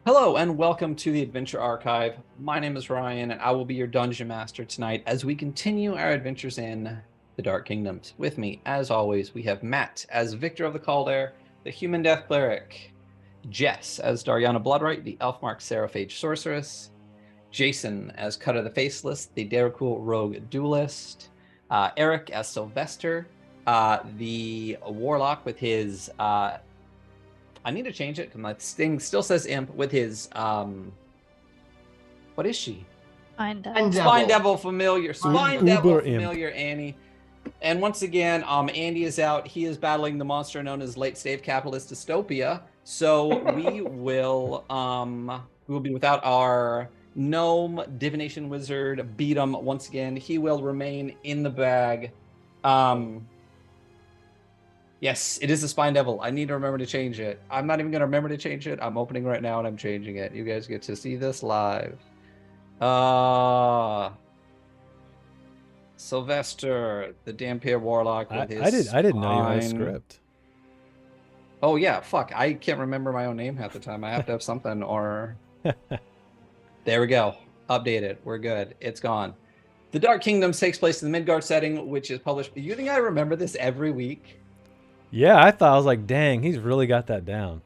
Hello and welcome to the Adventure Archive. My name is Ryan and I will be your dungeon master tonight as we continue our adventures in the Dark Kingdoms. With me, as always, we have Matt as Victor of the Calder, the Human Death Cleric, Jess as Dariana Bloodright, the Elfmark Seraphage Sorceress, Jason as Cutter the Faceless, the Derakul Rogue Duelist, Eric as Sylvester, the Warlock with his I need to change it because my thing still says imp with his what is she? Spine Devil familiar. Spine Devil familiar Annie. And once again, Andy is out. He is battling the monster known as late stage capitalist dystopia. So we will be without our gnome divination wizard beat him once again. He will remain in the bag. Yes, it is the Spine Devil. I need to remember to change it. I'm not even going to remember to change it. I'm opening right now and I'm changing it. You guys get to see this live. Sylvester, the Dampier Warlock with his I didn't know you had a script. Oh, yeah, fuck. I can't remember my own name half the time. I have to have something or... There we go. Update it. We're good. It's gone. The Dark Kingdoms takes place in the Midgard setting, which is published... You think I remember this every week? Yeah, I thought, I was like, dang, he's really got that down.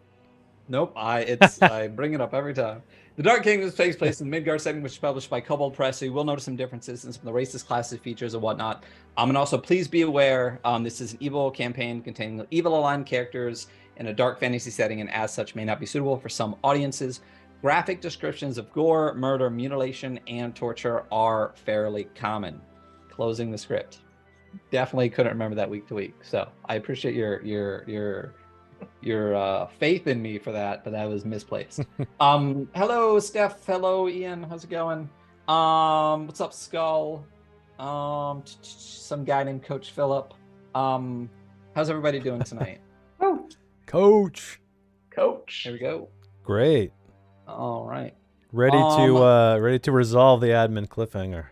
Nope, I bring it up every time. The Dark Kingdoms takes place in the Midgard setting, which is published by Kobold Press, so you will notice some differences in some of the racist classes, features, and whatnot. And also, please be aware, this is an evil campaign containing evil-aligned characters in a dark fantasy setting, and as such may not be suitable for some audiences. Graphic descriptions of gore, murder, mutilation, and torture are fairly common. Closing the script. Definitely couldn't remember that week to week, so I appreciate your faith in me for that, but that was misplaced. Hello Steph, hello Ian, how's it going? What's up Skull? Some guy named Coach Phillip. How's everybody doing tonight? Coach. Here we go. Great. All right. Ready to resolve the admin cliffhanger.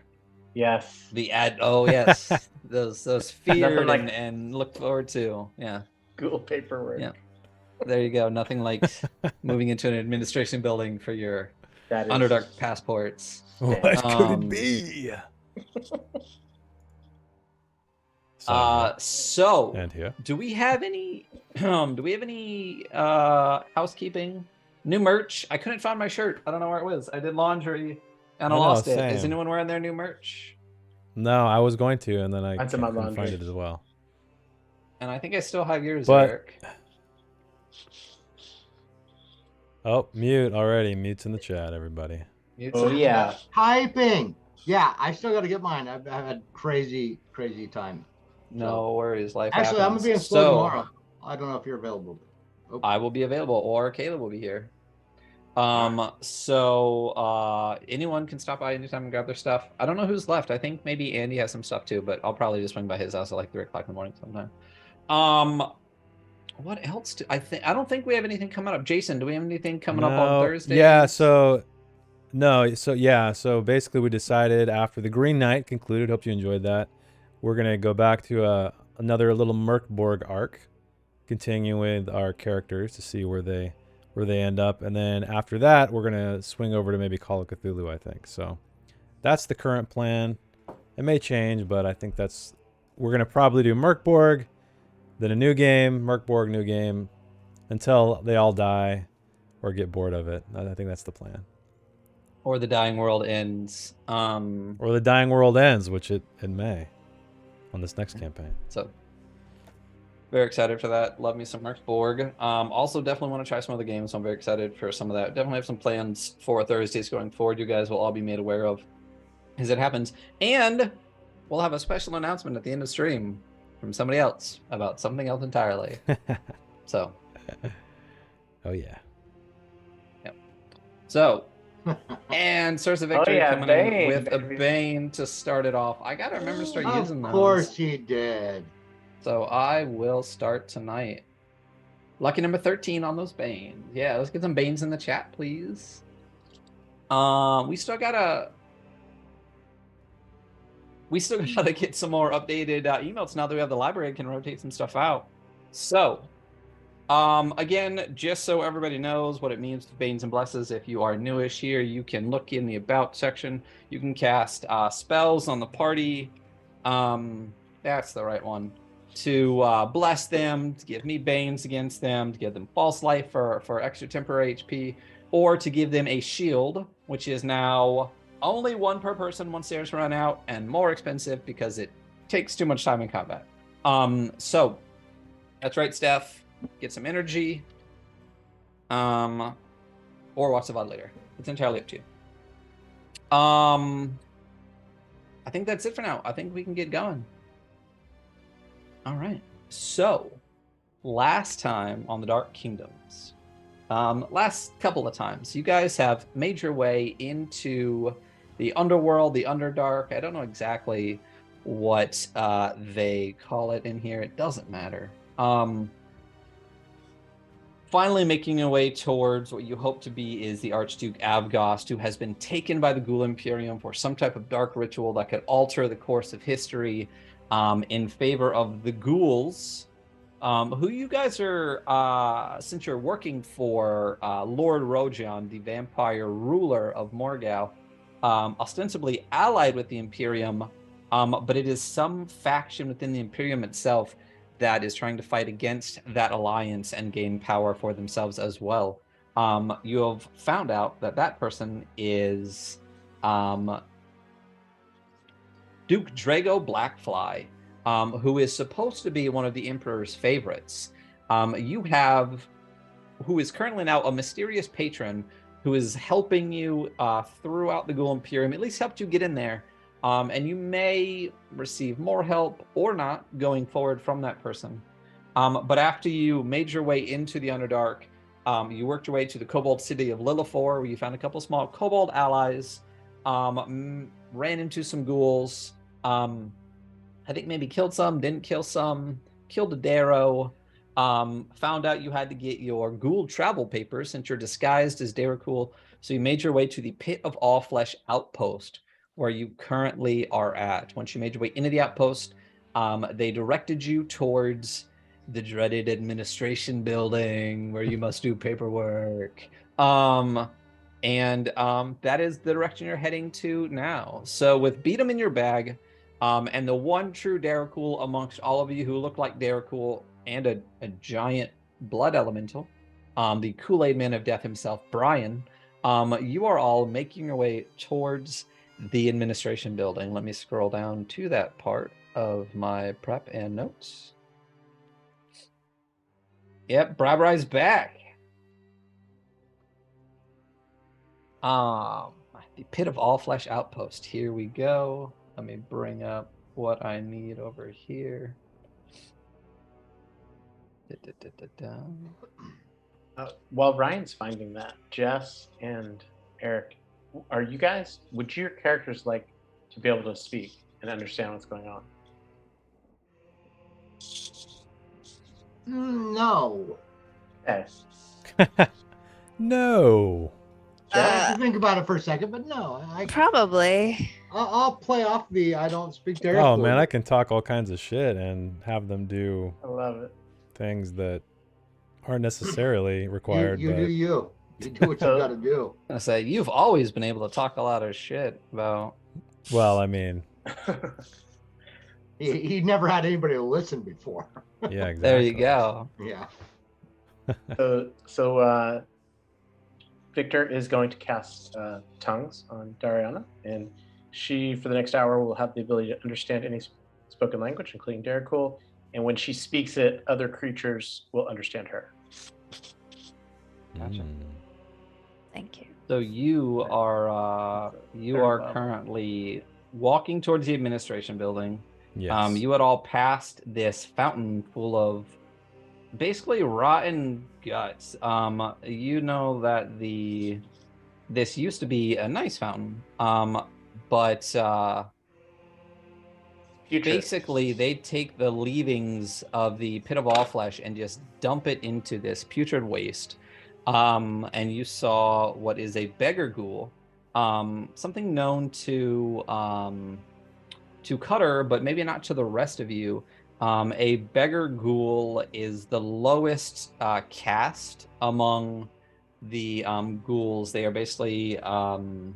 Yes. Yes. those feared and look forward to. Yeah. Cool paperwork. Yeah. There you go. Nothing like moving into an administration building for your Underdark passports. What could it be? So and here. Do we have any housekeeping? New merch. I couldn't find my shirt. I don't know where it was. I did laundry and I lost it. Is anyone wearing their new merch? No, I was going to, and then I couldn't find it as well. And I think I still have yours, Eric. Oh, mute already. Mute's in the chat, everybody. Yeah. Typing. Yeah, I still got to get mine. I've had crazy time. No worries. Life Actually, happens. I'm going to be in school tomorrow. I don't know if you're available. Oh. I will be available, or Caleb will be here. Anyone can stop by anytime and grab their stuff. I don't know who's left. I think maybe Andy has some stuff too, but I'll probably just swing by his house at like 3 o'clock in the morning sometime. What else I don't think we have anything coming up. Jason, do we have anything coming up on Thursday? Yeah, so basically we decided after the Green Knight concluded, hope you enjoyed that, we're gonna go back to another little Merkborg arc, continue with our characters to see where they end up, and then after that we're gonna swing over to maybe Call of Cthulhu, I think. So that's the current plan. It may change, but I think we're gonna probably do Merkborg, then a new game, Merkborg, new game, until they all die or get bored of it. I think that's the plan. Or the Dying World ends. Or the Dying World ends, which in May, on this next campaign. So very excited for that. Love me some Merkborg. Also definitely want to try some other games, so I'm very excited for some of that. Definitely have some plans for Thursdays going forward. You guys will all be made aware of as it happens. And we'll have a special announcement at the end of stream from somebody else about something else entirely. So. Oh, yeah. Yep. So, and Source of Victory coming in with a Bane to start it off. I got to remember to start using those. Of course he did. So I will start tonight. Lucky number 13 on those Banes. Yeah, let's get some Banes in the chat, please. We still gotta get some more updated emails now that we have the library and can rotate some stuff out. So Again, just so everybody knows what it means to Banes and Blesses, if you are newish here, you can look in the About section. You can cast spells on the party. That's the right one. To bless them, to give me Banes against them, to give them false life for extra temporary HP, or to give them a shield, which is now only one per person once theirs run out, and more expensive because it takes too much time in combat. So that's right, Steph. Get some energy. Or watch the VOD later. It's entirely up to you. I think that's it for now. I think we can get going. All right. So, last time on the Dark Kingdoms, last couple of times, you guys have made your way into the underworld, the Underdark. I don't know exactly what they call it in here. It doesn't matter. Finally making your way towards what you hope to be is the Archduke Avgost, who has been taken by the Ghoul Imperium for some type of dark ritual that could alter the course of history in favor of the ghouls, who you guys are, since you're working for Lord Rojan, the vampire ruler of Morgau, ostensibly allied with the Imperium, but it is some faction within the Imperium itself that is trying to fight against that alliance and gain power for themselves as well. You have found out that that person is Duke Drago Blackfly, who is supposed to be one of the Emperor's favorites. You have, who is currently now a mysterious patron who is helping you throughout the Ghoul Imperium, at least helped you get in there. And you may receive more help or not going forward from that person. But after you made your way into the Underdark, you worked your way to the Kobold city of Lilifor, where you found a couple small Kobold allies, ran into some ghouls, I think maybe killed some, didn't kill some, killed a Darrow, found out you had to get your ghoul travel papers since you're disguised as Darrakul, so you made your way to the Pit of All Flesh Outpost, where you currently are at. Once you made your way into the outpost, they directed you towards the dreaded administration building where you must do paperwork. That is the direction you're heading to now. So with Beat'em in your bag, and the one true Darrakul amongst all of you who look like Darrakul and a giant blood elemental, the Kool-Aid Man of Death himself, Brian, you are all making your way towards the administration building. Let me scroll down to that part of my prep and notes. Yep, Brabrai's back. The Pit of All Flesh Outpost. Here we go. Let me bring up what I need over here. While Ryan's finding that, Jess and Eric, would your characters like to be able to speak and understand what's going on? No. Okay. No. I have to think about it for a second, but no. Probably. I'll play off the I don't speak Derek. Oh man, I can talk all kinds of shit and have them do I love it. things that aren't necessarily required. You but... do you. You do what you got to do. I say you've always been able to talk a lot of shit about. Well, I mean, he never had anybody to listen before. yeah, exactly. There you go. Yeah. So Victor is going to cast tongues on Dariana, and she, for the next hour, will have the ability to understand any spoken language, including Darrakul. And when she speaks it, other creatures will understand her. Gotcha. Thank you. So you are currently walking towards the administration building. Yes. You had all passed this fountain full of basically rotten guts. You know that this used to be a nice fountain, but basically they take the leavings of the Pit of All Flesh and just dump it into this putrid waste. And you saw what is a beggar ghoul, something known to Cutter, but maybe not to the rest of you. A beggar ghoul is the lowest caste among the ghouls. They are basically the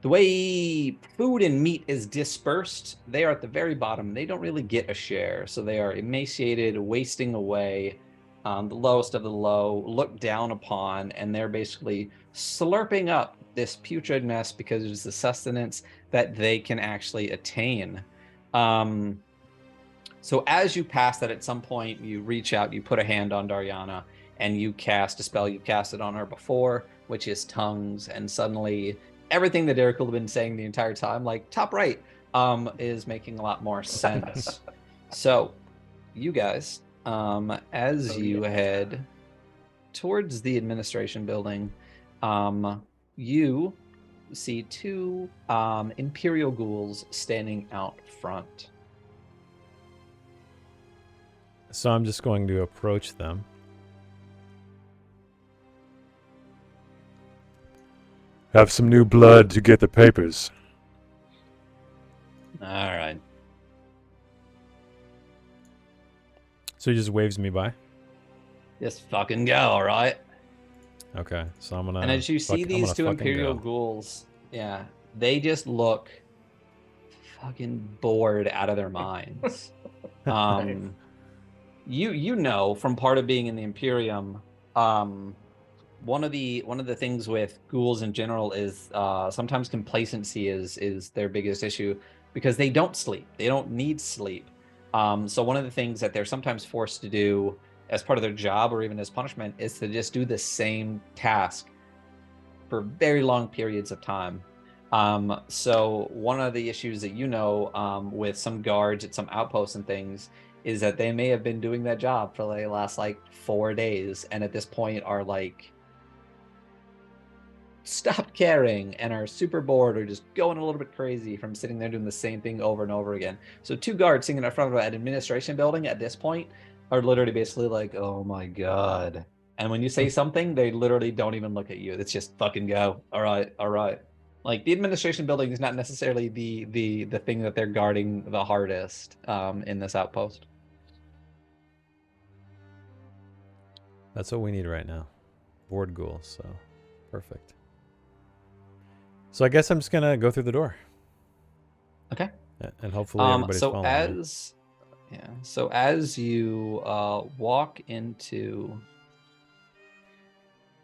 way food and meat is dispersed. They are at the very bottom. They don't really get a share, so they are emaciated, wasting away. The lowest of the low, looked down upon, and they're basically slurping up this putrid mess because it's the sustenance that they can actually attain. So as you pass that, at some point you reach out, you put a hand on Dariana, and you cast a spell you've casted on her before, which is tongues, and suddenly everything that Derek will have been saying the entire time, like top right, is making a lot more sense. So you guys, as you head towards the administration building, you see two Imperial ghouls standing out front. So I'm just going to approach them. Have some new blood to get the papers. All right. So he just waves me by. Just fucking go, all right? Okay, so I'm gonna. And as you see these two Imperial go. ghouls, yeah, they just look fucking bored out of their minds. You know from part of being in the Imperium, one of the things with ghouls in general is sometimes complacency is their biggest issue because they don't sleep. They don't need sleep. So one of the things that they're sometimes forced to do as part of their job or even as punishment is to just do the same task for very long periods of time. So one of the issues that with some guards at some outposts and things is that they may have been doing that job for the last 4 days, and at this point are stopped caring and are super bored or just going a little bit crazy from sitting there doing the same thing over and over again. So two guards sitting in front of an administration building at this point are literally basically like, oh my god. And when you say something, they literally don't even look at you. It's just fucking go. All right. Like the administration building is not necessarily the thing that they're guarding the hardest in this outpost. That's what we need right now. Board ghouls, so perfect. So I guess I'm just gonna go through the door. Okay. And hopefully everybody's following me. So as you walk into,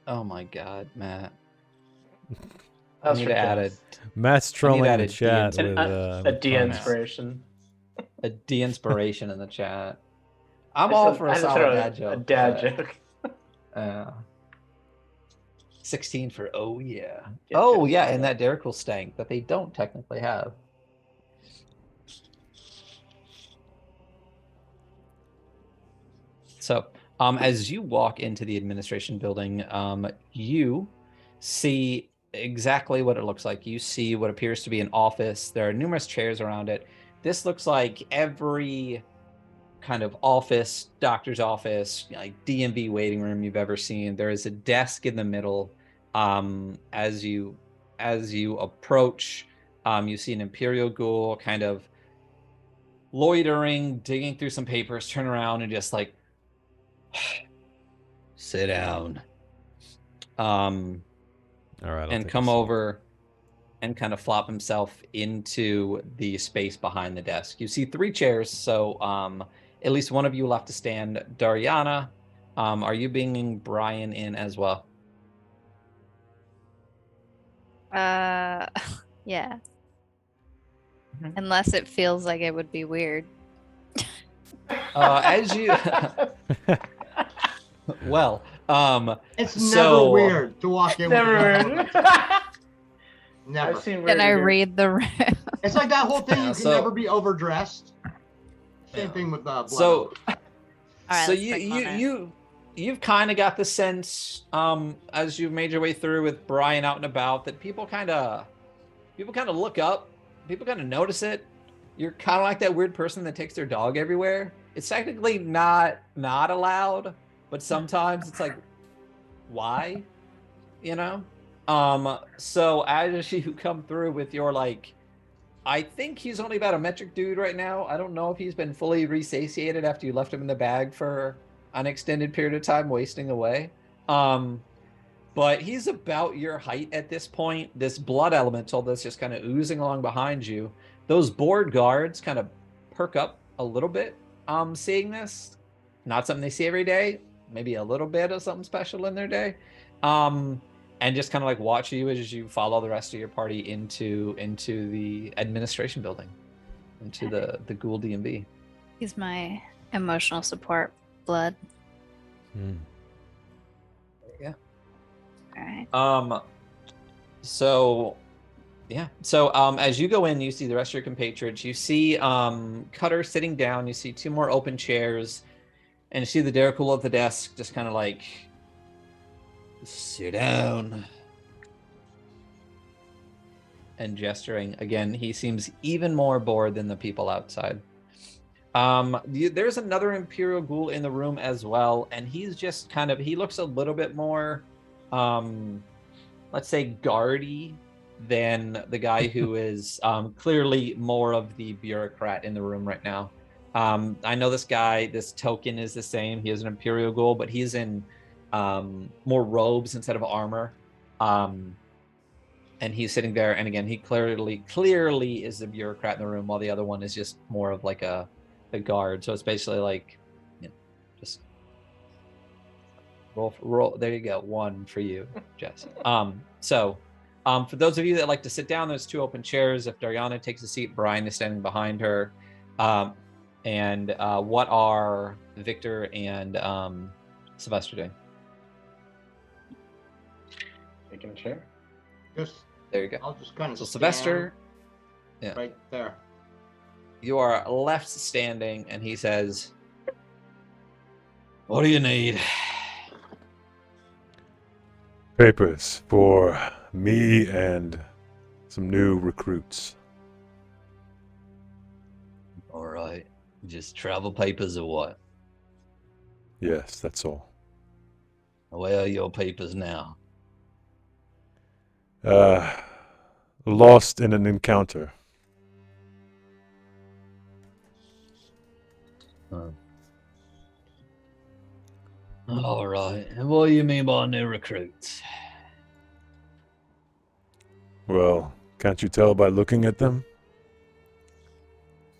oh my god, Matt. I need to add it. Matt's trolling the chat with a de-inspiration. A de-inspiration in the chat. I'm all for a solid dad joke. A dad joke. 16 for oh yeah. Oh yeah, and that Derek will stank that they don't technically have. So as you walk into the administration building, you see exactly what it looks like. You see what appears to be an office. There are numerous chairs around it. This looks like every kind of office, doctor's office, like DMV waiting room you've ever seen. There is a desk in the middle. As you approach, you see an Imperial ghoul kind of loitering, digging through some papers, turn around and just sit down. All right, and come over and kind of flop himself into the space behind the desk. You see 3 chairs, so at least one of you will have to stand. Dariana, are you bringing Brian in as well? Yeah. Mm-hmm. Unless it feels like it would be weird. As you well, it's never weird to walk in. Never weird. Never. Can I read the room? It's like that whole thing. You can never be overdressed. Same thing with blood. So, right, so you've kind of got the sense as you've made your way through with Brian out and about that people kind of look up, people kind of notice it. You're kind of like that weird person that takes their dog everywhere. It's technically not allowed, but sometimes it's like, why? You know? So as you come through with your I think he's only about a metric dude right now. I don't know if he's been fully resatiated after you left him in the bag for an extended period of time, wasting away. But he's about your height at this point. This blood elemental that's just kind of oozing along behind you. Those board guards kind of perk up a little bit seeing this. Not something they see every day. Maybe a little bit of something special in their day. And just kind of like watch you as you follow the rest of your party into the administration building, into the Ghoul D&B. He's my emotional support blood. Yeah. All right. So as you go in, you see the rest of your compatriots. You see Cutter sitting down. You see two more open chairs, and you see the Derricool at the desk, just kind of like, sit down, and gesturing. Again, he seems even more bored than the people outside. There's another Imperial Ghoul in the room as well, and he's just kind of, he looks a little bit more, let's say, guardy than the guy who is clearly more of the bureaucrat in the room right now. I know this guy, this token is the same. He is an Imperial Ghoul, but he's in more robes instead of armor. And he's sitting there, and again, he clearly is the bureaucrat in the room, while the other one is just more of like a guard. So it's basically like, just roll. There you go, one for you, Jess. For those of you that like to sit down, there's two open chairs. If Dariana takes a seat, Brian is standing behind her. And what are Victor and Sylvester doing? Taking a chair. Just There you go. I'll just kind of So Sylvester, right there. you are left standing, and he says, "What do you need?" Papers for me and some new recruits. All right. Just travel papers or what? Yes, that's all. Where are your papers now? Lost in an encounter. All right. And what do you mean by new recruits? Well, can't you tell by looking at them?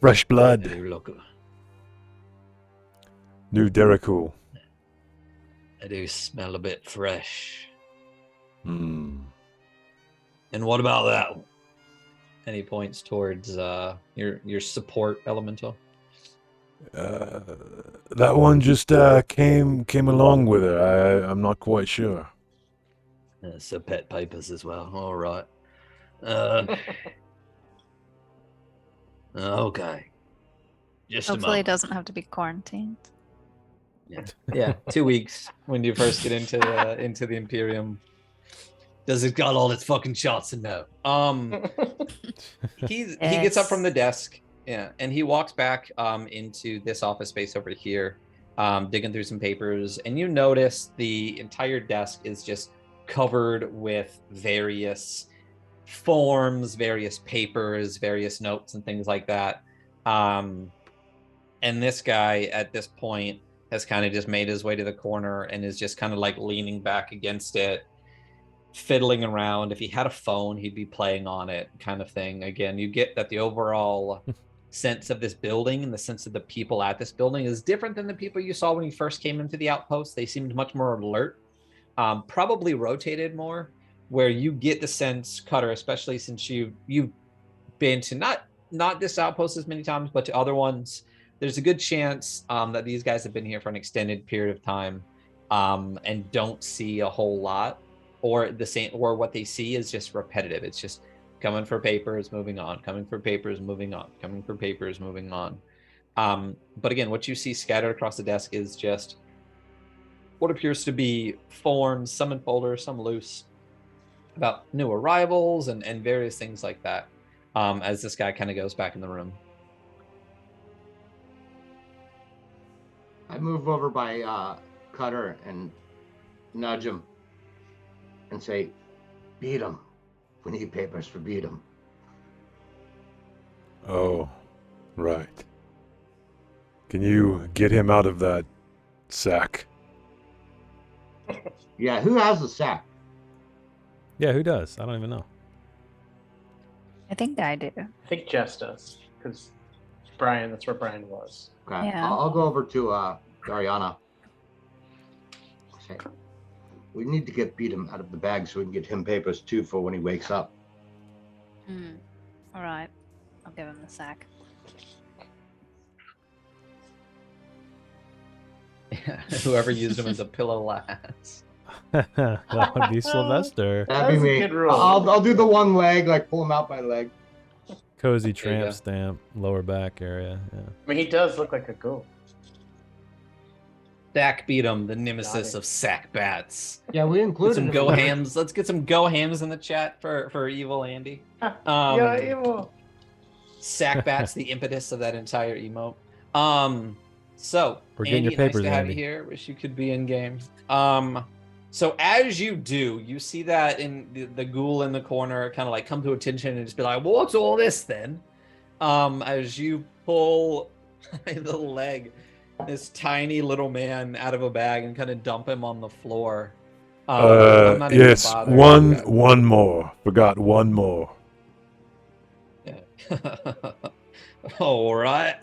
Fresh blood. They do look. New Derricool. They do smell a bit fresh. Hmm. And what about that one? And he points towards your support elemental. That one just came along with her. I'm not quite sure. So pet papers as well. All right. Okay. Just Hopefully, it doesn't have to be quarantined. Yeah. 2 weeks when you first get into the Imperium. Does it got all its fucking shots? And no. He gets up from the desk, and he walks back into this office space over here, digging through some papers, and you notice the entire desk is just covered with various forms, various papers, various notes, and things like that. And this guy at this point has kind of just made his way to the corner and is just kind of like leaning back against it, fiddling around. If he had a phone, he'd be playing on it, kind of thing. Again, you get that the overall sense of this building and the sense of the people at this building is different than the people you saw when you first came into the outpost. They seemed much more alert, probably rotated more, where you get the sense, Cutter, especially since you've been to not this outpost as many times, but to other ones, there's a good chance that these guys have been here for an extended period of time and don't see a whole lot, or the same, or what they see is just repetitive. It's just coming for papers, moving on, coming for papers, moving on, coming for papers, moving on. But again, what you see scattered across the desk is just what appears to be forms, some in folders, some loose, about new arrivals and various things like that, as this guy kind of goes back in the room. I move over by Cutter and nudge him and say, beat him. We need papers for beat him. Oh, right. Can you get him out of that sack? Yeah, who has the sack? Yeah, who does? I don't even know. I think I do. I think Jess does, because Brian, that's where Brian was. Okay. Yeah. I'll go over to Dariana. Say, we need to get beat him out of the bag so we can get him papers too for when he wakes up. All right. I'll give him the sack. Whoever used him as a pillow last. That would be Sylvester. That'd be That's a me. good rule. I'll do the one leg, like pull him out by leg. Cozy There you tramp go. stamp, lower back area. Yeah. I mean, he does look like a ghoul. Sack beat him, the nemesis Got it. of sack bats. Yeah, we Get included some him. go hams. Let's get some go hams in the chat for evil Andy. Yeah, evil. Sack bats, the impetus of that entire emote. So We're getting Andy, your papers, nice to have Andy. you here. Wish you could be in game. So as you do, you see that in the ghoul in the corner kind of like come to attention and just be like, well, what's all this then? As you pull the leg, this tiny little man out of a bag and kind of dump him on the floor. I'm not even Yes, bothered. one more. Forgot one more. Yeah. All right.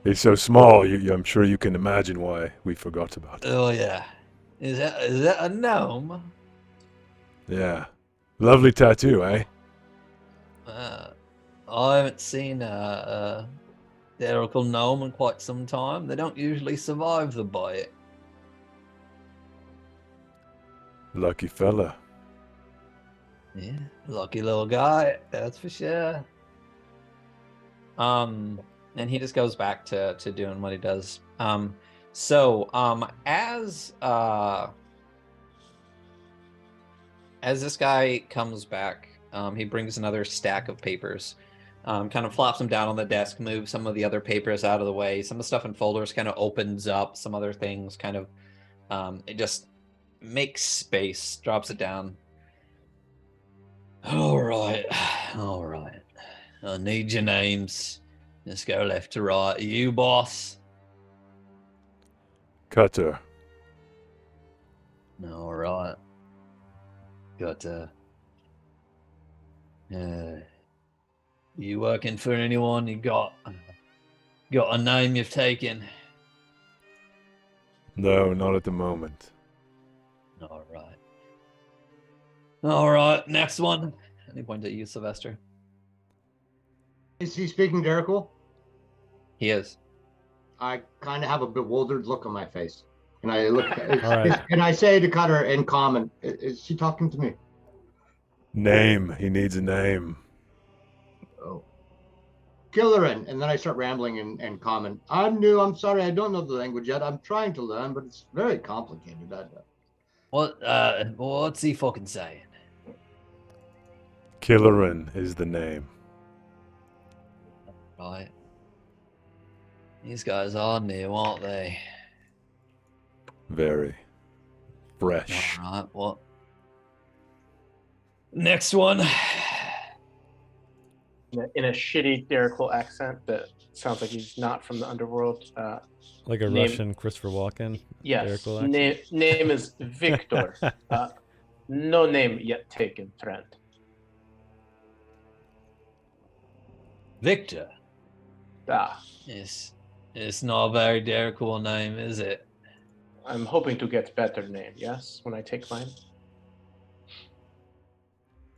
He's so small, I'm sure you can imagine why we forgot about it. Oh yeah. Is that a gnome? Yeah. Lovely tattoo, eh? I haven't seen a hysterical gnome in quite some time. They don't usually survive the bite. Lucky fella. Yeah, lucky little guy, that's for sure. And he just goes back to doing what he does. As this guy comes back, he brings another stack of papers, kind of flops them down on the desk, moves some of the other papers out of the way. Some of the stuff in folders kind of opens up. Some other things kind of, it just makes space, drops it down. All right. I need your names. Let's go left to right. You, boss? Cutter. All right. Got you working for anyone? You got a name you've taken? No, not at the moment. All right. Next one. And he pointed at you, Sylvester. Is he speaking Derical? He is. I kind of have a bewildered look on my face. And I look, All right. and I say to Cutter in common, is she talking to me? Name. He needs a name. Oh. Killerin. And then I start rambling in common. I'm new. I'm sorry. I don't know the language yet. I'm trying to learn, but it's very complicated. What's he fucking saying? Killerin is the name. Right. These guys are new, aren't they? Very. Fresh. All right. What? Next one. In a shitty Derical accent that sounds like he's not from the underworld. Like a Name- Russian Christopher Walken. Yes. Derical accent. Name is Victor. No name yet taken, friend. Victor. Ah, It's not a very Derical name, is it? I'm hoping to get better name, yes, when I take mine.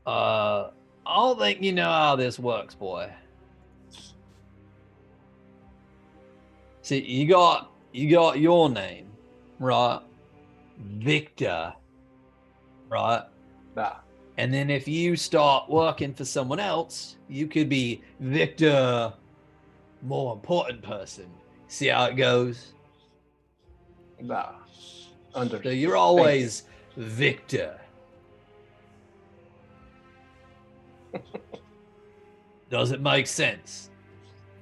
I don't think you know how this works, boy. See, you got your name, right? Victor, right? Ah, And then if you start working for someone else, you could be Victor, more important person. See how it goes? ah. So you're always Victor. Does it make sense?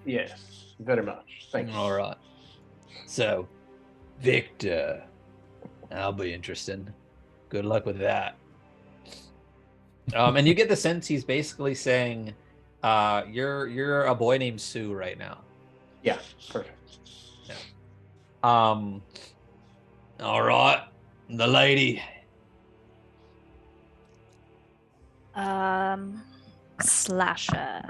Yes, very much. Thank you. All right. So, Victor. That'll be interesting. Good luck with that. And you get the sense he's basically saying, you're a boy named Sue right now. Yeah, perfect. All right, the lady. Slasher.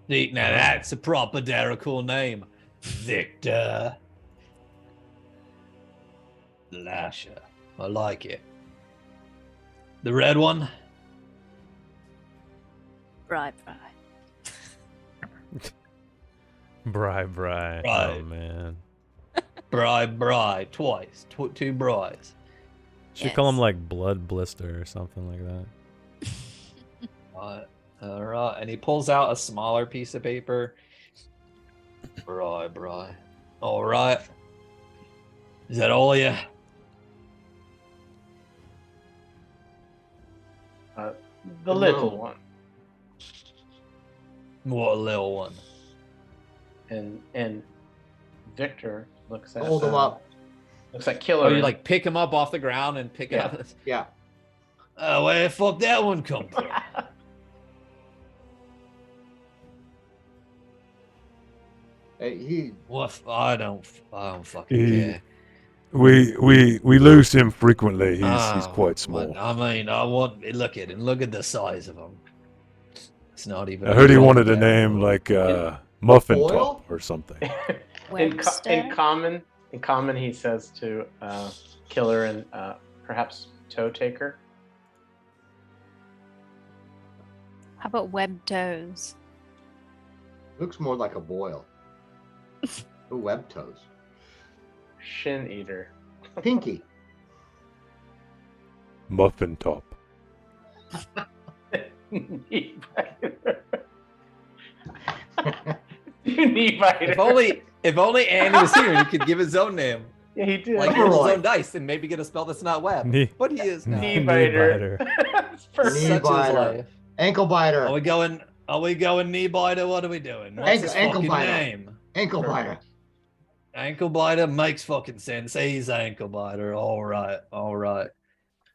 Now that's a proper Daracool name, Victor. Slasher. I like it. The red one. Right. Bri. Right. Oh man. Bri. Twice. Two Bris. Should call him like Blood Blister or something like that. All right. And he pulls out a smaller piece of paper. Bri. All right. Is that all of you? The little one. What little one? And Victor looks at Hold them up. Looks like Killer. Oh, you like pick him up off the ground and pick it up? Yeah. Where the fuck that one come from? He What? I don't fucking care. We lose him frequently. He's quite small. I mean, look at him. Look at the size of him. It's not even. I heard he wanted a name like Muffin Oil? Top or something. in common, he says to Killer and perhaps Toe Taker. How about web toes? looks more like a boil. The web toes. Shin Eater. Pinky. Muffin Top. Knee biter. Knee biter. If only Andy was here, he could give his own name. Yeah, he did. Like his own dice and maybe get a spell that's not web. Knee- But he is now. Knee biter. Such Knee is biter. life. Ankle biter. Are we going knee biter? What are we doing? What's his Ankle fucking biter. name? Ankle biter. Ankle biter makes fucking sense. He's ankle biter. All right.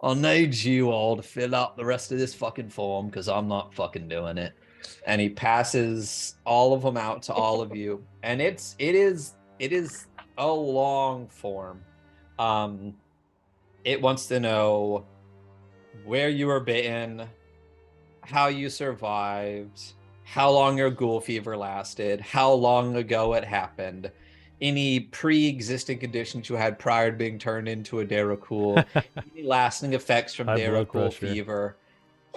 I'll need you all to fill out the rest of this fucking form because I'm not fucking doing it. And he passes all of them out to all of you. And it is a long form. It wants to know where you were bitten, how you survived, how long your ghoul fever lasted, how long ago it happened, any pre-existing conditions you had prior to being turned into a Daracool, any lasting effects from High blood Daracool pressure. fever,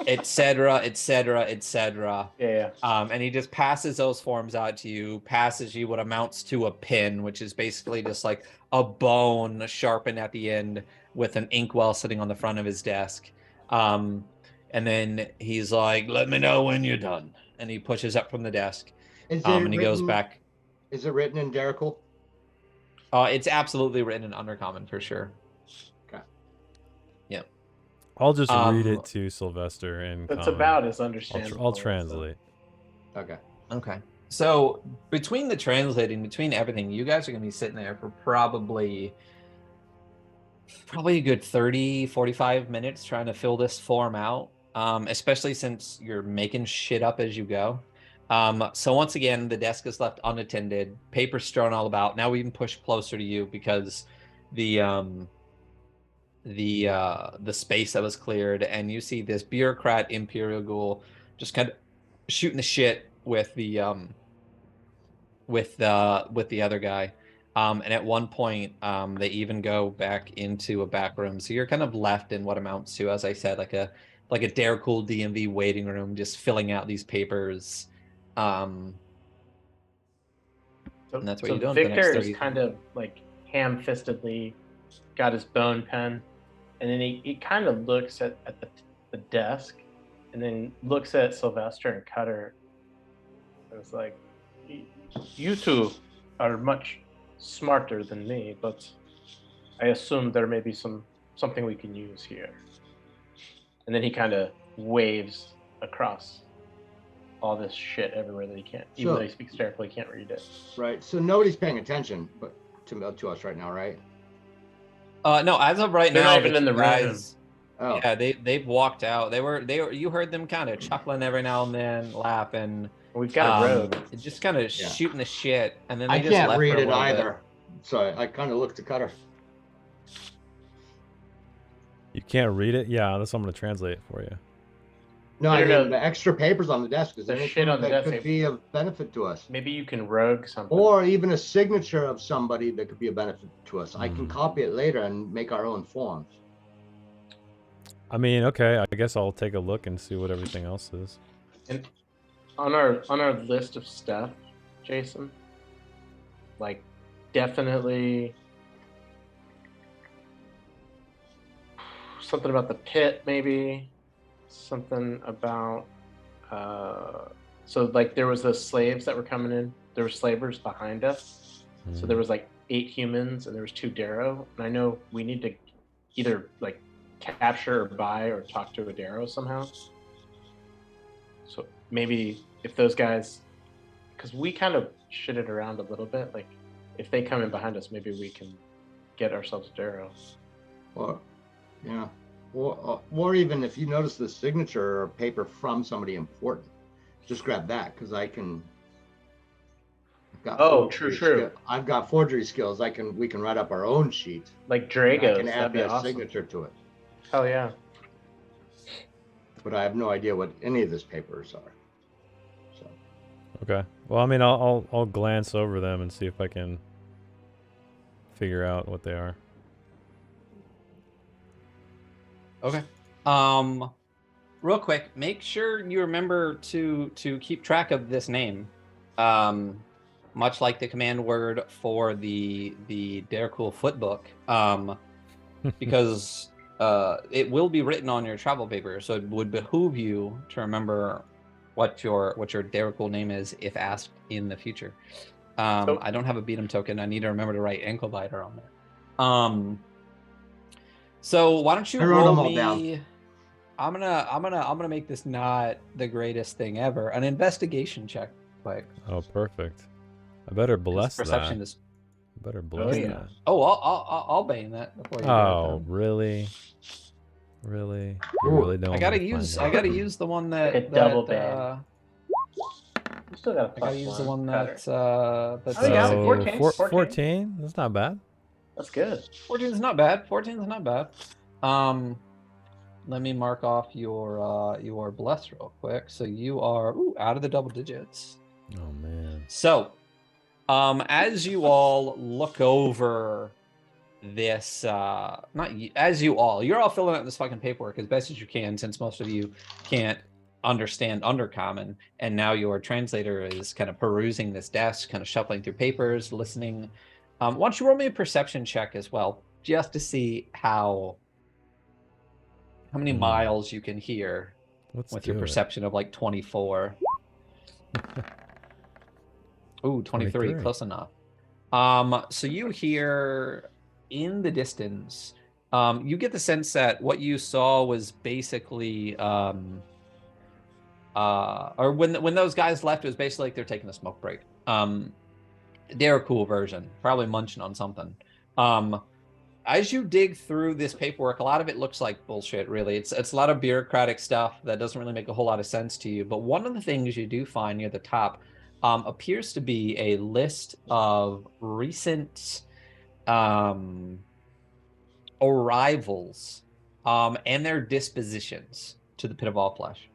etc., etc. Yeah. And he just passes those forms out to you, passes you what amounts to a pin, which is basically just like a bone sharpened at the end with an inkwell sitting on the front of his desk. And then he's like, let me know when you're done. And he pushes up from the desk. And he goes back. Is it written in Daracool? It's absolutely written in Undercommon for sure. Okay. Yeah. I'll just read it to Sylvester and It's about as understandable. I'll translate. Okay. Okay. So between the translating, between everything, you guys are going to be sitting there for probably a good 30, 45 minutes trying to fill this form out, especially since you're making shit up as you go. So once again, the desk is left unattended, papers strewn all about. Now we can push closer to you because the space that was cleared, and you see this bureaucrat Imperial Ghoul just kind of shooting the shit with the other guy. And at one point, they even go back into a back room. So you're kind of left in what amounts to, as I said, like a Daracool DMV waiting room, just filling out these papers. And that's what you're doing. Victor for the next is 30. kind of like ham-fistedly got his bone pen, and then he kind of looks at the desk, and then looks at Sylvester and Cutter. It's like, you two are much smarter than me, but I assume there may be something we can use here. And then he kind of waves across all this shit everywhere that he can't. Even though he speaks Daracool, he can't read it. Right. So nobody's paying attention, but to us right now, right? No, as of right They're now, not even in the room. Oh, Yeah, they've walked out. They were you heard them kind of chuckling every now and then, laughing. We've got a road. Just kind of shooting the shit, and then I they just can't left read for a it little either. So I kind of looked to Cutter. You can't read it? Yeah, that's what I'm going to translate it for you. No, No, I no, mean no. the extra papers on the desk. Is there The shit anything on the that desk, could be of benefit to us? Maybe you can rogue something. Or even a signature of somebody that could be a benefit to us. I can Hmm. copy it later and make our own forms. I mean, okay, I guess I'll take a look and see what everything else is. And on our list of stuff, Jason, like definitely something about the pit, maybe something about so like there was the slaves that were coming in. There were slavers behind us. So there was like 8 humans and there was 2 Darrow. And I know we need to either like capture or buy or talk to a Darrow somehow. So maybe if those guys, because we kind of shit it around a little bit, like if they come in behind us, maybe we can get ourselves a Darrow. Or, yeah. Or even if you notice the signature or paper from somebody important, just grab that because I can. I've got forgery I've got forgery skills. We can write up our own sheet. Like I Drago's, can add that'd be their awesome. signature to it. Hell yeah. But I have no idea what any of these papers are. So Okay. Well, I mean, I'll glance over them and see if I can figure out what they are. bit. Real quick, make sure you remember to keep track of this name. Much like the command word for the Dercool footbook. Because it will be written on your travel paper, so it would behoove you to remember what your Dercool name is if asked in the future. I don't have a beat 'em token. I need to remember to write ankle biter on there. So why don't you I wrote roll them all me? down. I'm gonna make this not the greatest thing ever. An investigation check, quick. Oh, perfect. I better bless Perception that. is. I better bless yeah. that. Oh, I'll bane that before you Oh, do it. Really? Really? You Ooh. really don't I want gotta me to use. find I out? gotta use the one that. Like a double ban. You still got a I plus gotta use the 1. one Cutter. that's. Oh, you got it. 14. 14? That's not bad. That's good. 14 is not bad. 14 is not bad. Let me mark off your bless real quick. So you are out of the double digits. Oh, man. So, as you all look over this, you're all filling out this fucking paperwork as best as you can, since most of you can't understand Undercommon, and now your translator is kind of perusing this desk, kind of shuffling through papers, listening. Why don't you roll me a perception check as well, just to see how many miles you can hear with your perception of like 24. Ooh, 23, close enough. So you hear in the distance, you get the sense that what you saw was basically, or when those guys left, it was basically like they're taking a smoke break. They're a cool version, probably munching on something. As you dig through this paperwork, a lot of it looks like bullshit, really. It's a lot of bureaucratic stuff that doesn't really make a whole lot of sense to you. But one of the things you do find near the top appears to be a list of recent arrivals and their dispositions to the Pit of All Flesh.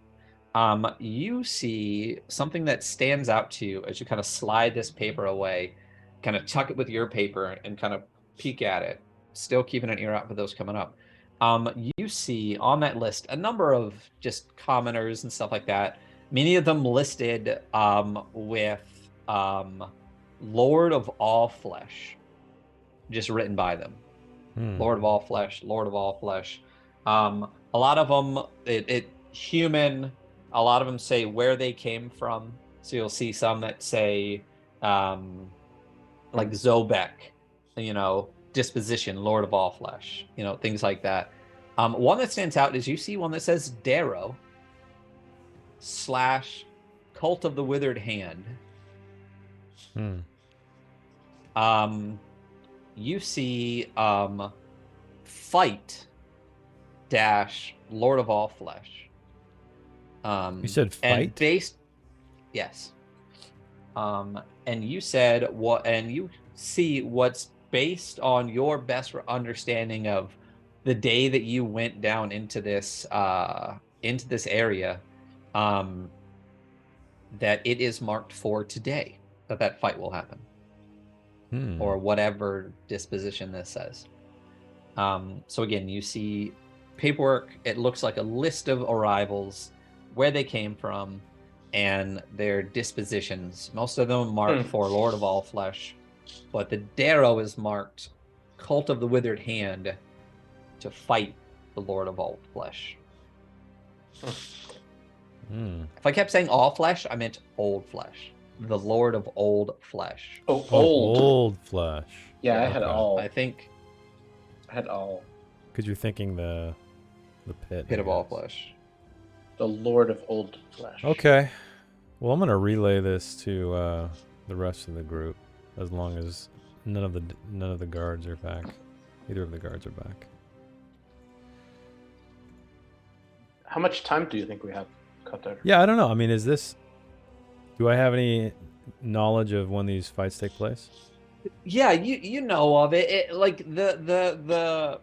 You see something that stands out to you as you kind of slide this paper away, kind of tuck it with your paper and kind of peek at it, still keeping an ear out for those coming up. You see on that list a number of just commoners and stuff like that, many of them listed with Lord of All Flesh just written by them. Lord of All Flesh, Lord of All Flesh. A lot of them, it human. A lot of them say where they came from. So you'll see some that say, like Zobek, disposition, Lord of All Flesh, things like that. One that stands out is you see one that says Darrow / Cult of the Withered Hand. You see fight dash Lord of all flesh. You said And fight? based, yes. And you said what? And you see what's based on your best understanding of the day that you went down into this area. That it is marked for today that fight will happen, or whatever disposition this says. So again, you see paperwork. It looks like a list of arrivals, where they came from, and their dispositions. Most of them marked for Lord of all flesh, but the Darrow is marked Cult of the Withered Hand to fight the Lord of all flesh. If I kept saying all flesh, I meant old flesh. The Lord of old flesh. Oh, Oh, old. old flesh. Yeah, I had Okay. all. I think I had all. Because you're thinking the pit. pit I of all guess. flesh. The Lord of Old Flesh. Okay. Well, I'm gonna relay this to the rest of the group, as long as none of the guards are back. Either of the guards are back. How much time do you think we have, Cutter? Yeah, I don't know. I mean, do I have any knowledge of when these fights take place? Yeah, you know of it. Like the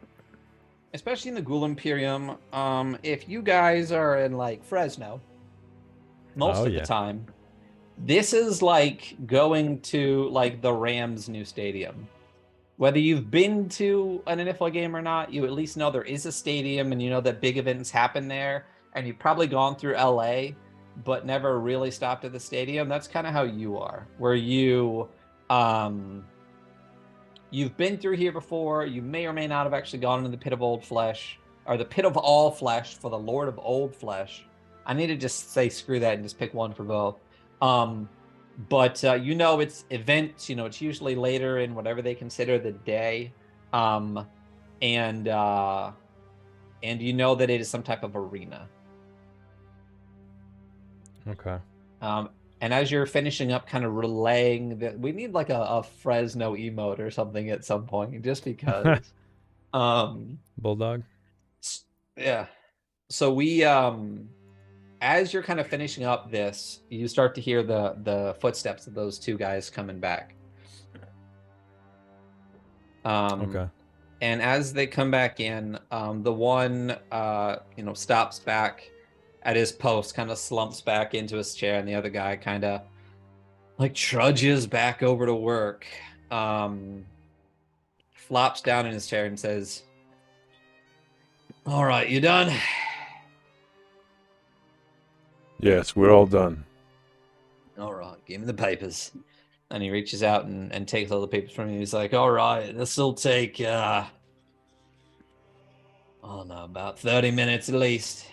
especially in the Ghoul Imperium, if you guys are in like Fresno, most of the time, this is like going to like the Rams' new stadium. Whether you've been to an NFL game or not, you at least know there is a stadium, and you know that big events happen there. And you've probably gone through LA, but never really stopped at the stadium. That's kind of how you are, where you've been through here before. You may or may not have actually gone into the Pit of Old Flesh, or the Pit of All Flesh for the Lord of Old Flesh. I need to just say screw that and just pick one for both. But you know it's events. You know it's usually later in whatever they consider the day, and you know that it is some type of arena. Okay. And as you're finishing up, kind of relaying that, we need like a Fresno emote or something at some point, just because. Bulldog. Yeah. So we as you're kind of finishing up this, you start to hear the footsteps of those two guys coming back. Okay. And as they come back in, the one stops back at his post, kind of slumps back into his chair, and the other guy kind of like trudges back over to work, flops down in his chair and says, "All right, you done?" Yes, we're all done. All right, give me the papers. And he reaches out and takes all the papers from you. He's like, "All right, this will take about 30 minutes at least.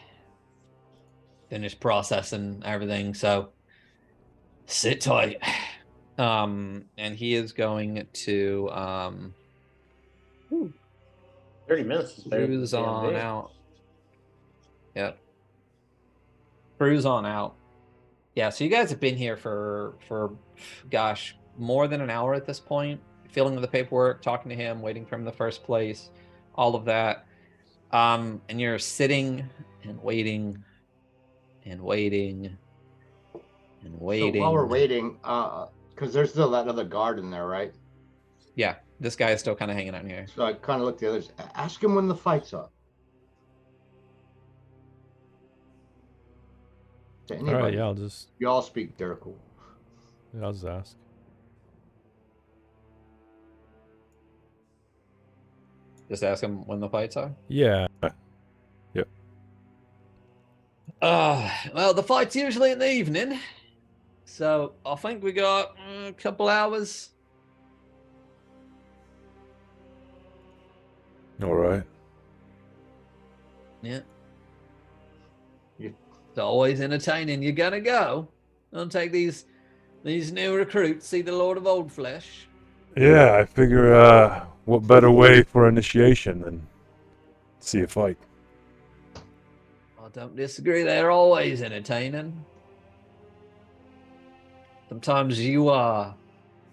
Finish processing everything, so sit tight." And he is going to 30 minutes is better than cruise the damn on day. out. Yep. Cruise on out. Yeah, so you guys have been here for gosh, more than an hour at this point, filling in the paperwork, talking to him, waiting for him in the first place, all of that. And you're sitting and waiting and waiting and waiting. So while we're waiting, because there's still that other guard in there, right? Yeah, this guy is still kind of hanging out here. So I kind of look at the others. Ask him when the fight's up. To anybody. All right. Yeah, You all speak Derrickle. I'll just ask. Just ask him when the fights are. Yeah. Yep. Well, the fight's usually in the evening, so I think we got a couple hours. All right. Yeah. It's always entertaining. You're gonna go. I'll take these new recruits, see the Lord of Old Flesh. Yeah, I figure, what better way for initiation than see a fight? I don't disagree. They're always entertaining. Sometimes you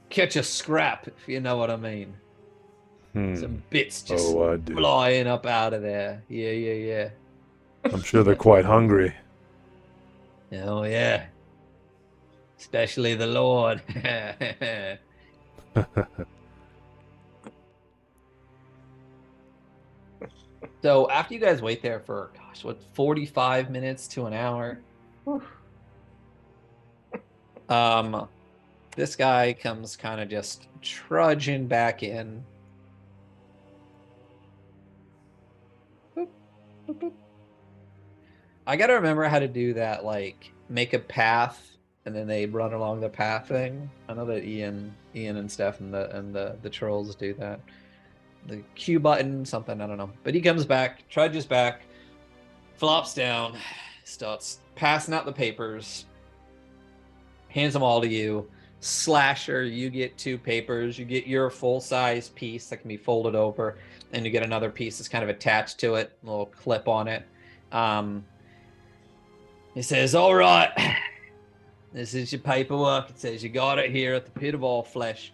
catch a scrap, if you know what I mean. Some bits just Oh, I do. flying up out of there. Yeah. I'm sure they're quite hungry. Oh, yeah. Especially the Lord. So after you guys wait there for, gosh, what, 45 minutes to an hour? This guy comes kind of just trudging back in. Boop, boop, boop. I gotta remember how to do that, like make a path and then they run along the path thing. I know that Ian and Steph and the trolls do that. The Q button, something, I don't know. But he comes back, trudges back, flops down, starts passing out the papers, hands them all to you. Slasher, you get 2 papers. You get your full-size piece that can be folded over, and you get another piece that's kind of attached to it, a little clip on it. He says, all right, this is your paperwork. It says you got it here at the Pit of All Flesh.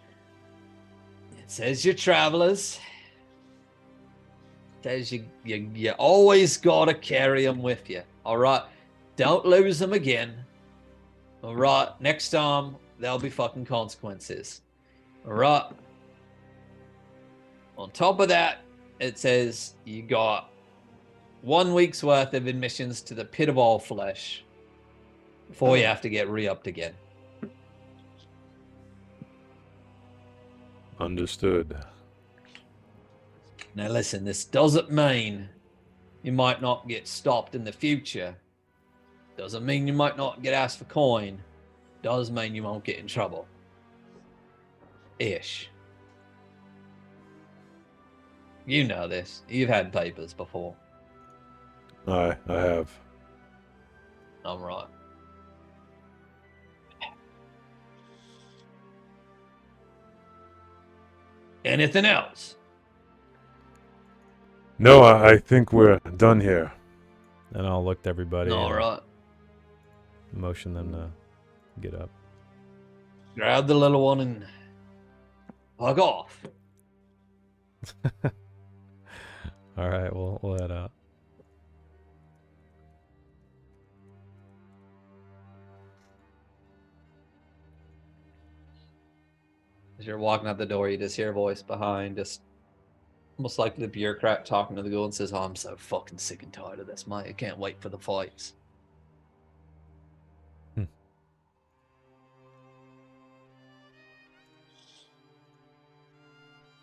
It says you're travelers. It says you always got to carry them with you. All right, don't lose them again. All right, next time, there'll be fucking consequences. All right. On top of that, it says you got 1 week's worth of admissions to the Pit of All Flesh before you have to get re-upped again. Understood. Now listen, this doesn't mean you might not get stopped in the future. Doesn't mean you might not get asked for coin. Does mean you won't get in trouble. Ish. You know this. You've had papers before. I have. I'm right. Anything else? No, I think we're done here. And I'll look to everybody All and right. motion them to get up. Grab the little one and fuck off. All right, we'll head out. As you're walking out the door, you just hear a voice behind, just almost like the bureaucrat talking to the ghoul and says, oh, I'm so fucking sick and tired of this, mate. I can't wait for the fights.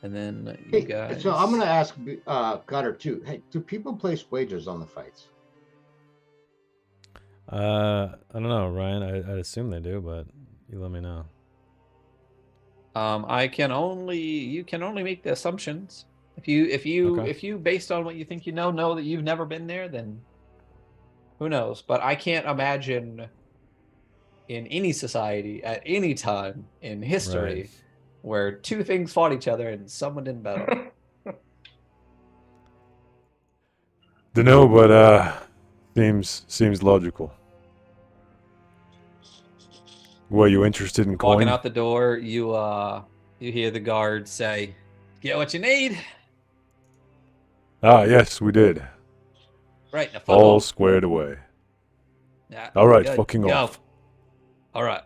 And then you guys... So I'm going to ask Gutter too. Hey, do people place wagers on the fights? I don't know, Ryan. I'd assume they do, but you let me know. You can only make the assumptions. If you based on what you think you know that you've never been there, then who knows? But I can't imagine in any society at any time in history Right. where 2 things fought each other and someone didn't battle. Dunno, but seems logical. Were you interested in coin? Walking out the door, you hear the guard say, "Get what you need." Ah, yes, we did. Right, now fuck All off. squared away. Yeah, All right, good. fucking Go. off. All right.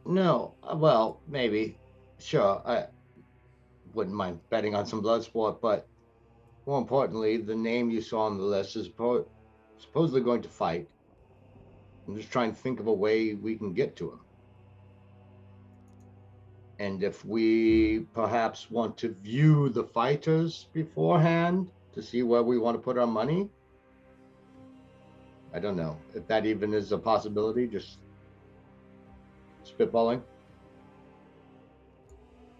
No. Well, maybe. Sure. I wouldn't mind betting on some blood sport, but more importantly, the name you saw on the list is supposedly going to fight. I'm just trying to think of a way we can get to him. And if we perhaps want to view the fighters beforehand to see where we want to put our money, I don't know if that even is a possibility, just spitballing.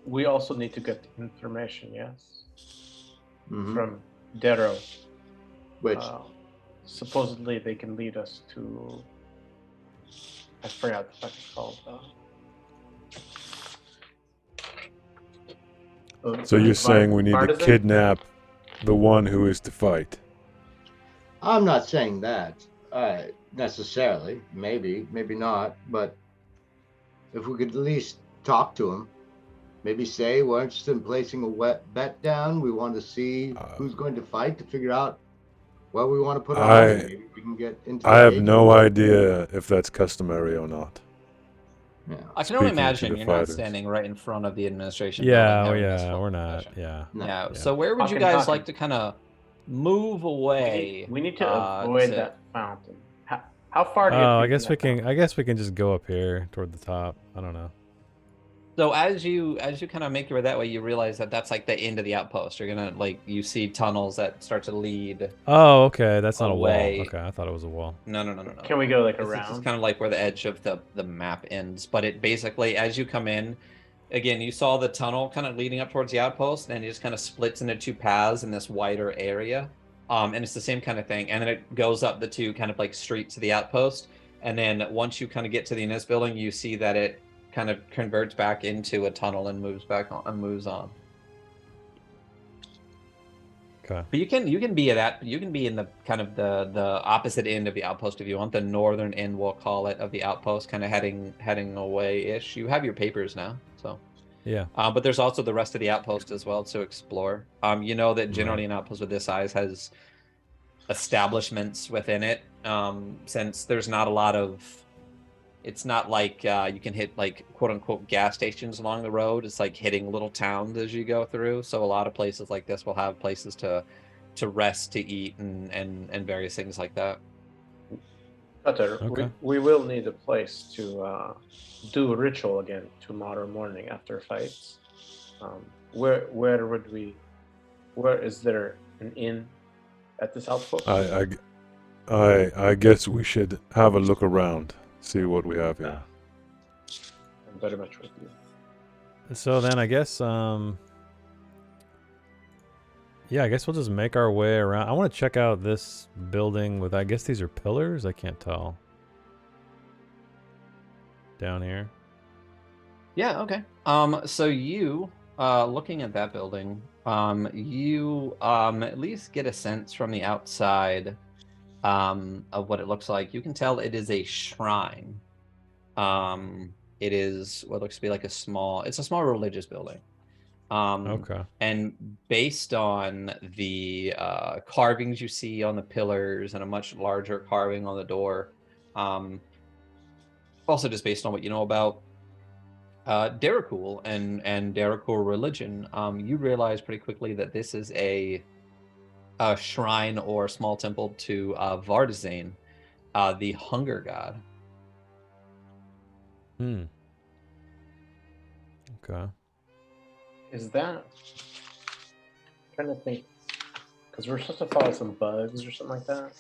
We also need to get information, yes, Mhm. from Darrow. Which Supposedly they can lead us to... I forgot the fuck it's called. So you're saying we need to Partisan? kidnap the one who is to fight? I'm not saying that necessarily. Maybe not. But if we could at least talk to him maybe say we're interested in placing a wet bet down. We want to see who's going to fight to figure out what we want to put on, and maybe we can get into. I have no idea if that's customary or not. Yeah. I can only Speaking to imagine the you're not fighters. standing right in front of the administration. Yeah, building having this yeah, full we're not. discussion. Yeah. No. Yeah. Yeah. So where would you guys Talking. like to kind of move away? We need to avoid that fountain. How far do you? Oh, I guess we can. I guess we can just go up here toward the top. I don't know. So as you kind of make your way that way, you realize that that's like the end of the outpost. You're gonna you see tunnels that start to lead. Oh, okay. That's not away. a wall. Okay, I thought it was a wall. No. Can we go like This around? is kind of like where the edge of the map ends. But it basically, as you come in, again, you saw the tunnel kind of leading up towards the outpost, and it just kind of splits into two paths in this wider area. And it's the same kind of thing. And then it goes up the two kind of like streets to the outpost. And then once you kind of get to the Innis building, you see that it kind of converts back into a tunnel and moves back on and moves on. Okay. But you can be at that. You can be in the kind of the opposite end of the outpost if you want. The northern end, we'll call it, of the outpost, kind of heading away ish. You have your papers now, so Yeah. but there's also the rest of the outpost as well to explore. You know that generally an outpost of this size has establishments within it. Since there's not a lot of, it's not like you can hit like quote unquote gas stations along the road. It's like hitting little towns as you go through. So a lot of places like this will have places to rest, to eat, and various things like that. Cutter, Okay. we will need a place to do a ritual again tomorrow morning after fights. Where would we? Where is there an inn at this outpost? I guess we should have a look around, see what we have here. I'm very much with you. So then I guess yeah, I guess we'll just make our way around. I want to check out this building with, I guess these are pillars? I can't tell. Down here. Yeah, okay. So you looking at that building, you at least get a sense from the outside of what it looks like. You can tell it is a shrine. It is what looks to be like it's a small religious building. Okay. And based on the carvings you see on the pillars and a much larger carving on the door, also just based on what you know about Darakul and Darakul religion, you realize pretty quickly that this is a shrine or small temple to Vardazane, the hunger god. Okay. Is that? I'm trying to think, because we're supposed to follow some bugs or something like that.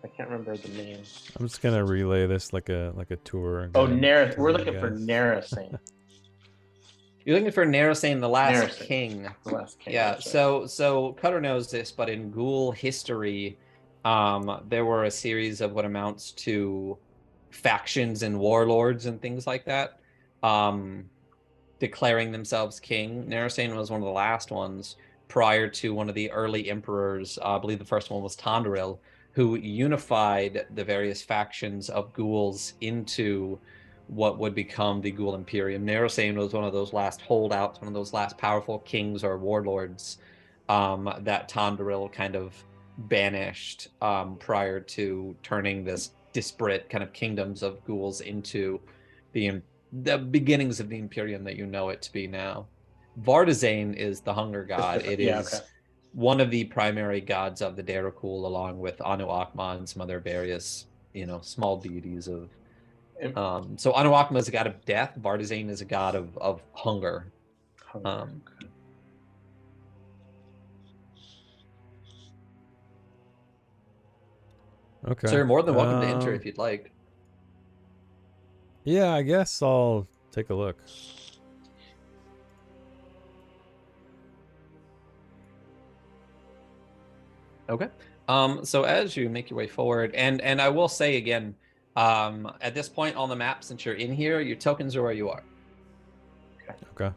I can't remember the name. I'm just gonna relay this like a tour. Oh, guide We're to looking you for guys. Narasane. You're looking for Narasane, the last Narasane. king. The last king. Yeah, that's right. so Cutter knows this, but in Ghoul history, there were a series of what amounts to factions and warlords and things like that, declaring themselves king. Narasane was one of the last ones prior to one of the early emperors. I believe the first one was Tandril, who unified the various factions of ghouls into what would become the Ghoul Imperium. Narasane was one of those last holdouts, one of those last powerful kings or warlords that Tandril kind of banished prior to turning this disparate kind of kingdoms of ghouls into the beginnings of the Imperium that you know it to be now. Vardazane is the hunger god. It is one of the primary gods of the Darakul, along with Anu Akma and some other various, small deities of. So Anu Akma is a god of death. Vardazane is a god of hunger. Okay. So you're more than welcome to enter if you'd like. Yeah, I guess I'll take a look. Okay. So as you make your way forward, and I will say again, at this point on the map, since you're in here, your tokens are where you are. Okay.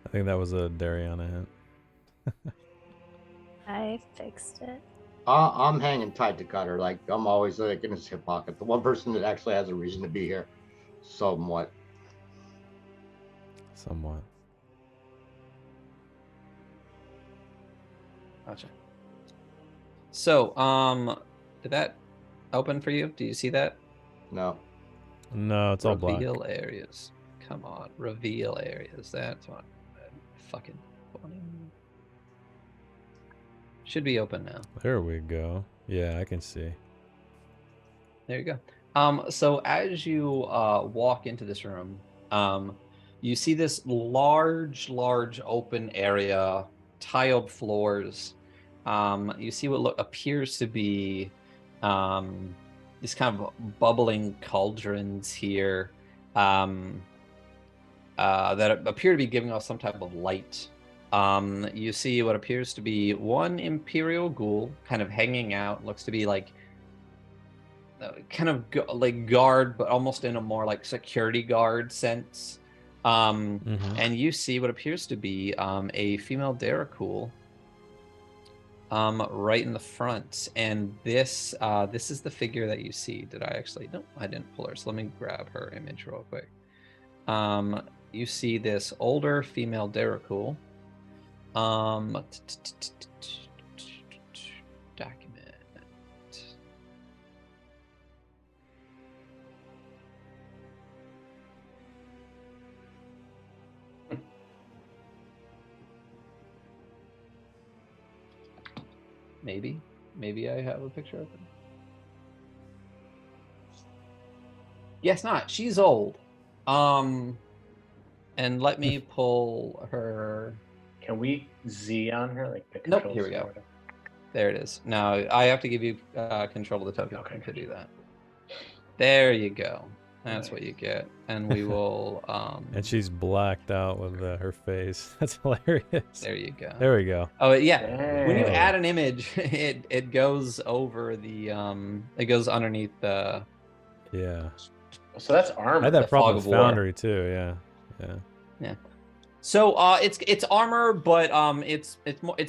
I think that was a Dariana hint. I fixed it. I'm hanging tight to Cutter. Like, I'm always like in his hip pocket. The one person that actually has a reason to be here. Somewhat. Somewhat. Gotcha. So, did that open for you? Do you see that? No. No, it's all black. Reveal areas. Come on, reveal areas. That's what I'm fucking wanting. Should be open now. There we go. Yeah, I can see. There you go. So as you walk into this room, you see this large open area, tiled floors. You see what appears to be these kind of bubbling cauldrons here that appear to be giving off some type of light. You see what appears to be one Imperial ghoul kind of hanging out. Looks to be like kind of like guard, but almost in a more like security guard sense. And you see what appears to be a female Daracool right in the front. And this is the figure that you see. Did I actually? No, I didn't pull her. So let me grab her image real quick. You see this older female Daracool. Document. Maybe I have a picture of her. Yes, not. She's old. And let me pull her. Can we Z on her? Like the Nope, controls here we go. or whatever? There it is. Now I have to give you control of the token Okay. to do that. There you go. That's what you get. And we will. And she's blacked out with her face. That's hilarious. There you go. There we go. Oh yeah. When you Whoa. add an image, it goes over the it goes underneath the. Yeah. So that's I armor. had that The problem fog with of war. Foundry too. Yeah. So it's armor, but it's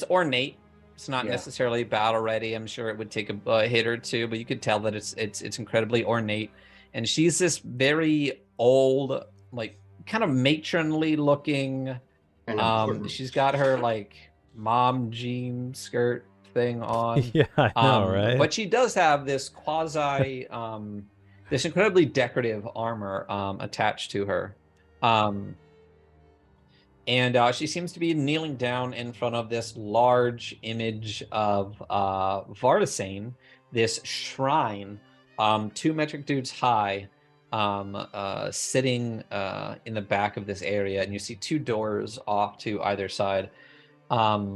ornate. It's not Yeah. necessarily battle ready. I'm sure it would take a hit or two, but you could tell that it's incredibly ornate. And she's this very old, like kind of matronly looking. And important. She's got her like mom jean skirt thing on. Yeah, I know, right? But she does have this quasi this incredibly decorative armor attached to her. And she seems to be kneeling down in front of this large image of Vardasane, this shrine, 2 metric dudes high, sitting in the back of this area. And you see 2 doors off to either side. As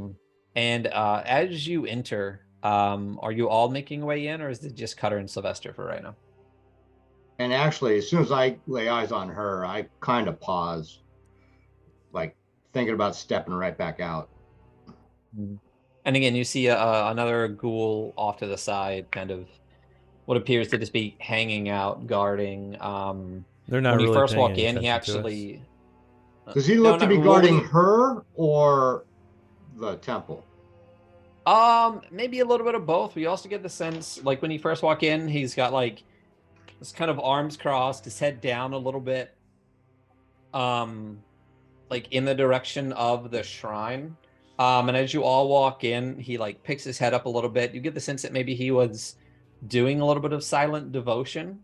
you enter, are you all making your way in, or is it just Cutter and Sylvester for right now? And actually, as soon as I lay eyes on her, I kind of pause, like thinking about stepping right back out. And again, you see another ghoul off to the side, kind of what appears to just be hanging out, guarding. They're not when you really first paying walk any in, he attention to actually. Does he look to be what was guarding it? her or the temple? Maybe a little bit of both. We also get the sense, like when you first walk in, he's got like this kind of arms crossed, his head down a little bit, like in the direction of the shrine. And as you all walk in, he like picks his head up a little bit. You get the sense that maybe he was doing a little bit of silent devotion.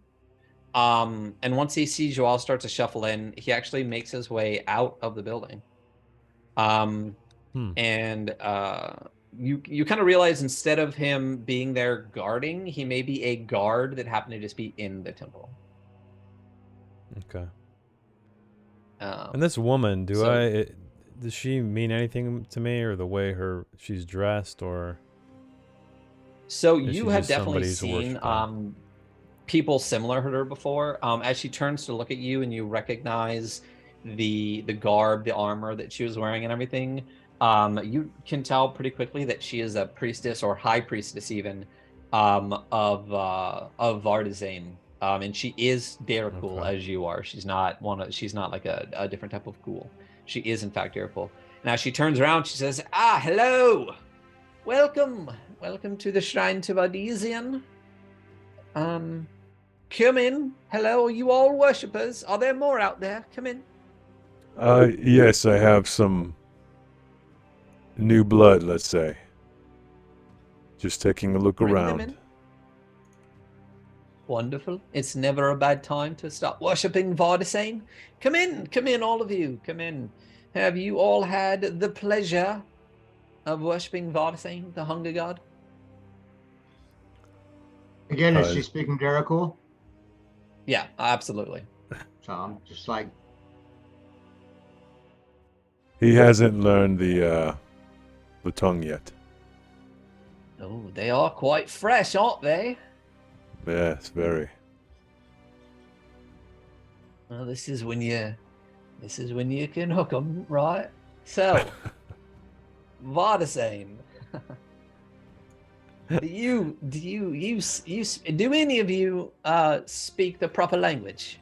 And once he sees you all start to shuffle in, he actually makes his way out of the building. And you kind of realize instead of him being there guarding, he may be a guard that happened to just be in the temple. Okay. And this woman, does she mean anything to me, or the way she's dressed, or? So is you she have just definitely somebody who's seen worshipping? people similar to her before. As she turns to look at you and you recognize the garb, the armor that she was wearing and everything, you can tell pretty quickly that she is a priestess or high priestess even of Vardasane. And she is Daracool as you are. She's not like a different type of ghoul. She is in fact Daracool. Now she turns around, she says, hello. Welcome to the shrine to Vardasian. come in. Hello, are you all worshippers? Are there more out there? Come in. Yes, I have some new blood, let's say. Just taking a look Bring them around. in. Wonderful. It's never a bad time to start worshipping Vardasane. Come in, all of you. Come in. Have you all had the pleasure of worshipping Vardasane, the hunger god? Again, is she speaking Derrickul? Yeah, absolutely. So I'm just like, He hasn't learned the tongue yet. Oh, they are quite fresh, aren't they? Yes, very. Well, this is when you can hook them, right? So, Vardasane. Do any of you speak the proper language?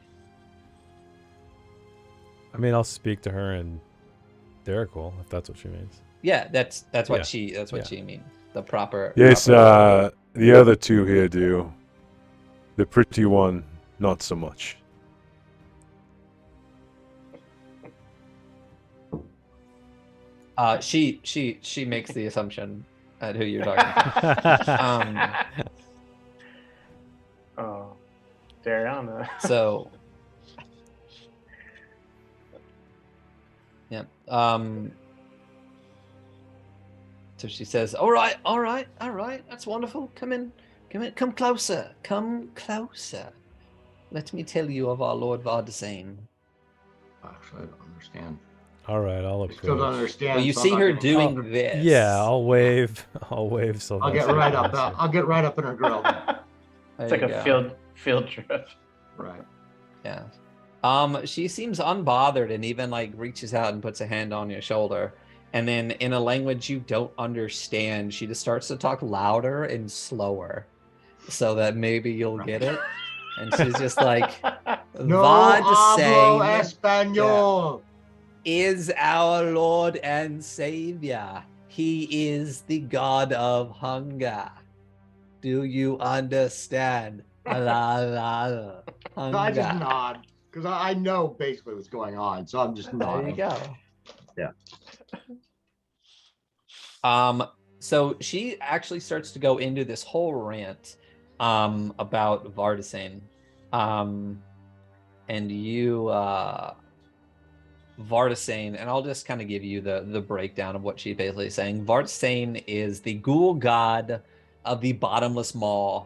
I mean, I'll speak to her in Derrickul, if that's what she means. Yeah, that's what Yeah. she means. The proper. Yes, proper the other two here do. The pretty one, not so much. She makes the assumption at who you're talking to. Oh, Dariana. So, yeah. So she says, "All right. That's wonderful. Come closer. Come closer. Let me tell you of our Lord Vardasane." actually, I don't understand. All right, I'll I approach. still don't understand. Well, you so I'm see not her gonna- doing this. Yeah, I'll wave. I'll wave. So I'll get right up. I'll get right up in her grill. It's like a field trip. Right. Yeah. She seems unbothered and even like reaches out and puts a hand on your shoulder. And then in a language you don't understand, she just starts to talk louder and slower so that maybe you'll get it. And she's just like, No hablo Vardasane español. is our Lord and Savior. He is the God of hunger. Do you understand? La la. Hunger. I just nod because I know basically what's going on, so I'm just nodding. There you go. Yeah. So she actually starts to go into this whole rant about Vardasane. And you Vardasane, and I'll just kind of give you the breakdown of what she's basically saying. Vardasane is the ghoul god of the bottomless maw,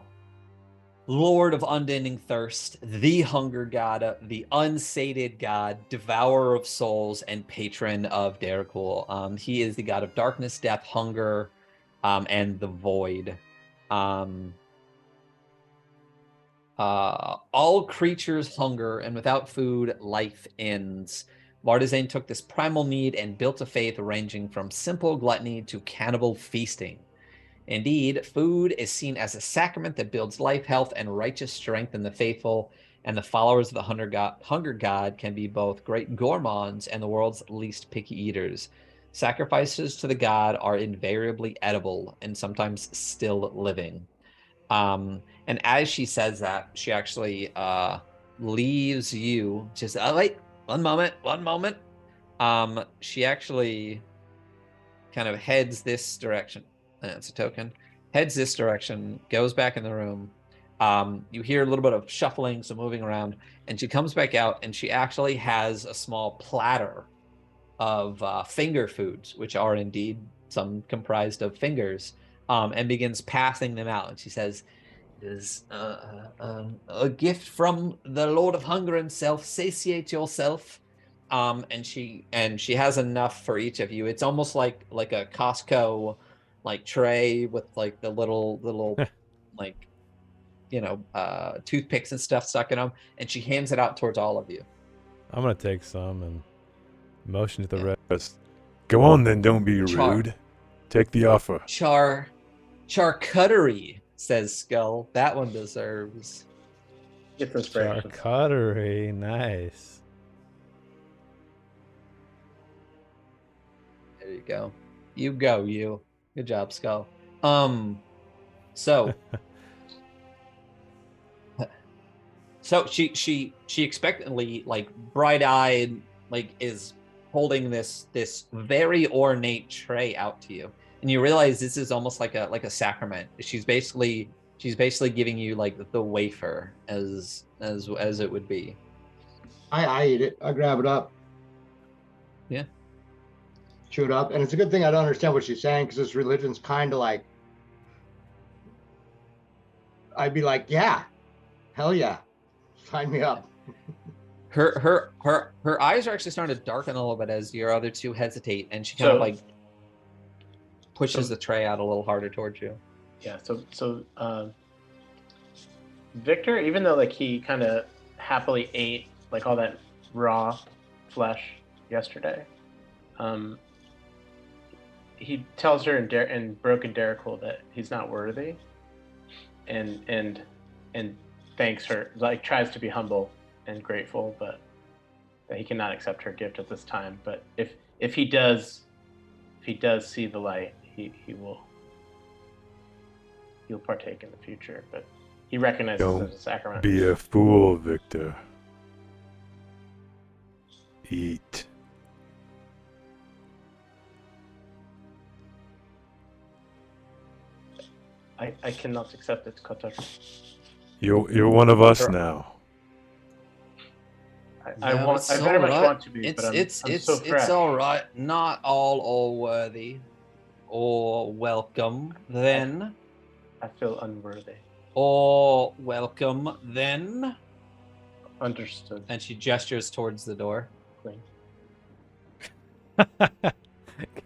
Lord of unending thirst, the hunger god, the unsated god, devourer of souls, and patron of Derrickul. He is the god of darkness, death, hunger, and the void. All creatures hunger, and without food, life ends. Vardasane took this primal need and built a faith ranging from simple gluttony to cannibal feasting. Indeed, food is seen as a sacrament that builds life, health, and righteous strength in the faithful, and the followers of the hunger god can be both great gourmands and the world's least picky eaters. Sacrifices to the god are invariably edible and sometimes still living. And as she says that, she actually leaves you. Just wait, one moment. She actually kind of heads this direction. That's a token. Heads this direction, goes back in the room. You hear a little bit of shuffling, some moving around, and she comes back out, and she actually has a small platter of finger foods, which are indeed some comprised of fingers, and begins passing them out. And she says, "It is a gift from the Lord of Hunger himself. Satiate yourself." And she has enough for each of you. It's almost like a Costco like tray with like the little like toothpicks and stuff stuck in them, and she hands it out towards all of you. I'm gonna take some and motion to the rest. Go on then, don't be rude. Take the offer. Charcuterie, says Skull. That one deserves. Get inspiration. Charcuterie, nice. There you go. You. Good job, Skull. So So she expectantly, like bright-eyed, like is holding this very ornate tray out to you, and you realize this is almost like a sacrament. She's basically giving you like the wafer as it would be. I eat it. I grab it up. Yeah. Chew it up, and it's a good thing I don't understand what she's saying because this religion's kind of like. I'd be like, yeah, hell yeah, sign me up. Her eyes are actually starting to darken a little bit as your other two hesitate, and she kind of like pushes the tray out a little harder towards you. Yeah. So Victor, even though like he kind of happily ate like all that raw flesh yesterday, he tells her in broken Derrickle that he's not worthy, and thanks her, like tries to be humble and grateful, but that he cannot accept her gift at this time. But if he does see the light, he'll partake in the future. But he recognizes it as a sacrament. Be a fool, Victor. Eat. I cannot accept it, Kotor. You're one of us now. I very much want to be, but I'm so fresh. It's all right. Not all worthy or welcome then. I feel unworthy. Or welcome then. Understood. And she gestures towards the door. Clean.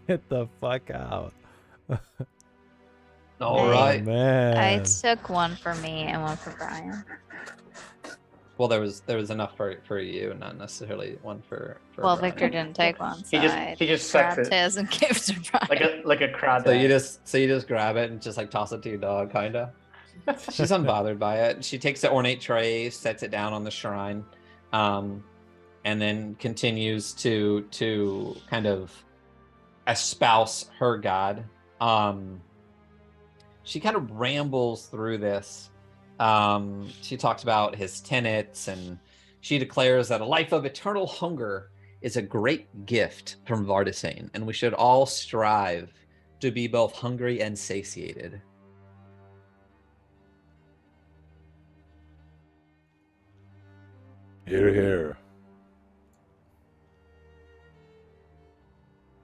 Get the fuck out. All Hey, right. Man. I took one for me and one for Brian. Well, there was enough for you, not necessarily one for Well, Brian. Victor didn't take one, so He just sucks grabbed it his and gave it to Brian. like a crowd. So you just grab it and just like toss it to your dog, kinda. She's unbothered by it. She takes the ornate tray, sets it down on the shrine, and then continues to kind of espouse her god. She kind of rambles through this. She talks about his tenets, and she declares that a life of eternal hunger is a great gift from Vardisane, and we should all strive to be both hungry and satiated. Hear, hear.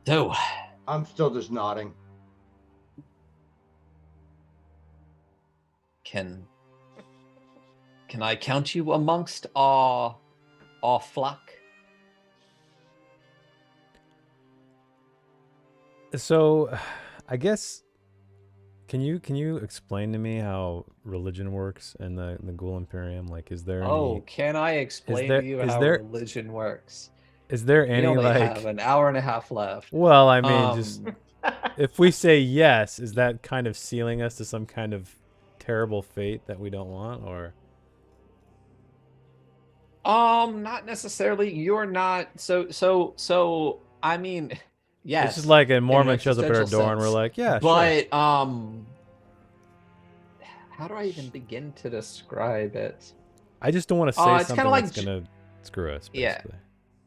So, I'm still just nodding. Can I count you amongst our flock? So, I guess can you explain to me how religion works in the Ghoul Imperium? Like, is there any, Can I explain there- to you is how there- religion works? is there We any only like? have an hour and a half left. Well, I mean, just Um, if we say yes, is that kind of sealing us to some kind of terrible fate that we don't want, or? Not necessarily. You're not. So. I mean, yes. This is like a in an Mormon shows up at our existential door and we're sense. like, yeah, sure. But how do I even begin to describe it? I just don't want to say it's something kinda like that's gonna screw us. Yeah. Basically.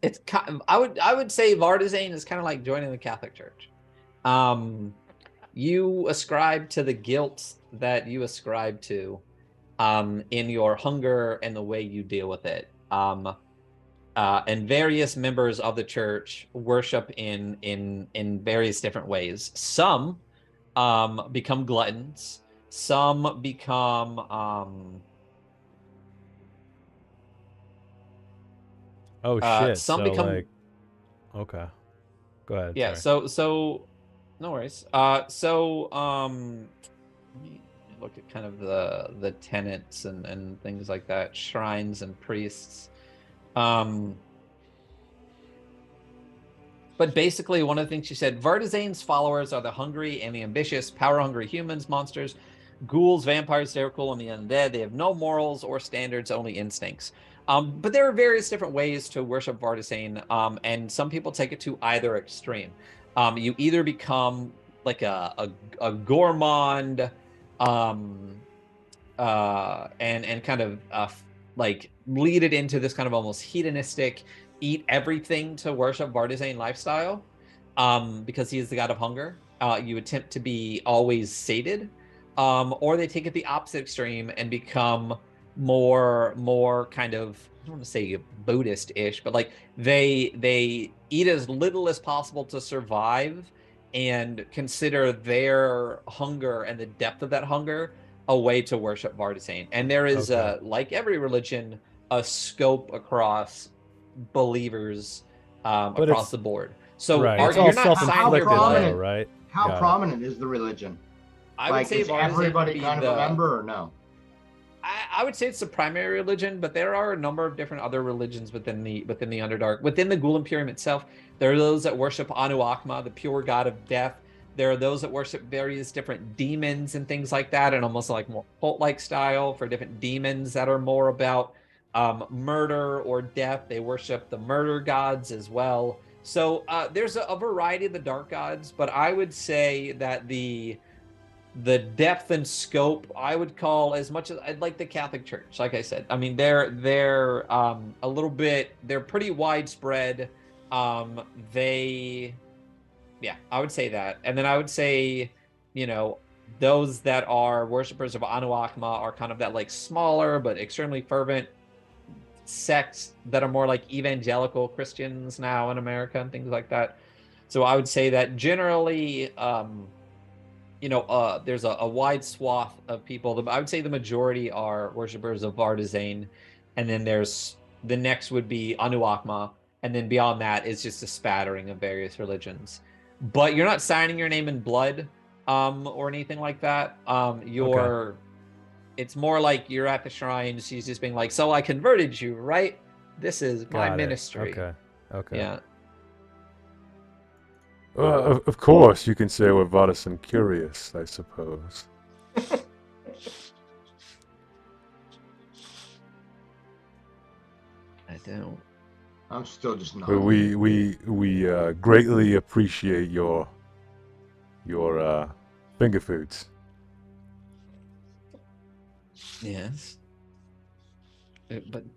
It's I would say Vardisane is kind of like joining the Catholic Church. You ascribe to the guilt that you ascribe to, in your hunger and the way you deal with it. And various members of the church worship in various different ways. Some become gluttons. Some become Oh shit! some So become like, okay, go ahead. yeah. sorry. So no worries. Let me look at kind of the tenets and things like that, shrines and priests. But basically, one of the things she said, Vardizane's followers are the hungry and the ambitious, power-hungry humans, monsters, ghouls, vampires, Derrickle, and the undead. They have no morals or standards, only instincts. But there are various different ways to worship Vardisane, and some people take it to either extreme. You either become like a gourmand, and kind of like lead it into this kind of almost hedonistic, eat everything to worship Vardazane lifestyle, because he is the god of hunger. You attempt to be always sated, or they take it the opposite extreme and become more kind of, I don't want to say Buddhist-ish, but like they eat as little as possible to survive and consider their hunger and the depth of that hunger a way to worship Vardasane. And there is, Okay. like every religion, a scope across believers But across it's the board. So right. are, It's all you're not signing your self-inflicted, though, blood. right? How Got it. prominent is the religion? I would Like, say is Vardasane would everybody be kind of the, a member or no? I would say it's the primary religion, but there are a number of different other religions within the Underdark. Within the Ghoul Imperium itself, there are those that worship Anu Akma, the pure god of death. There are those that worship various different demons and things like that, and almost like more cult-like style for different demons that are more about murder or death. They worship the murder gods as well. So there's a variety of the dark gods, but I would say that the depth and scope I would call, as much as I'd like the Catholic Church, like I said, I mean they're a little bit, they're pretty widespread. They, yeah, I would say that. And then I would say, you know, those that are worshippers of Anu Akma are kind of that like smaller but extremely fervent sects that are more like evangelical Christians now in America and things like that. So I would say that generally there's a wide swath of people. I would say the majority are worshippers of Vardazane, and then there's the next would be Anu Akma, and then beyond that is just a spattering of various religions. But you're not signing your name in blood, or anything like that. You're, it's more like you're at the shrine. She's just being like, "So I converted you, right? This is my Got it. ministry." Okay. Yeah. Of course, you can say we're Vardasan curious, I suppose. I don't. I'm still just not. But we greatly appreciate your finger foods. Yes.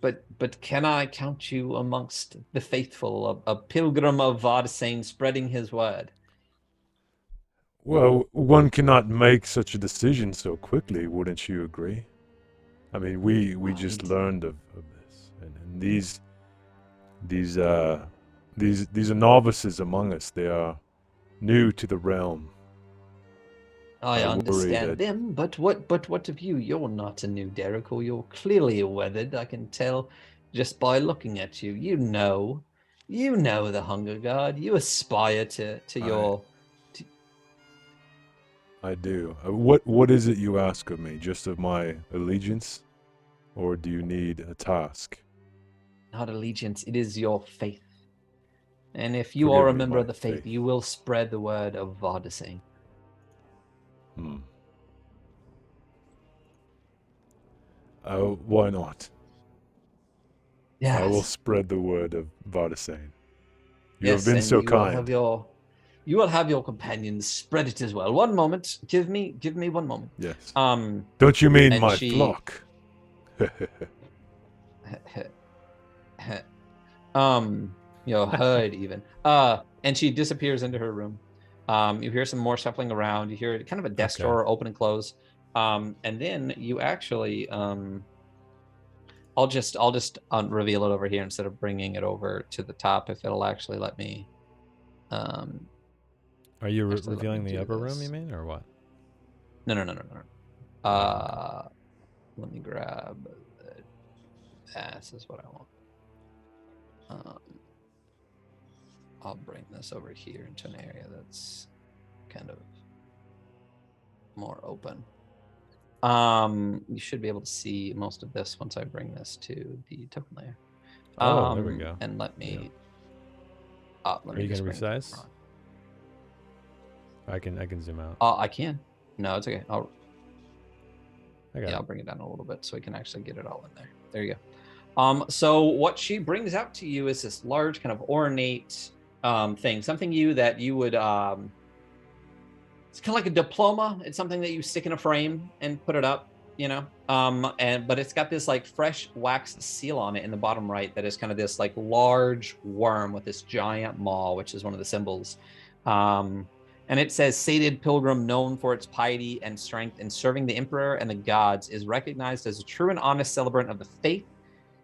But can I count you amongst the faithful, a pilgrim of Vardasane spreading his word? Well, one cannot make such a decision so quickly, wouldn't you agree? I mean, we just learned of this, and these are novices among us. They are new to the realm. I I worry understand that- them, but what of you? You're not a new Derrickle. You're clearly weathered. I can tell just by looking at you. You know the Hunger God. You aspire to your. I do. What is it you ask of me? Just of my allegiance, or do you need a task? Not allegiance. It is your faith. And if you Forgive are a me, member my of the faith, faith. you will spread the word of Vardasane. Why not? Yes. I will spread the word of Vardasane. You Yes, have been and so you will kind. have you will have your companions spread it as well. One moment. Give me 1 moment. Yes. Um Don't you mean and my she- flock? herd even. And she disappears into her room. You hear some more shuffling around. You hear kind of a desk Okay. drawer open and close. And then you actually I'll just reveal it over here instead of bringing it over to the top, if it'll actually let me. Are you Actually, let me revealing the do upper room, this. you mean, or what? No. Let me grab. This is what I want. I'll bring this over here into an area that's kind of more open. You should be able to see most of this once I bring this to the token layer. Oh, there we go. And let me. Let Are me you just gonna bring the resize? camera I can zoom out. on. I can. No, it's okay. I got I'll it. bring it down a little bit so we can actually get it all in there. There you go. So what she brings out to you is this large kind of ornate thing, something that you would it's kind of like a diploma. It's something that you stick in a frame and put it up, but it's got this like fresh wax seal on it in the bottom right that is kind of this like large worm with this giant maw, which is one of the symbols. And it says, sated pilgrim known for its piety and strength in serving the emperor and the gods is recognized as a true and honest celebrant of the faith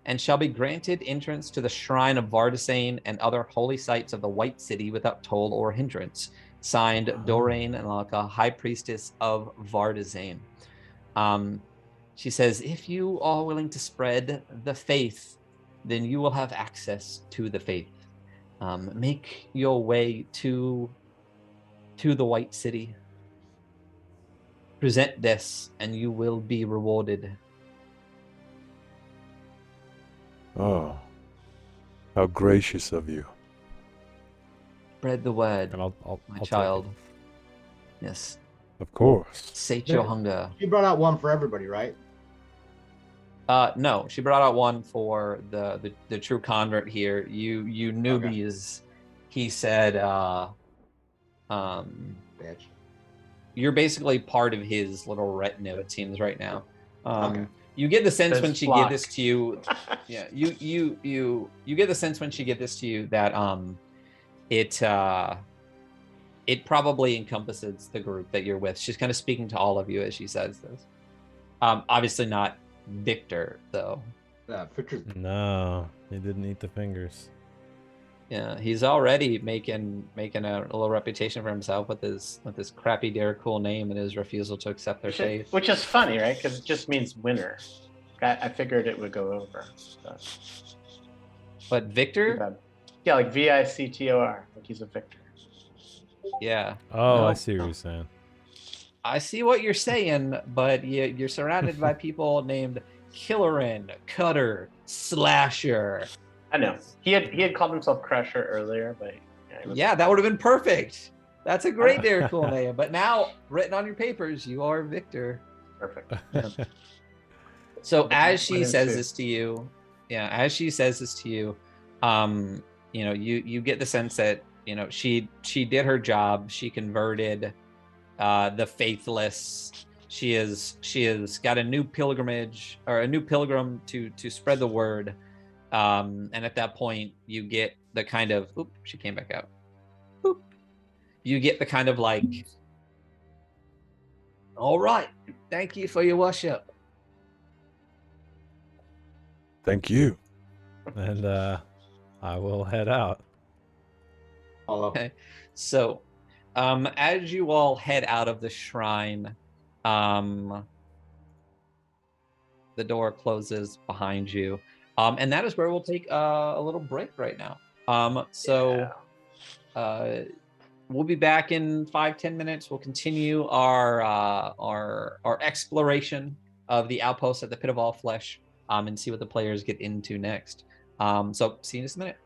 and shall be granted entrance to the shrine of Vardasane and other holy sites of the White City without toll or hindrance. Signed, Doreen and Alaka, High Priestess of Vardasane. She says, if you are willing to spread the faith, then you will have access to the faith. Make your way to the White City. Present this, and you will be rewarded. Oh, how gracious of you. Spread the word, And I'll my take child. it. Yes. Of course. Sate your hunger. She brought out one for everybody, right? No, she brought out one for the true convert here. You newbies, he said, Bitch. you're basically part of his little retinue, it seems right now. Okay. You get the sense His when she flock. gave this to you. Yeah, you get the sense when she gave this to you that it probably encompasses the group that you're with. She's kind of speaking to all of you as she says this. Obviously not Victor though. Victor's No, he didn't eat the fingers. Yeah, he's already making a little reputation for himself with his crappy Dare Cool name and his refusal to accept their faith. Which is funny, right? Because it just means winner. I figured it would go over. So. But Victor, Yeah, like Victor. Like he's a victor. yeah. Oh, No. I see what you're saying. I see what you're saying, but you're surrounded by people named Killerin, Cutter, Slasher. I know. He had called himself Crusher earlier, but Yeah, that would have been perfect. That's a great Dare Cool name. But now, written on your papers, you are Victor. perfect. So as she One and says two. this to you, you get the sense that she did her job. She converted the faithless. She has got a new pilgrimage or a new pilgrim to spread the word. And at that point, you get the kind of she came back out. Oop. You get the kind of like, all right, thank you for your worship. Thank you. And I will head out. all up. Okay. So, as you all head out of the shrine, the door closes behind you. And that is where we'll take a little break right now. We'll be back in 5-10 minutes. We'll continue our exploration of the outpost at the Pit of All Flesh, and see what the players get into next. So see you in just a minute.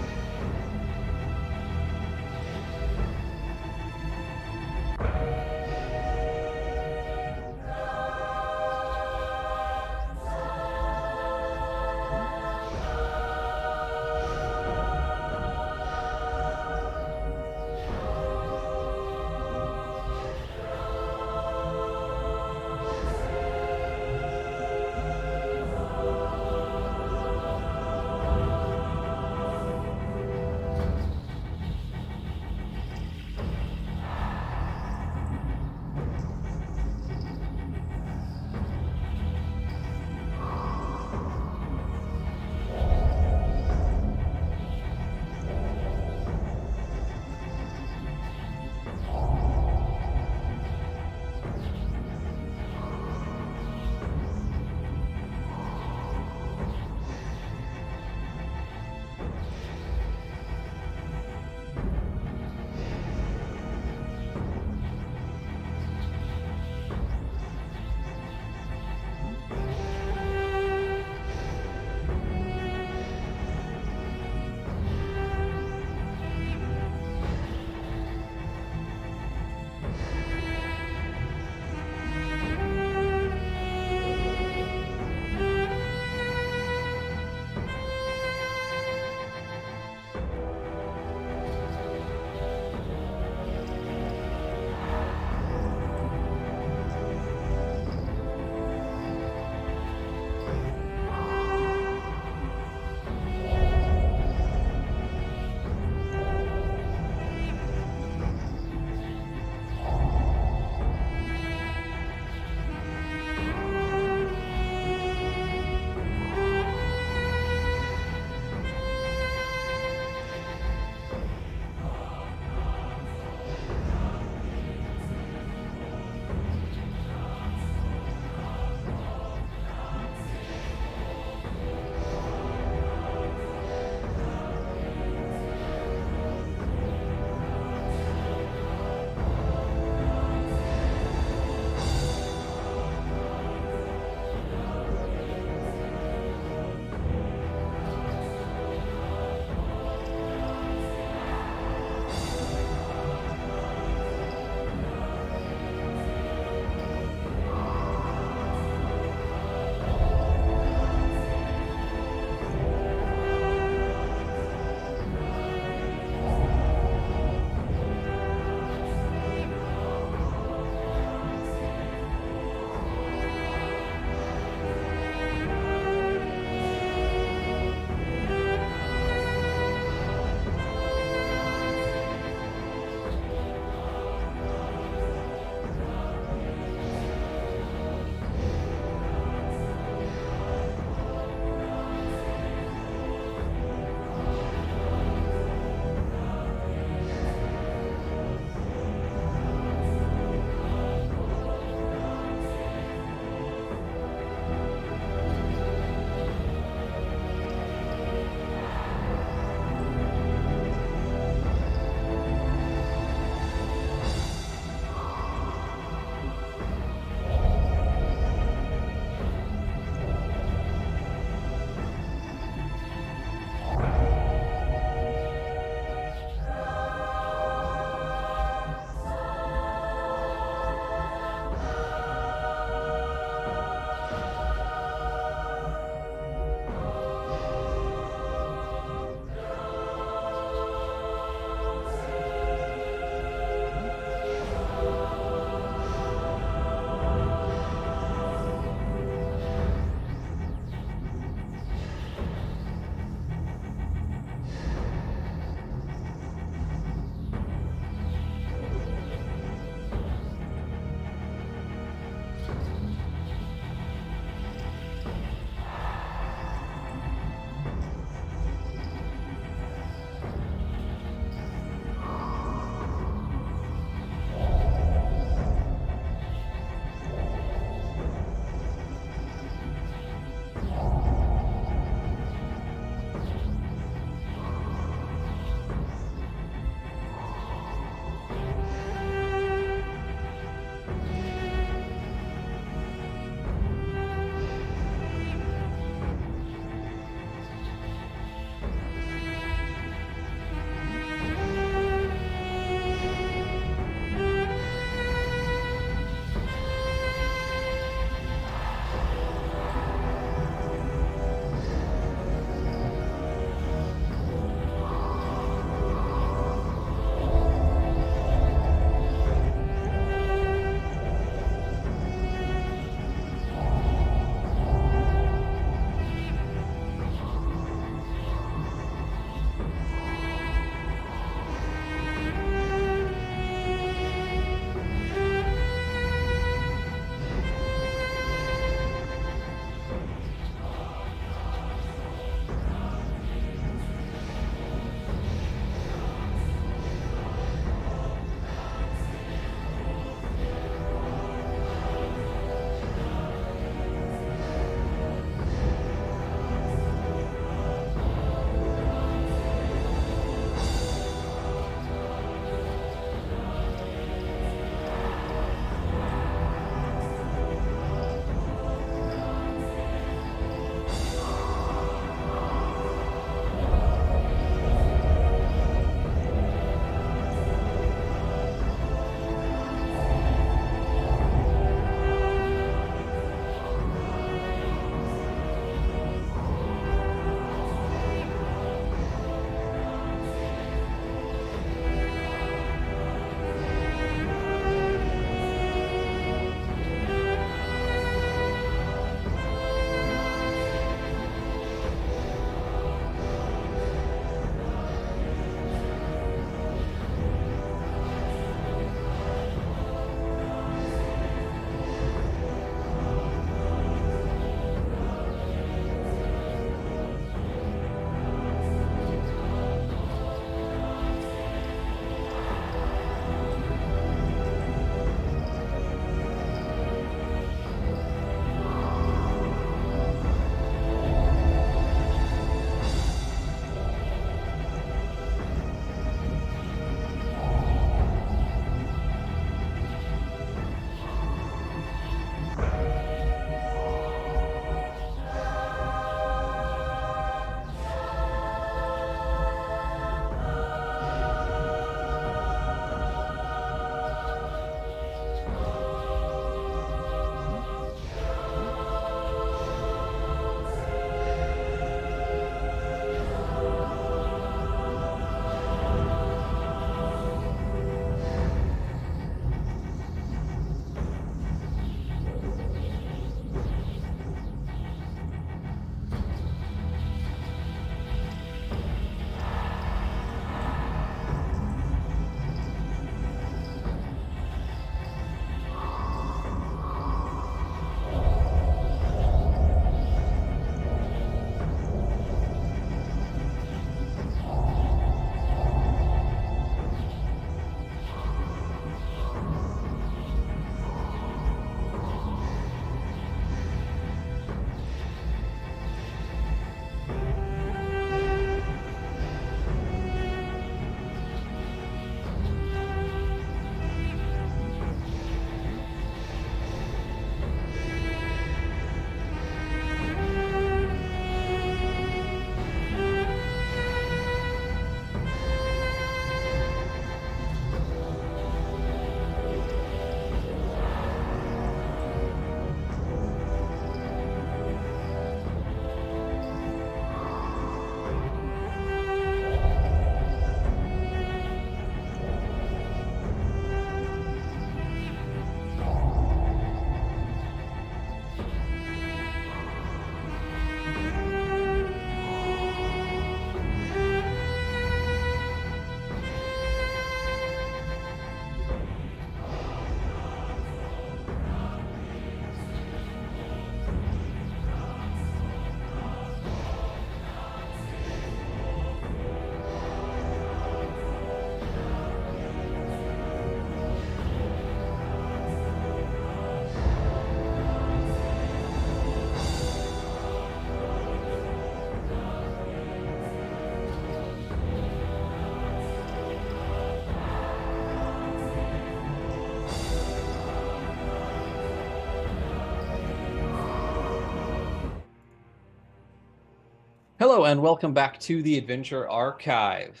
Hello and welcome back to the Adventure Archive.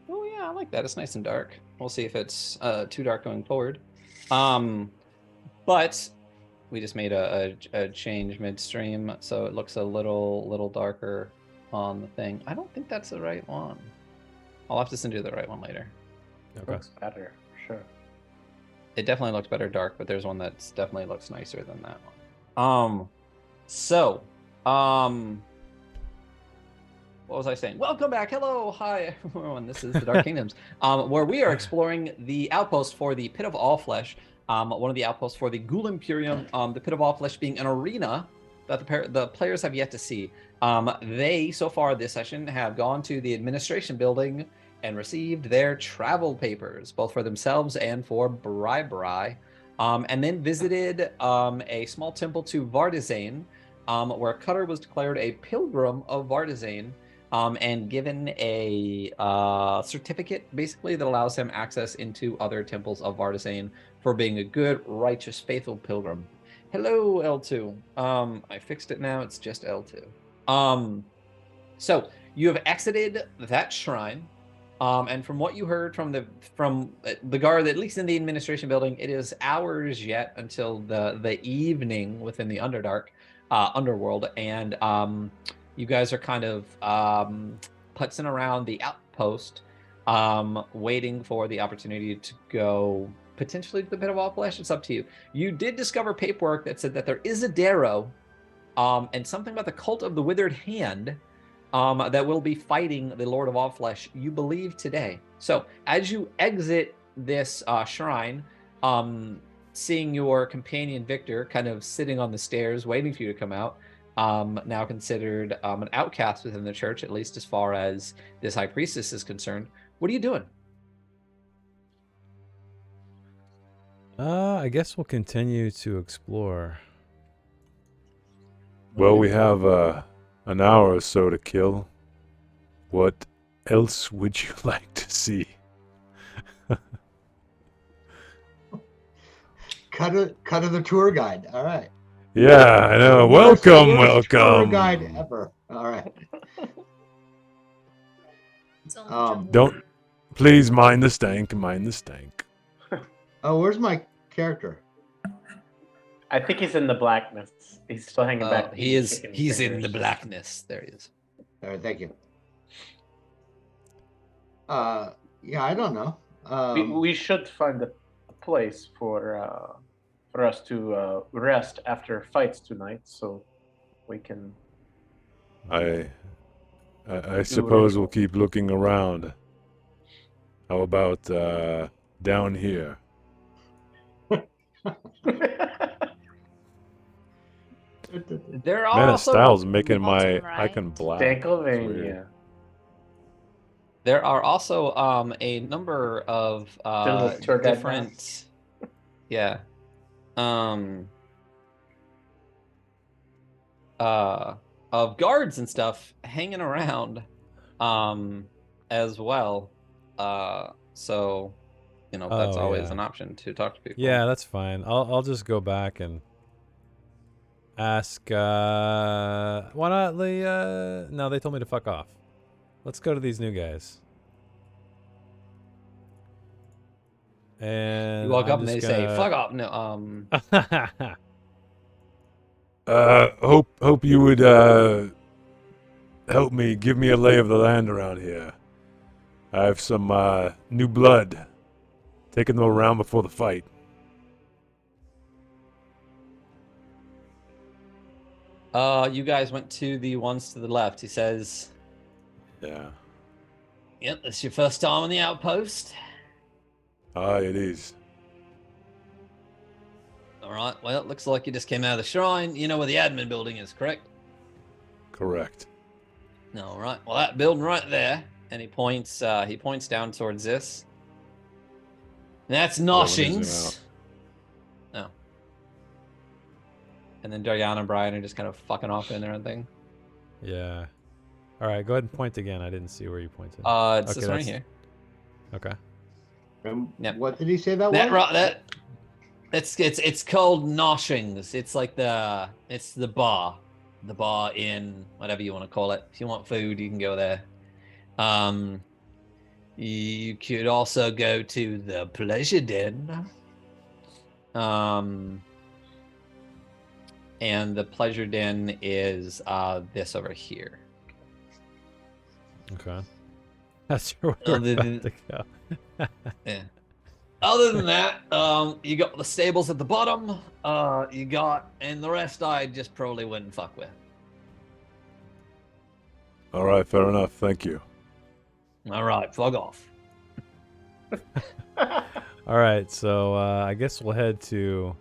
Oh yeah, I like that. It's nice and dark. We'll see if it's too dark going forward. But we just made a change midstream, so it looks a little darker on the thing. I don't think that's the right one. I'll have to send you the right one later. Okay. Looks better, for sure. It definitely looks better dark, but there's one that's definitely looks nicer than that one. What was I saying? Welcome back. Hello. Hi, everyone. This is the Dark Kingdoms, where we are exploring the outpost for the Pit of All Flesh, one of the outposts for the Ghoul Imperium, the Pit of All Flesh being an arena that the players have yet to see. They, so far this session, have gone to the administration building and received their travel papers, both for themselves and for Bri, and then visited a small temple to Vardizane, where Cutter was declared a pilgrim of Vardizane, and given a certificate, basically, that allows him access into other temples of Vardizane for being a good, righteous, faithful pilgrim. Hello, L2. I fixed it now. It's just L2. So you have exited that shrine. And from what you heard from the guard, at least in the administration building, it is hours yet until the evening within the underworld, and you guys are kind of putzing around the outpost, waiting for the opportunity to go potentially to the Pit of All Flesh. It's up to you. You did discover paperwork that said that there is a Darrow, and something about the Cult of the Withered Hand, that will be fighting the Lord of All Flesh, you believe, today. So as you exit this shrine, seeing your companion Victor kind of sitting on the stairs waiting for you to come out, now considered an outcast within the church, at least as far as this high priestess is concerned, what are you doing? I guess we'll continue to explore. Well, we have an hour or so to kill. What else would you like to see? Cut of the tour guide. All right. Yeah, I know. Worst Welcome. tour guide ever. All right. Don't, please mind the stank. Mind the stank. Oh, where's my character? I think he's in the blackness. He's still hanging back. He is. He's in the blackness. There he is. All right, thank you. Yeah, I don't know. We should find a place for us to rest after fights tonight, so we can. I suppose we'll keep looking around. How about down here? There are Man, also Styles making my Right. icon black. Pennsylvania. There are also a number of tour guide different, yeah, of guards and stuff hanging around, as well. So, that's Oh, always yeah. an option to talk to people. Yeah, that's fine. I'll just go back and ask. Why not? No, they told me to fuck off. Let's go to these new guys. And You walk I'm up and they just say, gonna- "Fuck off!" No, Hope you would help me, give me a lay of the land around here. I have some new blood. Taking them around before the fight. you guys went to the ones to the left. He says, Yeah. "Yep, this your first time on the outpost." It is. All right. Well, it looks like you just came out of the shrine. You know where the admin building is, correct? Correct. All right. Well, that building right there, and he points down towards this. That's let me zoom Noshings. No. And then Dariana and Brian are just kind of fucking off in their own thing. Yeah. All right, go ahead and point again. I didn't see where you pointed. It's Okay, this right that's- here. Okay. Yep. What did he say that That was? right. It's called Noshings. It's like it's the bar. the bar, inn, whatever you want to call it. If you want food, you can go there. You could also go to the pleasure den. And the pleasure den is this over here. Okay. That's where we're about to go. Yeah. Other than that, you got the stables at the bottom. And the rest I just probably wouldn't fuck with. All right, fair enough. Thank you. All right, fuck off. All right, so I guess we'll head to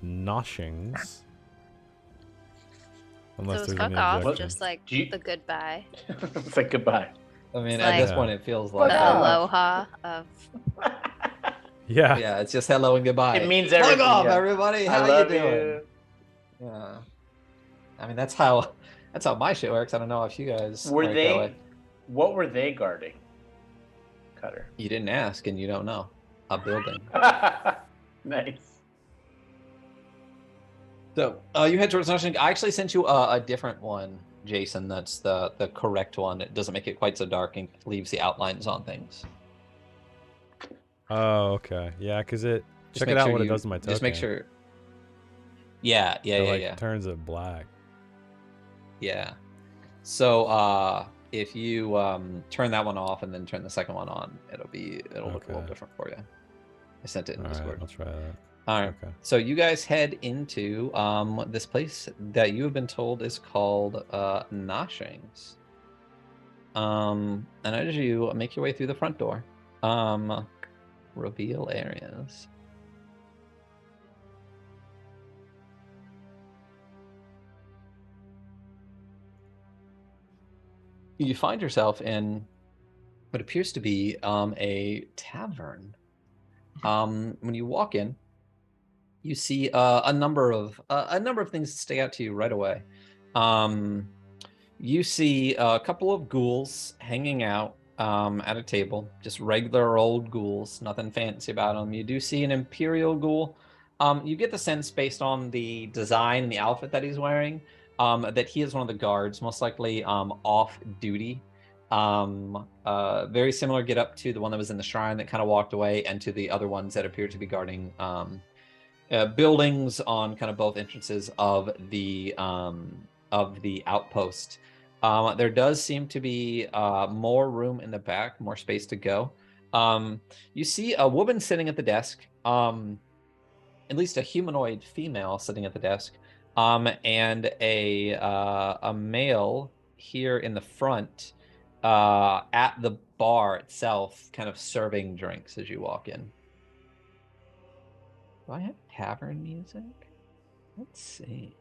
Noshings. Unless So there's fuck any off, objections. just like Do you- the goodbye, It's like goodbye. I mean, It's at this like- point, it feels the like off. aloha of. Yeah. yeah, it's just hello and goodbye. It means fuck everything. off, yeah. everybody. I How you love doing? you. Yeah. I mean, that's how my shit works. I don't know if you guys Were work that way. they? What were they guarding? Cutter. You didn't ask, and you don't know. A building. Nice. So you head towards Noshing. I actually sent you a different one, Jason. That's the correct one. It doesn't make it quite so dark and leaves the outlines on things. Oh, okay. Yeah, because it. Just Check make it out sure what it you- does in my token. Just make sure. Yeah, It turns it black. Yeah. So if you turn that one off and then turn the second one on, it'll look a little Okay. different for you. I sent it in All right, Discord. I'll try that. All right. Okay. So you guys head into this place that you have been told is called Noshings. And as you make your way through the front door, reveal areas. You find yourself in what appears to be a tavern. When you walk in, you see a number of things that stick out to you right away. You see a couple of ghouls hanging out at a table, just regular old ghouls, nothing fancy about them. You do see an imperial ghoul. You get the sense based on the design and the outfit that he's wearing that he is one of the guards, most likely off duty. Very similar get up to the one that was in the shrine that kind of walked away, and to the other ones that appear to be guarding buildings on kind of both entrances of the outpost. There does seem to be more room in the back, more space to go. You see a woman sitting at the desk, at least a humanoid female sitting at the desk, and a male here in the front at the bar itself, kind of serving drinks as you walk in. Do I have tavern music? Let's see.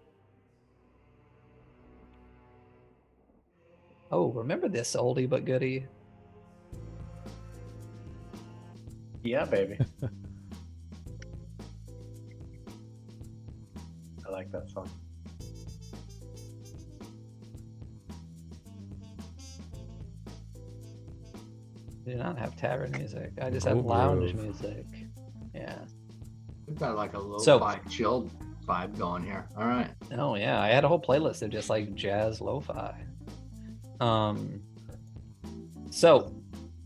Oh, remember this oldie but goodie? Yeah, baby. I like that song. I do not have tavern music. I just have Oh, lounge groove. music. Yeah. We've got like a lo-fi So- chilled vibe going here. All right. Oh yeah, I had a whole playlist of just like jazz lo-fi. So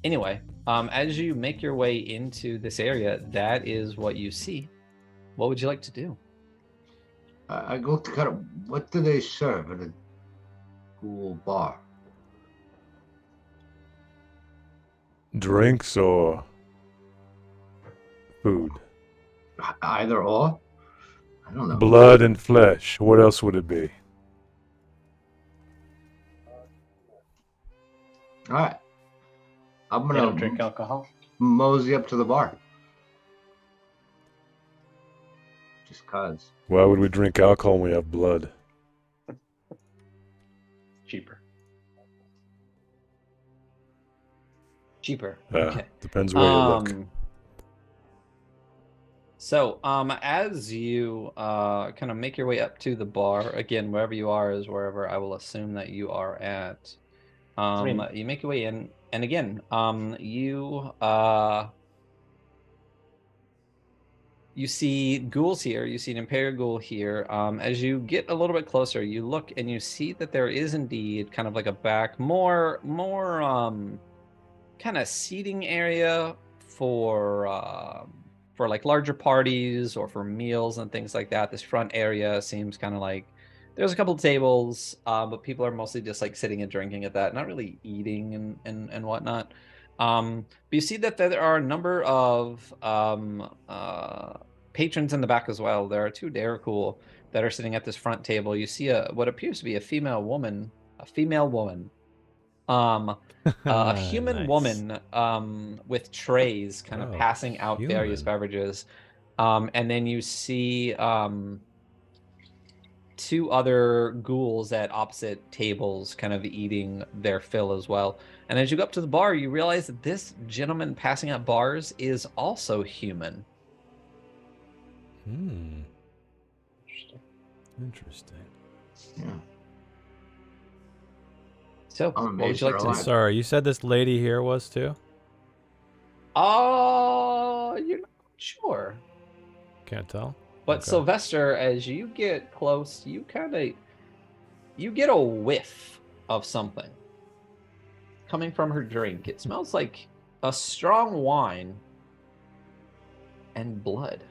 anyway, as you make your way into this area, that is what you see. What would you like to do? I go to cut. What do they serve at a cool bar? Drinks or food? Either or. I don't know. Blood and flesh. What else would it be? All right. I'm I gonna don't drink alcohol. mosey up to the bar. Just cause. Why would we drink alcohol when we have blood? Cheaper. Cheaper. Yeah, Okay. depends where you look. So, as you kind of make your way up to the bar, again, wherever you are is wherever I will assume that you are at. You make your way in, and again, you You see ghouls here. You see an Imperial ghoul here. As you get a little bit closer, you look and you see that there is indeed kind of like a back, more kind of seating area for like larger parties or for meals and things like that. This front area seems kind of like there's a couple of tables, but people are mostly just like sitting and drinking at that, not really eating and whatnot. But you see that there are a number of patrons in the back as well. There are two Daracool that are sitting at this front table. You see what appears to be a female woman, a human Nice. woman with trays kind of Oh, passing out various human. beverages. And then you see two other ghouls at opposite tables kind of eating their fill as well. And as you go up to the bar, you realize that this gentleman passing out bars is also human. Interesting. Yeah. So, what would you like to do? Sorry, you said this lady here was too? You're not sure. Can't tell. But Okay. Sylvester, as you get close, you get a whiff of something coming from her drink. It smells like a strong wine and blood.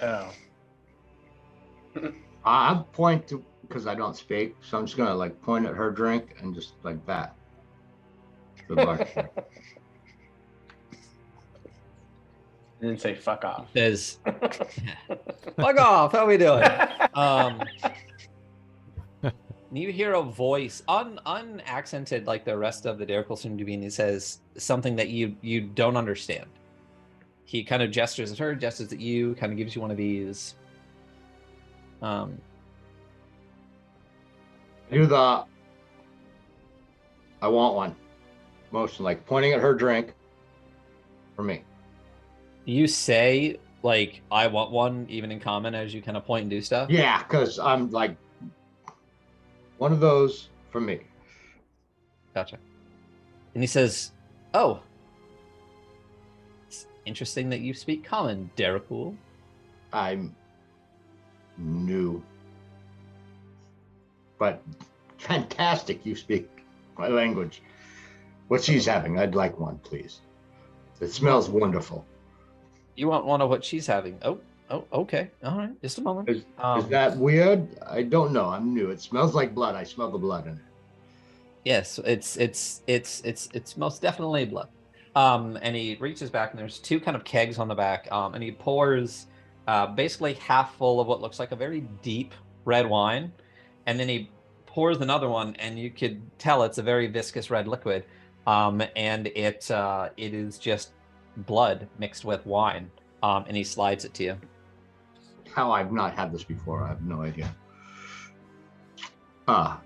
Oh. I point to, because I don't speak, so I'm just gonna like point at her drink and just like that. The bar. Didn't say fuck off. Says, fuck off, how we doing? You hear a voice, unaccented like the rest of the Daracool seem to be, and he says something that you don't understand. He kind of gestures at her, gestures at you, kind of gives you one of these. Do the I want one motion, like pointing at her drink for me. You say like I want one, even in common, as you kind of point and do stuff. Yeah, because I'm like one of those for me. Gotcha. And he says, "Oh, it's interesting that you speak common, Daracool." I'm new, but fantastic. You speak my language. What she's having, I'd like one, please. It smells wonderful. You want one of what she's having? Oh, okay. All right, just a moment. Is that weird? I don't know. I'm new. It smells like blood. I smell the blood in it. Yes, it's most definitely blood. And he reaches back, and there's two kind of kegs on the back. And he pours basically half full of what looks like a very deep red wine, and then he pours another one, and you could tell it's a very viscous red liquid. And it is just blood mixed with wine. And he slides it to you. How I've not had this before, I have no idea. I'm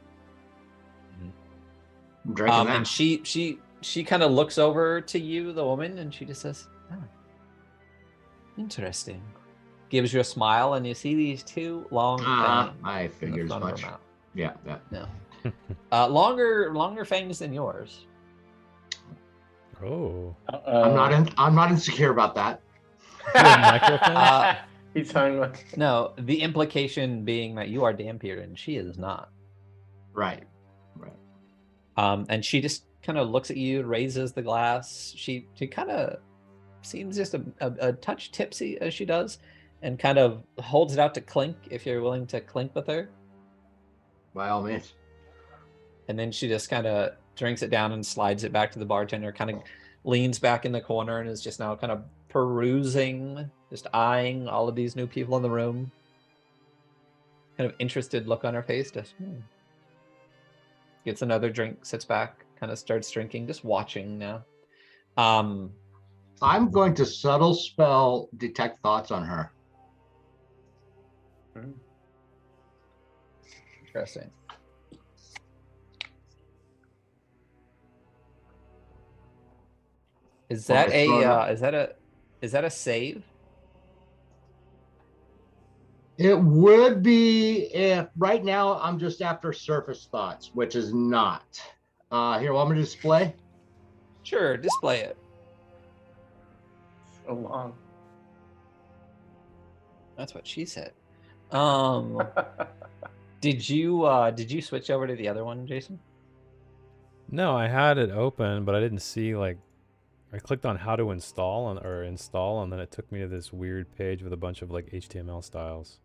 drinking that. And she kind of looks over to you, the woman, and she just says, "Oh, interesting." Gives you a smile, and you see these two long fangs. I figured as much. Yeah. No. Longer fangs than yours. Oh. I'm not insecure about that. He's hung with. No, the implication being that you are Dampier and she is not. Right. And she just kind of looks at you, raises the glass. She kind of seems just a touch tipsy as she does, and kind of holds it out to clink if you're willing to clink with her. By all means. And then she just kind of drinks it down and slides it back to the bartender, kind of leans back in the corner and is just now kind of perusing, just eyeing all of these new people in the room. Kind of interested look on her face. Just gets another drink, sits back, kind of starts drinking, just watching now. I'm going to subtle spell detect thoughts on her. Interesting. Is that a save? It would be if right now I'm just after surface thoughts, which is not. Here, want me to display? Sure, display it. so long. That's what she said. Did you switch over to the other one, Jason? No, I had it open, but I didn't see like. I clicked on how to install and then it took me to this weird page with a bunch of like HTML styles.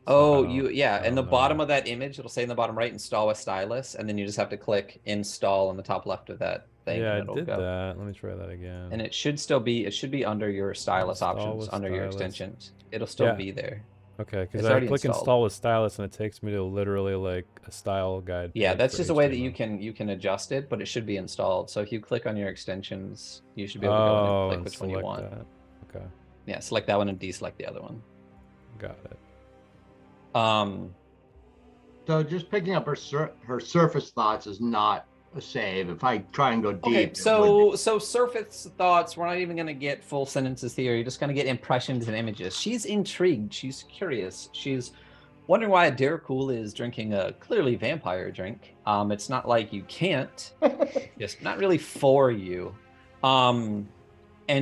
So Yeah. I In the don't bottom know. of that image, it'll say in the bottom right, install with stylus, and then you just have to click install in the top left of that thing, Yeah, and I it'll did go. that. Let me try that again. And it should be under your stylus Install options, with under your stylus. extensions. It'll still Yeah. be there. Okay, because It's I already click installed. install with stylus and it takes me to literally like a style guide. Yeah, page that's for just a way that HTML. you can adjust it, but it should be installed. So if you click on your extensions, you should be able to go in and click and which one you select want. that. Okay, Yeah, select that one and deselect the other one. got it. So just picking up her surface thoughts is not a save. If I try and go deep, Okay, it would so surface thoughts, we're not even going to get full sentences here. You're just going to get impressions and images. She's intrigued. She's curious. She's wondering why Derekul is drinking a clearly vampire drink. It's not like you can't. It's not really for you. And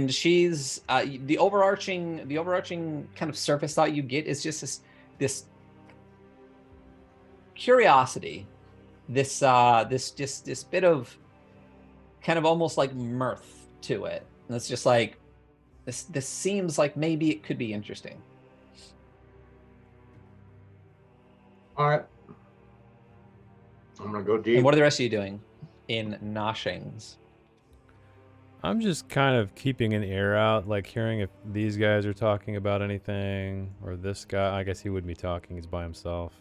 she's the overarching kind of surface thought you get is just this curiosity, this bit of kind of almost like mirth to it. And it's just like this seems like maybe it could be interesting. All right. I'm gonna go deep. And what are the rest of you doing in Noshings? I'm just kind of keeping an ear out, like hearing if these guys are talking about anything, or this guy. I guess he wouldn't be talking. He's by himself.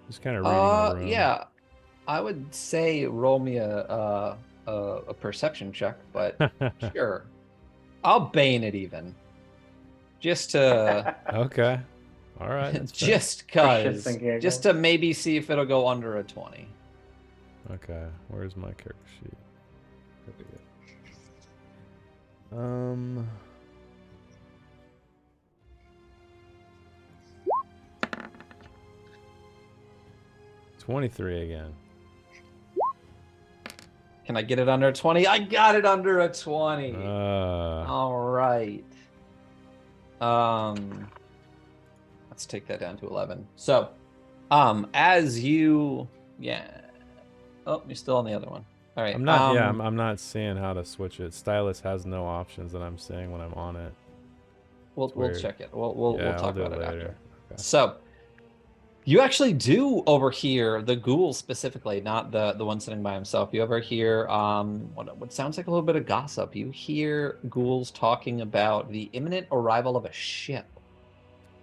Just kind of reading the room. Yeah, I would say roll me a perception check, but sure, I'll bane it even, just to Okay. All right. that's fair. just cause, just to maybe see if it'll go under a 20. Okay. Where's my character sheet? There we go. 23 again. Can I get it under a 20? I got it under a 20. Uh, All right. Let's take that down to 11. So, as you, oh, you're still on the other one. All right. I'm not. Yeah, I'm not seeing how to switch it. Stylus has no options that I'm seeing when I'm on it. We'll weird. check it. We'll Yeah, I'll talk do about it later. after. Okay. So, you actually do overhear the ghoul specifically, not the one sitting by himself. You overhear what sounds like a little bit of gossip. You hear ghouls talking about the imminent arrival of a ship.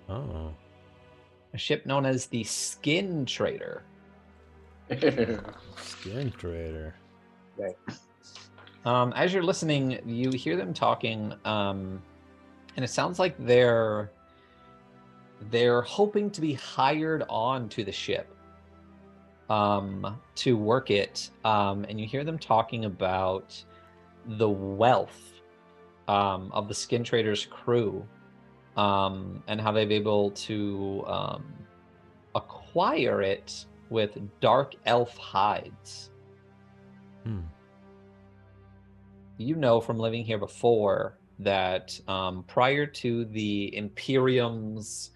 Oh. A ship known as the Skin Trader. Skin trader. As you're listening, you hear them talking, and it sounds like they're hoping to be hired on to the ship to work it. And you hear them talking about the wealth of the Skin Trader's crew, and how they've been able to acquire it with dark elf hides. You know from living here before that prior to the Imperium's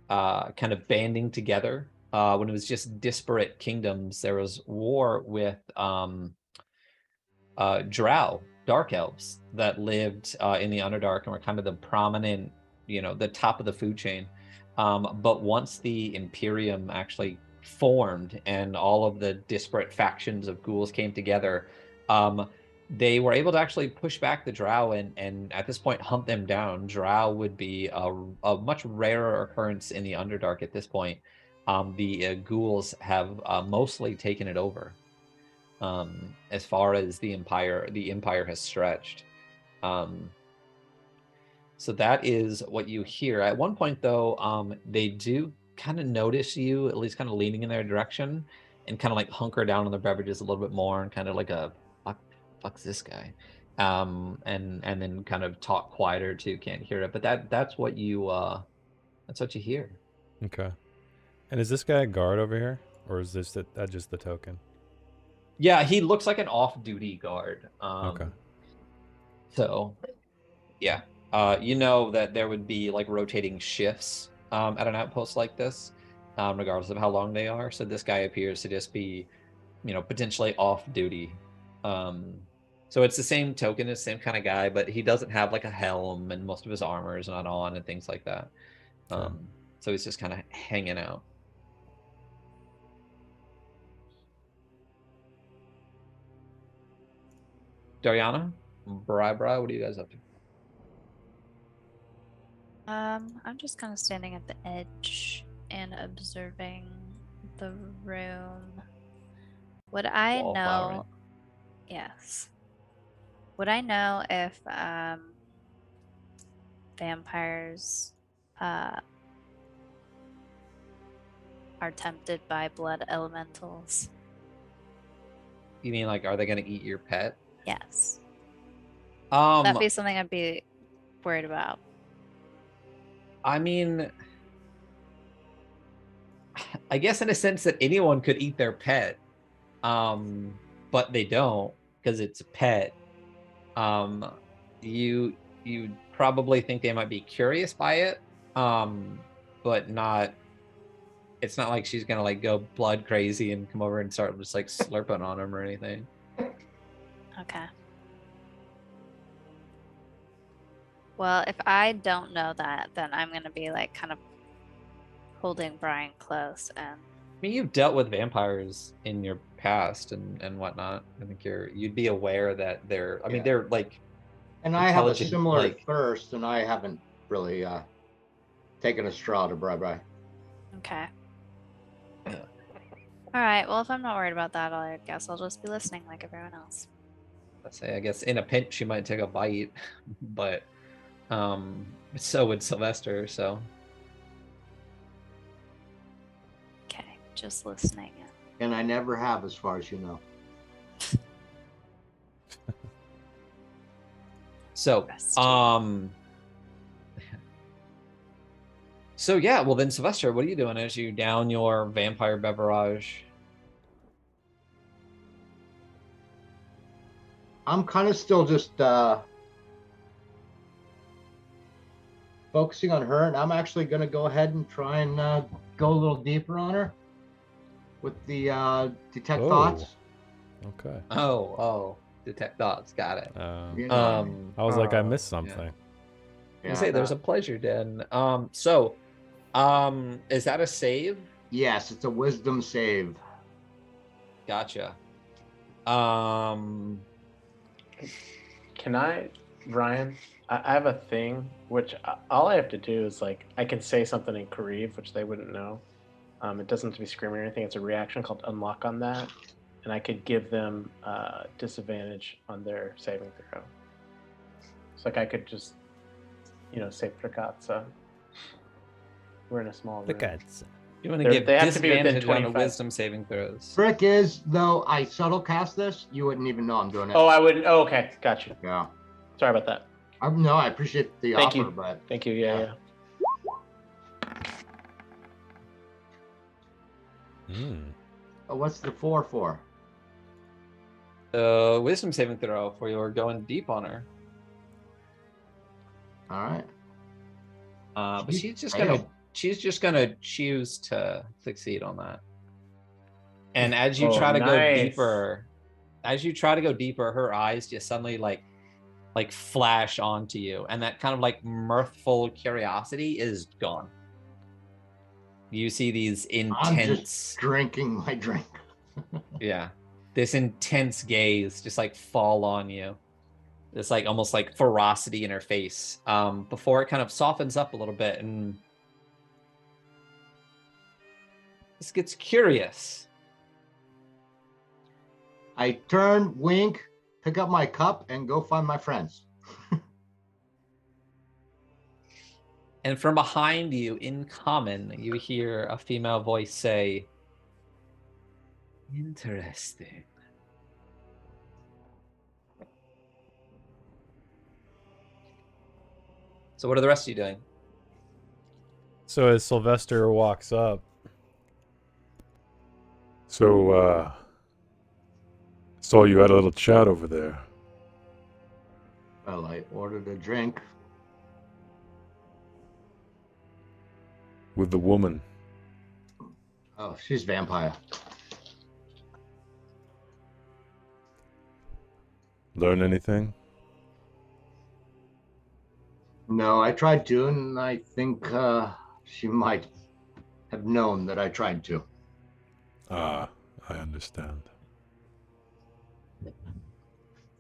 kind of banding together, when it was just disparate kingdoms, there was war with Drow, dark elves, that lived in the Underdark and were kind of the prominent, the top of the food chain. But once the Imperium actually formed and all of the disparate factions of ghouls came together, they were able to actually push back the Drow and at this point hunt them down. Drow would be a much rarer occurrence in the Underdark at this point. The ghouls have mostly taken it over. As far as the empire has stretched. So that is what you hear. At one point, though, they do kind of notice you, at least kind of leaning in their direction, and kind of like hunker down on their beverages a little bit more, and kind of like fuck's this guy, and then kind of talk quieter too, can't hear it. But that's what you hear. Okay. And is this guy a guard over here, or is that just the token? Yeah, he looks like an off-duty guard. Okay. So, yeah. You know that there would be like rotating shifts at an outpost like this, regardless of how long they are. So this guy appears to just be, potentially off duty. So it's the same token, the same kind of guy, but he doesn't have like a helm, and most of his armor is not on and things like that. So he's just kind of hanging out. Dariana, Bri, what are you guys up to? I'm just kind of standing at the edge and observing the room. Would I Wallflowering. know? Yes. Would I know if vampires are tempted by blood elementals? You mean like, are they going to eat your pet? Yes. That'd be Um, something I'd be worried about. I mean, I guess in a sense that anyone could eat their pet, but they don't because it's a pet. You probably think they might be curious by it, but not. It's not like she's gonna like go blood crazy and come over and start just like slurping on him or anything. Okay. Well, if I don't know that, then I'm gonna be like kind of holding Brian close and I mean, you've dealt with vampires in your past and whatnot. I think you'd be aware that they're. I mean, Yeah. they're like. And I have a Intelligent, similar like- thirst, and I haven't really taken a straw to bye. okay. Yeah. All right. Well, if I'm not worried about that, I guess I'll just be listening like everyone else. Let's say, I guess in a pinch she might take a bite, but so would Sylvester. So Okay, just listening. And I never have, as far as you know. so Rest. So yeah, well then, Sylvester, what are you doing as you down your vampire beverage? I'm kind of still just focusing on her, and I'm actually going to go ahead and try and go a little deeper on her with the detect Oh. thoughts. Okay. Oh, detect thoughts, got it. You know, I was like, I missed something. You say there's a pleasure den. Is that a save? Yes, it's a wisdom save. Gotcha. Can I, Ryan? I have a thing which all I have to do is like I can say something in Kariv, which they wouldn't know. It doesn't have to be screaming or anything. It's a reaction called unlock on that, and I could give them disadvantage on their saving throw. It's like I could just, say Prakatsa. We're in a small room. You want to give They have to be within disadvantage on the 25. wisdom saving throws. Trick is, though, I subtle cast this, you wouldn't even know I'm doing it. Oh, I would. Oh, okay, gotcha. Yeah. Sorry about that. No, I appreciate the Thank offer, you. but Thank you. Yeah. What's the 4 for? Wisdom saving throw for your going deep on her. All right. But she's just failed. gonna choose to succeed on that. And as you Oh, try to go nice. deeper, her eyes just suddenly like flash onto you, and that kind of like mirthful curiosity is gone. You see these I'm intense just drinking my drink. Yeah. This intense gaze just like fall on you. This like almost like ferocity in her face. Before it kind of softens up a little bit and this gets curious. I turn, wink, pick up my cup, and go find my friends. And from behind you, in common, you hear a female voice say, "Interesting." So what are the rest of you doing? So as Sylvester walks up, So, saw you had a little chat over there. Well, I ordered a drink. With the woman. Oh, she's vampire. Learn anything? No, I tried to, and I think she might have known that I tried to. Ah, I understand.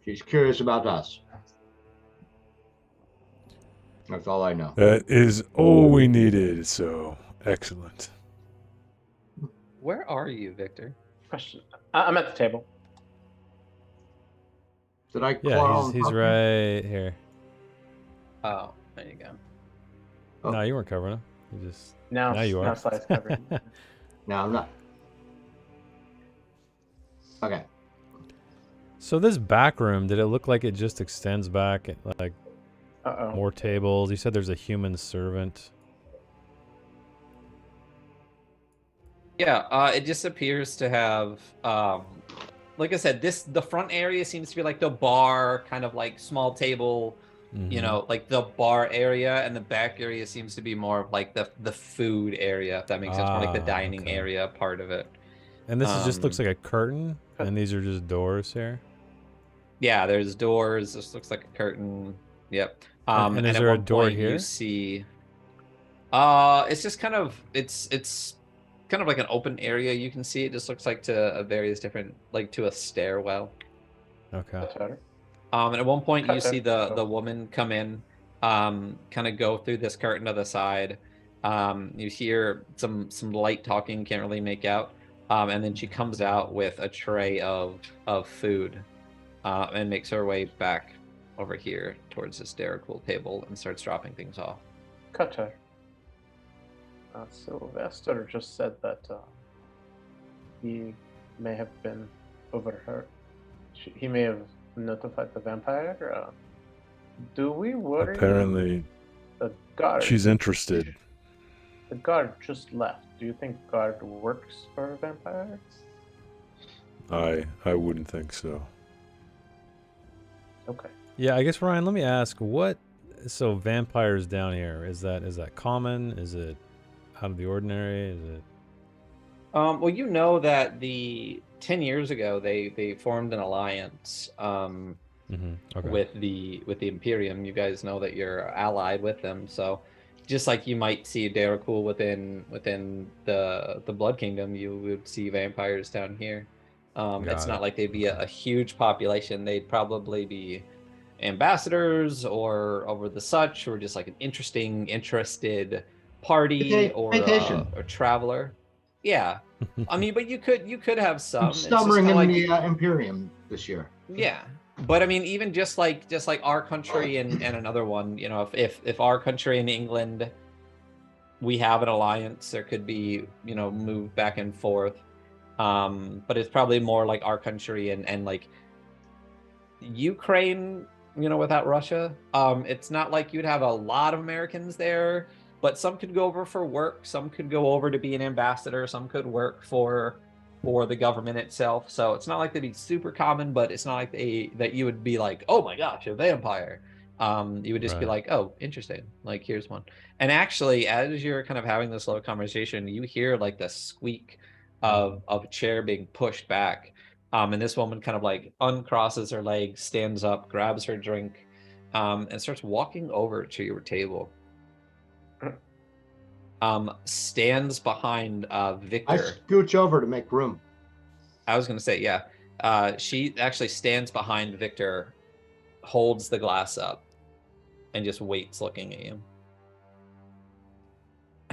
She's curious about us. That's all I know. That is all we needed, so excellent. Where are you, Victor? Question. I'm at the table. Did I Yeah, claw on he's top of right here. Oh, there you go. Oh. No, you weren't covering him. You just Now, now you are. Sly's covered. No, I'm not. Okay. So this back room, did it look like it just extends back, like Uh-oh. more tables? You said there's a human servant. Yeah, it just appears to have, like I said, the front area seems to be like the bar, kind of like small table, you know, like the bar area, and the back area seems to be more of like the food area, if that makes sense, more like the dining okay. area part of it. And this is just looks like a curtain, and these are just doors here. Yeah, there's doors. This looks like a curtain. Yep. And is at there a one door point here? you see, it's just kind of it's kind of like an open area. You can see it just looks like to a various different, like to a stairwell. Okay. And at one point you Okay. see the woman come in, kind of go through this curtain to the side. You hear some light talking, can't really make out. And then she comes out with a tray of food, and makes her way back over here towards this Daracool table and starts dropping things off. Cutter. Sylvester just said that he may have been overheard. He may have notified the vampire. Do we worry? Apparently, The guard. she's interested. The guard just left. Do you think guard works for vampires? I wouldn't think so. Okay. Yeah, I guess Ryan, let me ask, what? So vampires down here, is that common? Is it out of the ordinary? Is it? Well, you know that 10 years ago they formed an alliance Okay. with the Imperium. You guys know that you're allied with them, so just like you might see Daracool within the Blood Kingdom, you would see vampires down here. It's not like they'd be a huge population. They'd probably be ambassadors or over the such, or just like an interested party or Vacation. a traveler. Yeah, I mean, but you could have some. I'm It's just stumbling kinda in like, the Imperium this year. yeah, but I mean, even just like our country and another one, you know, if our country and England, we have an alliance, there could be, you know, move back and forth. But it's probably more like our country and like Ukraine, you know, without Russia. It's not like you'd have a lot of Americans there, but some could go over for work, some could go over to be an ambassador, some could work for the government itself. So it's not like they'd be super common, but it's not like that you would be like, oh my gosh, a vampire. You would just be like, oh, interesting. Like, here's one. And actually, as you're kind of having this little conversation, you hear like the squeak of a chair being pushed back. And this woman kind of like uncrosses her legs, stands up, grabs her drink, and starts walking over to your table. Stands behind Victor. I scooch over to make room. I was going to say, yeah. She actually stands behind Victor, holds the glass up, and just waits looking at you.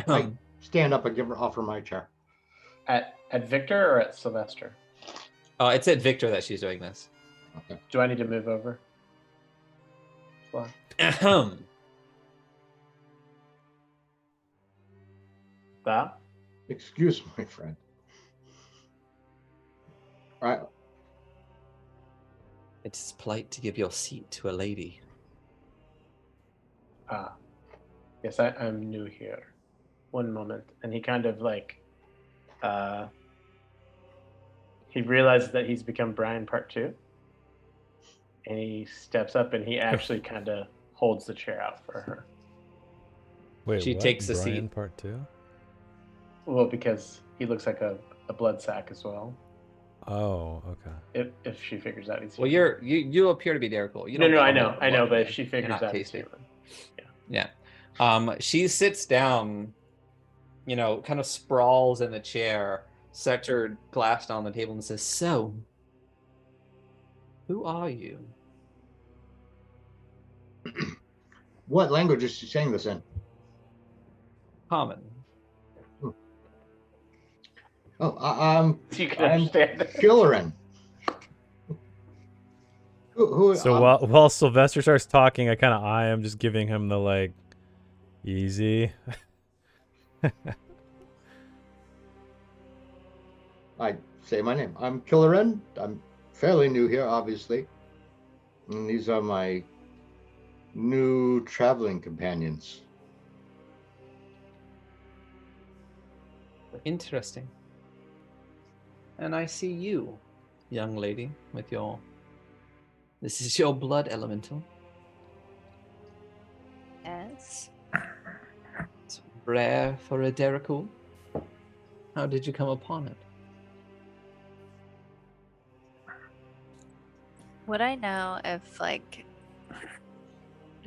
I stand up and offer my chair. At Victor or at Sylvester? It's at Victor that she's doing this. Okay. Do I need to move over? Well, that? Excuse my friend. All right. It's polite to give your seat to a lady. Yes, I'm new here. One moment. And he kind of like, he realizes that he's become Brian part 2. And he steps up and he actually kind of holds the chair out for her. Wait, She what? takes the Brian seat. part 2? Well, because he looks like a blood sack as well. Oh, okay. If she figures out he's Well, human. you appear to be Derrickle. You No, don't I know, but if blood, she you're figures not out he's tasty. human. Yeah. She sits down, kind of sprawls in the chair, sets her glass down on the table and says, "So, who are you?" What language is she saying this in? Common. Oh, I'm You can understand. Killerin. Who? So while Sylvester starts talking, I kind of eye him, just giving him the like, easy. I say my name. I'm Killerin. I'm fairly new here, obviously. And these are my new traveling companions. Interesting. And I see you, young lady, with your... This is your blood elemental. Yes. It's rare for a Derrickle. How did you come upon it? Would I know if like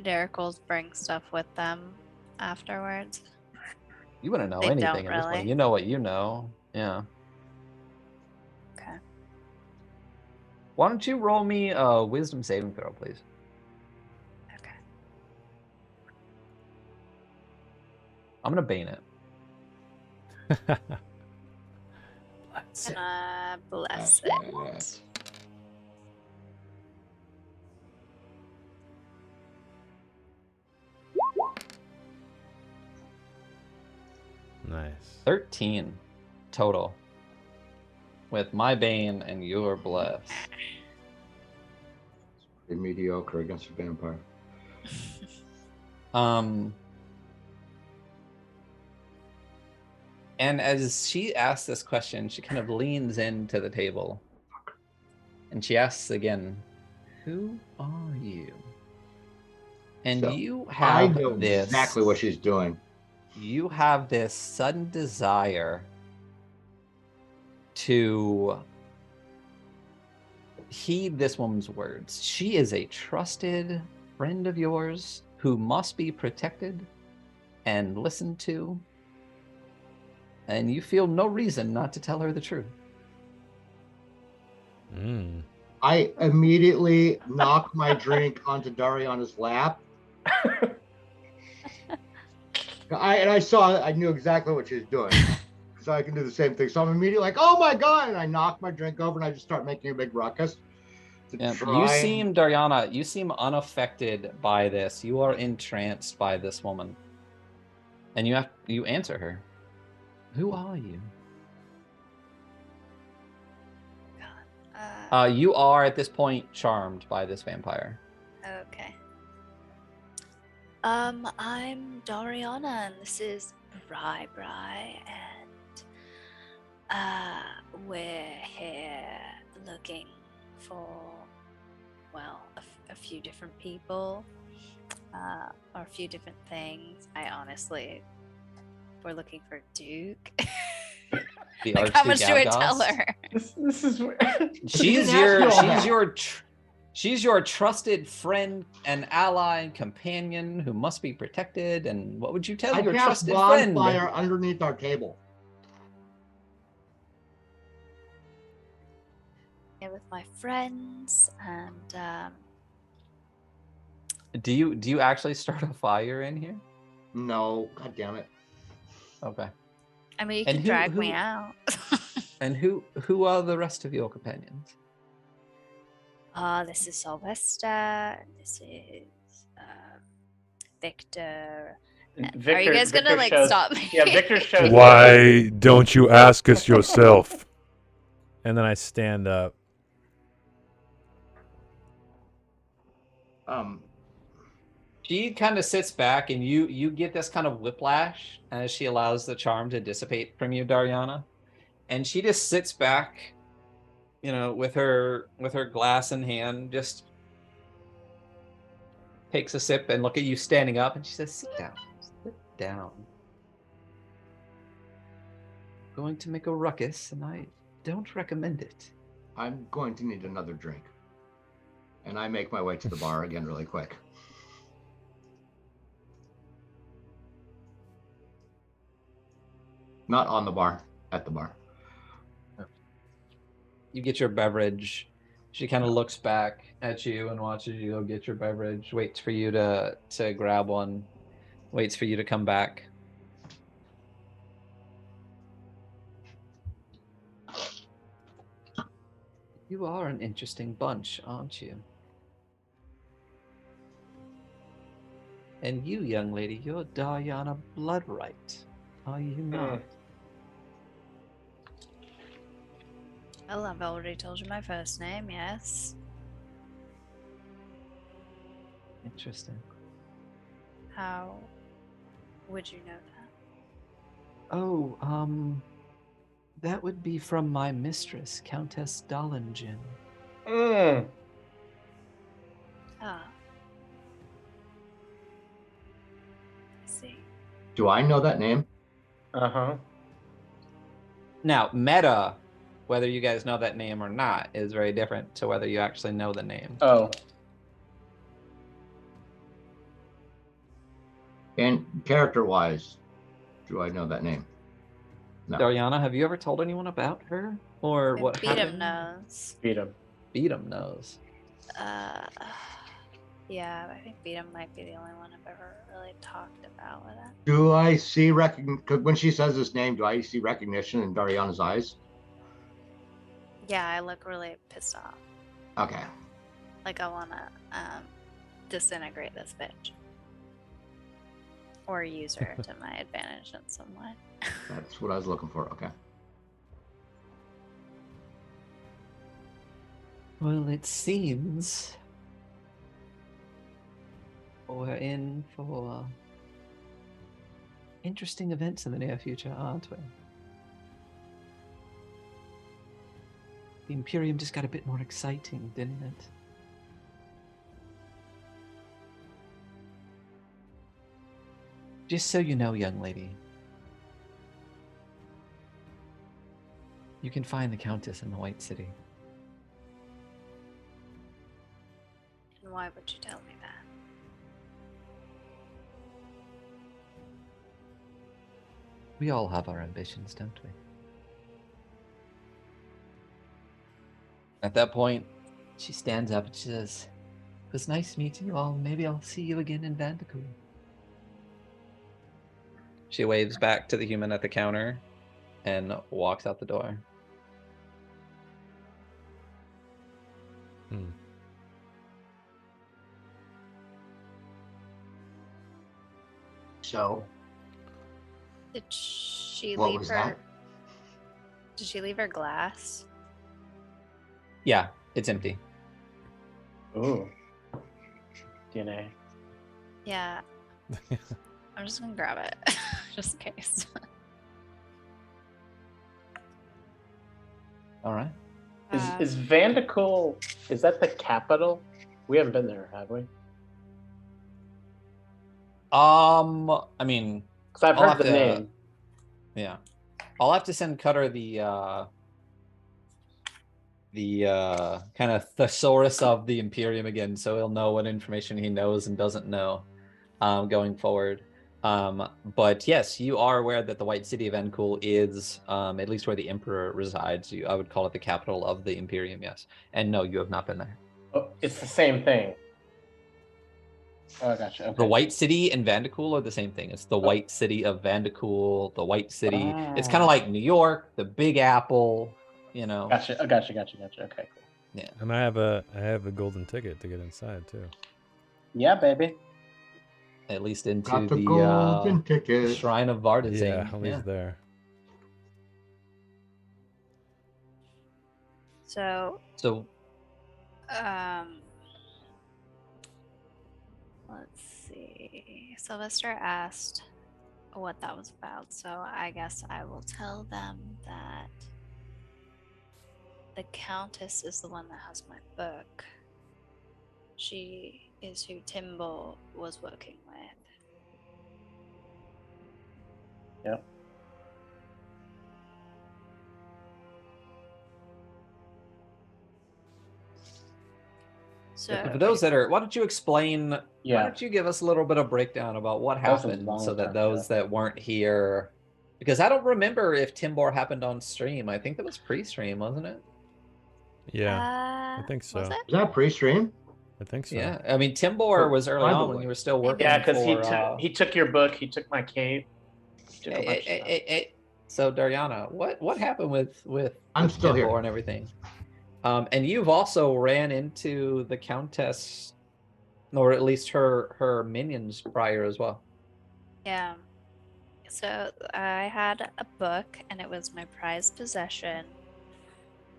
Derrickles bring stuff with them afterwards? You wouldn't know They anything don't at this point. really. You know what you know. Yeah. Okay. Why don't you roll me a wisdom saving throw, please? Okay. I'm gonna bane it. Bless Yeah. it. Nice. 13 total. With my bane and your bless. Pretty mediocre against a vampire. And as she asks this question, she kind of leans into the table. And she asks again, "Who are you?" And So, you I have know this... exactly what she's doing. You have this sudden desire to heed this woman's words. She is a trusted friend of yours who must be protected and listened to. And you feel no reason not to tell her the truth. I immediately knock my drink onto Dariana's lap. I knew exactly what she was doing. So I can do the same thing. So I'm immediately like, "Oh my God." And I knock my drink over and I just start making a big ruckus. You seem, Dariana, you seem unaffected by this. You are entranced by this woman. And you answer her. Who are you? You are at this point charmed by this vampire. Okay. I'm Dariana, and this is Bri, and we're here looking for, well, a few different people, or a few different things. We're looking for Duke. The Like, how much do I Archduke tell Avgos. her? This is She's your trusted friend and ally and companion who must be protected. And what would you tell your cast trusted friend? bonfire underneath our table. Yeah, with my friends, and Do you actually start a fire in here? No, God damn it. Okay. I mean, you And can who- drag who- me out. And who are the rest of your companions? This is Sylvester, and this is Victor. Are you guys gonna like stop me? Yeah, Victor shows. Why don't you ask us yourself? And then I stand up. She kind of sits back, and you get this kind of whiplash as she allows the charm to dissipate from you, Dariana. And she just sits back, with her glass in hand, just takes a sip and look at you standing up, and she says, "Sit down. Sit down. I'm going to make a ruckus, and I don't recommend it." I'm going to need another drink. And I make my way to the bar again really quick. Not on the bar, at the bar. You get your beverage. She kind of looks back at you and watches you go get your beverage, waits for you to grab one, waits for you to come back. You are an interesting bunch, aren't you? And you, young lady, you're Diana Bloodright, are you not? Well, I've already told you my first name, yes. Interesting. How would you know that? Oh, that would be from my mistress, Countess Dollingen. Mm. Ah. I see. Do I know that name? Uh-huh. Now, meta, whether you guys know that name or not, is very different to whether you actually know the name. Oh. And character-wise, do I know that name? No. Dariana, have you ever told anyone about her? Or what Beatum happened? knows. Beat him. Beatum knows. Yeah, I think Beatum might be the only one I've ever really talked about with it. Do I see recognition? When she says this name, do I see recognition in Dariana's eyes? Yeah, I look really pissed off. Okay. Like I wanna disintegrate this bitch. Or use her to my advantage in some way. That's what I was looking for. Okay. Well, it seems we're in for interesting events in the near future, aren't we? The Imperium just got a bit more exciting, didn't it? Just so you know, young lady, you can find the Countess in the White City. And why would you tell me that? We all have our ambitions, don't we? At that point, she stands up and she says, "It was nice meeting you all. Maybe I'll see you again in Vandercool." She waves back to the human at the counter and walks out the door. So, Did she what leave was her? that? Did she leave her glass? Yeah, it's empty. Ooh. DNA. Yeah. I'm just gonna grab it, just in case. All right. Is Vandercool, is that the capital? We haven't been there, have we? I mean, Because I've I'll heard have the to- name. yeah, I'll have to send Cutter the kind of thesaurus of the Imperium again, so he'll know what information he knows and doesn't know, going forward. But yes, you are aware that the White City of Encool is, at least where the Emperor resides. I would call it the capital of the Imperium, yes. And no, you have not been there. Oh, it's the same thing. Oh, I gotcha. Okay. The White City and Vandercool are the same thing. It's the White City of Vandercool, the White City. It's kind of like New York, the Big Apple, you know. Gotcha. Oh, gotcha. Okay, cool. Yeah. And I have a golden ticket to get inside too. Yeah, baby. At least into Got the the golden ticket. Shrine of Vardazane. Yeah, at least there. So, So let's see. Sylvester asked what that was about, so I guess I will tell them that the Countess is the one that has my book. She is who Timbo was working with. Yep. So For those that are, why don't you explain? Why Yeah. don't you give us a little bit of breakdown about what That was a happened, long so that time those ago. that weren't here, because I don't remember if Timbor happened on stream. I think that was pre-stream, wasn't it? Yeah, I think Was so. it? Is that pre-stream? I think so. Yeah, I mean Timbor was early by the on when way- you were still working Yeah, because for. he took your book, he took my cape, he took a Hey, bunch hey, of stuff. hey, hey. So Dariana, what happened with I'm still here. Timbor and everything? And you've also ran into the Countess, or at least her minions prior as well. Yeah. So I had a book, and it was my prized possession,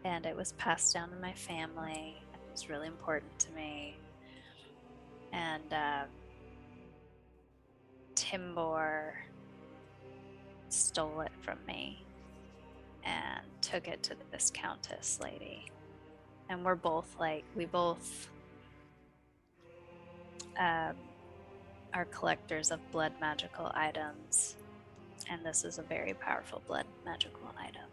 and it was passed down to my family. It was really important to me. And Timbor stole it from me and took it to this countess lady. And we're both like, we both are collectors of blood magical items. And this is a very powerful blood magical item.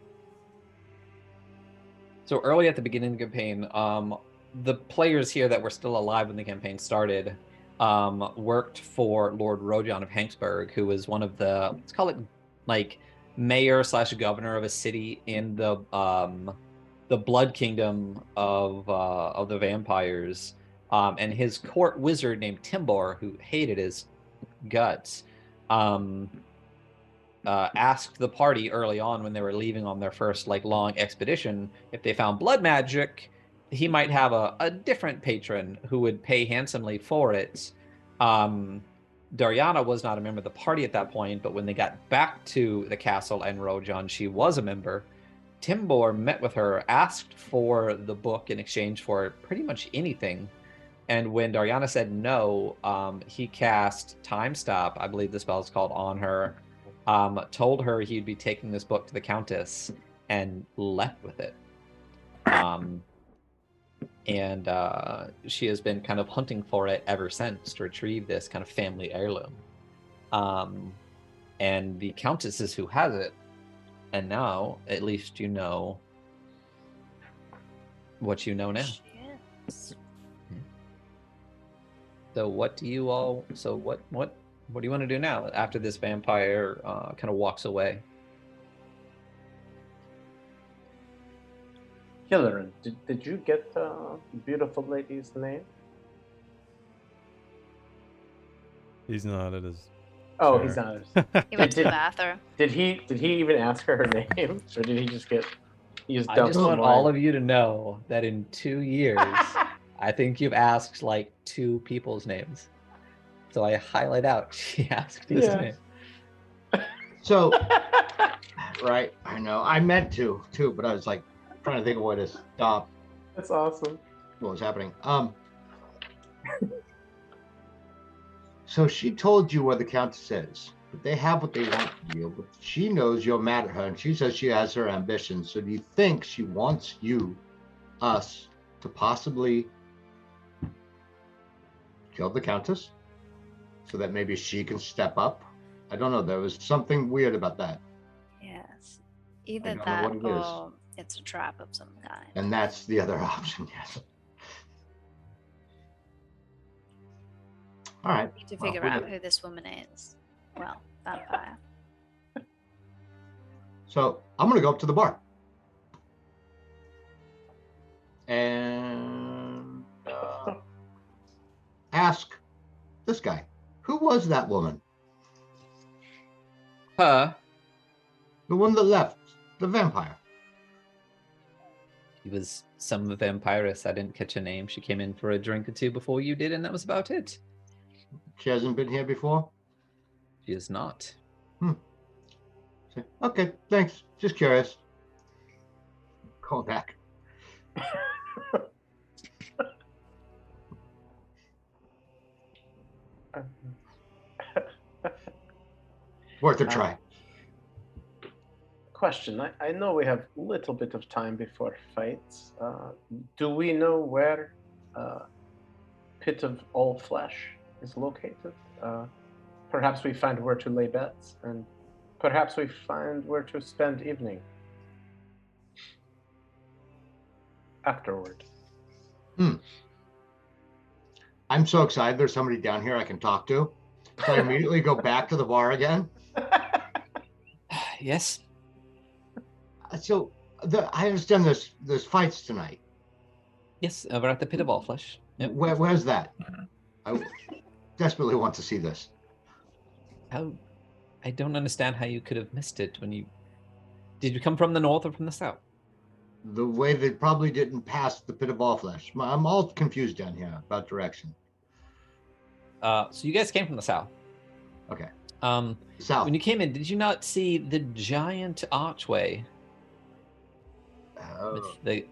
So early at the beginning of the campaign, the players here that were still alive when the campaign started worked for Lord Rojan of Hanksburg, who was one of the, let's call it like mayor / governor of a city in the Blood Kingdom of the vampires, and his court wizard named Timbor, who hated his guts, asked the party early on when they were leaving on their first like long expedition if they found blood magic, he might have a different patron who would pay handsomely for it. Dariana was not a member of the party at that point, but when they got back to the castle and Rojan, she was a member. Timbor met with her, asked for the book in exchange for pretty much anything. And when Dariana said no, he cast Time Stop, I believe the spell is called, on her, told her he'd be taking this book to the Countess, and left with it. And she has been kind of hunting for it ever since to retrieve this kind of family heirloom. And the Countess is who has it. And now, at least you know what you know now. She is. So what do you all? So what do you want to do now after this vampire kind of walks away? Hilarion, did you get the beautiful lady's name? He's not at his. Oh, chair. he's not. He went to the Did- bathroom. Did he even ask her name, or did he just get? He just I dumped just some want wine? all of you to know that in 2 years, I think you've asked like 2 people's names. So I highlight out. She asked his Yeah. name. So, right, I know. I meant to too, but I was like trying to think of a way to stop That's awesome. what was happening. So she told you where the Countess is, but they have what they want from you. But she knows you're mad at her, and she says she has her ambitions. So do you think she wants us, to possibly kill the Countess, so that maybe she can step up? I don't know. There was something weird about that, Yes. Either don't know that what it is. or it's a trap of some kind. and that's the other option. Yes. All right. Need to Well, figure we out did- who this woman is. Well, vampire. So I'm gonna go up to the bar and ask this guy, who was that woman? Huh? The one that left, the vampire. He was some vampiress. I didn't catch her name. She came in for a drink or 2 before you did, and that was about it. She hasn't been here before. She is not. Okay, thanks. Just curious. Call back. Worth a try. Question. I know we have a little bit of time before fights. Do we know where pit of all flesh is located. Perhaps we find where to lay bets, and perhaps we find where to spend evening afterward. I'm so excited. There's somebody down here I can talk to. So I immediately go back to the bar again. Yes. So I understand there's fights tonight. Yes, we're at the Pit of All Flesh. Yep. Where's that? I desperately want to see this. How? I don't understand how you could have missed it when you... Did you come from the north or from the south? The way they probably didn't pass the Pit of All Flesh. I'm all confused down here about direction. So you guys came from the south. Okay. South. When you came in, did you not see the giant archway with the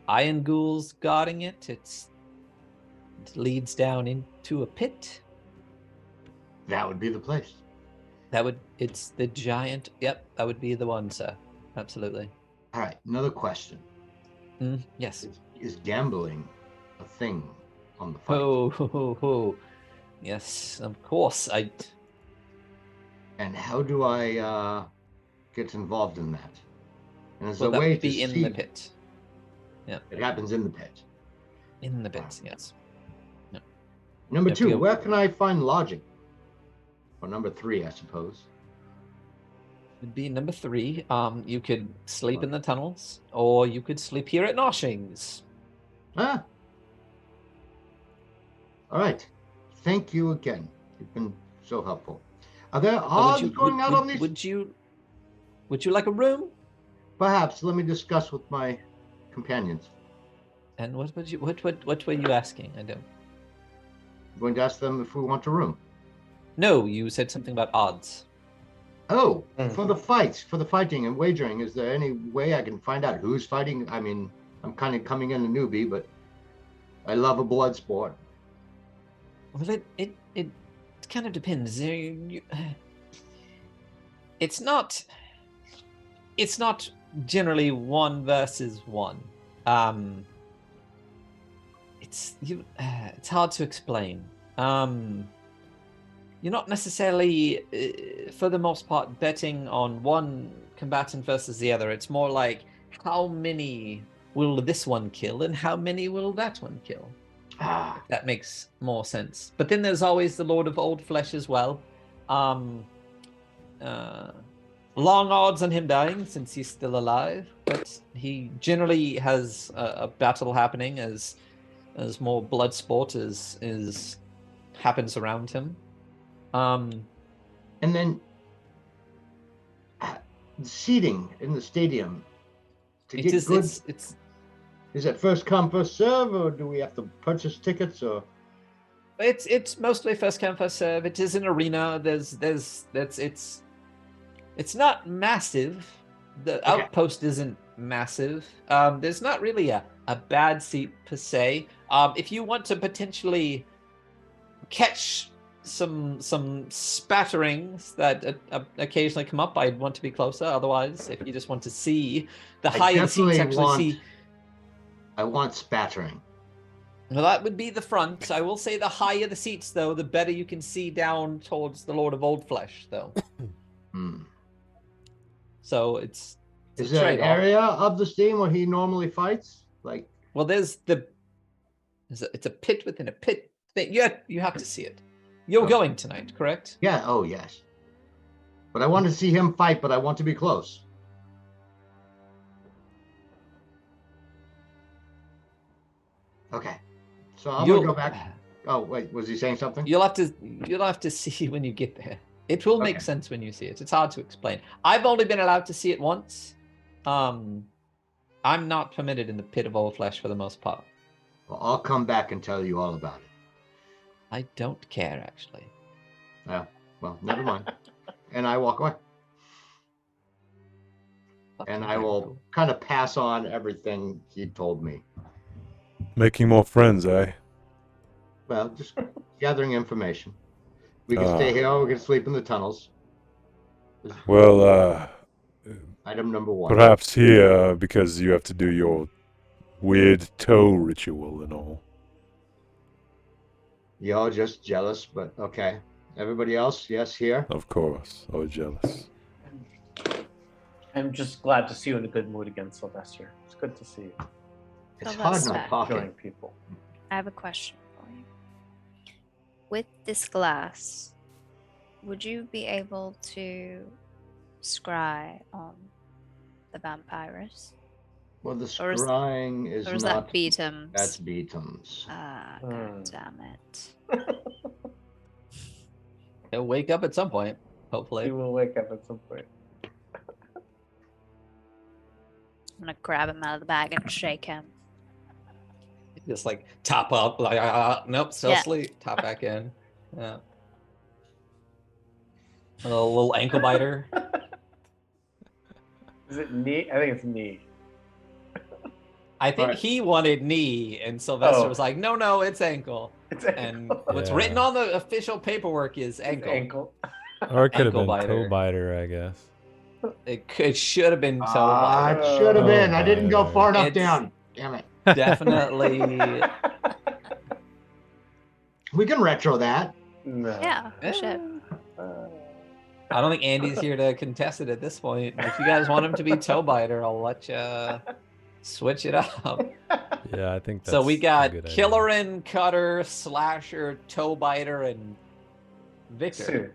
iron ghouls guarding it? It leads down into a pit. That would be the place. It's the giant. Yep, that would be the one, sir. Absolutely. All right, another question. Yes. Is gambling a thing on the fight? Oh. Yes, of course. And how do I get involved in that? And is there a that way would to be in see the pit. Yeah. It happens in the pit. In the pit, yes. Yeah. Number 2, where can I find lodging? Or number 3, I suppose. It'd be number 3. You could sleep in the tunnels, or you could sleep here at Noshing's. All right. Thank you again. You've been so helpful. Are there odds going out on these? Would you like a room? Perhaps. Let me discuss with my companions. And what were you asking? I don't. I'm going to ask them if we want a room. No, you said something about odds. Oh, for the fights, for the fighting and wagering, is there any way I can find out who's fighting? I mean, I'm kind of coming in a newbie, but I love a blood sport. Well, it kind of depends. It's not generally 1 versus 1. It's hard to explain. You're not necessarily, for the most part, betting on one combatant versus the other. It's more like, how many will this one kill and how many will that one kill? That makes more sense. But then there's always the Lord of Old Flesh as well. Long odds on him dying since he's still alive, but he generally has a battle happening as more blood sport is happens around him. And then seating in the stadium to get good. Is it first come first serve, or do we have to purchase tickets? Or it's mostly first come first serve. It is an arena. It's not massive. The Outpost isn't massive. There's not really a bad seat per se. If you want to potentially catch some spatterings that occasionally come up, I'd want to be closer. Otherwise, if you just want to see the higher the seats actually see. I want spattering. Well, that would be the front. I will say the higher the seats, though, the better you can see down towards the Lord of Old Flesh, though. So it's is there an area of the stadium where he normally fights? Like, well, it's a pit within a pit. You have to see it. You're going tonight, correct? Yeah. Oh, yes. But I want to see him fight, but I want to be close. Okay. So I'm gonna go back. Oh, wait, was he saying something? You'll have to see when you get there. It will make sense when you see it. It's hard to explain. I've only been allowed to see it once. I'm not permitted in the Pit of Old Flesh for the most part. Well, I'll come back and tell you all about it. I don't care, actually. Yeah. Well, never mind. And I walk away. And I will kind of pass on everything he told me. Making more friends, eh? Well, just gathering information. We can stay here, or we can sleep in the tunnels. Well, item number 1. Perhaps here, because you have to do your weird toe ritual and all. You're just jealous, but okay. Everybody else, yes, here. Of course. Oh, jealous. I'm just glad to see you in a good mood again, Sylvester. It's good to see you. It's hard Sylvester. not talking. Enjoying people. I have a question for you. With this glass, would you be able to scry on the vampirus? Well, the Or is- scrying is Or is not. that Beatum's? That's Beatum's. Ah, Hmm. god damn it. He'll wake up at some point, He hopefully. will wake up at some point. I'm gonna grab him out of the bag and shake him. Just like top up, like nope, still Yeah. asleep. Top back in. Yeah. A little ankle biter. Is it knee? I think it's knee. I think Alright. he wanted knee, and Sylvester Oh. was like, no, it's ankle. It's And ankle. what's Yeah. written on the official paperwork is It's ankle. ankle. Or it could have Ankle been biter. toe biter, I guess. It should have been toe Ah, biter. it should have been. I Oh, didn't go my. far enough It's- down. Damn it. Definitely. We can retro that. No. Yeah, we should. I don't think Andy's here to contest it at this point. If you guys want him to be toe biter, I'll let you switch it up. Yeah, I think that's So we a got good idea. killer and cutter, slasher, toe biter, and Victor. Soon.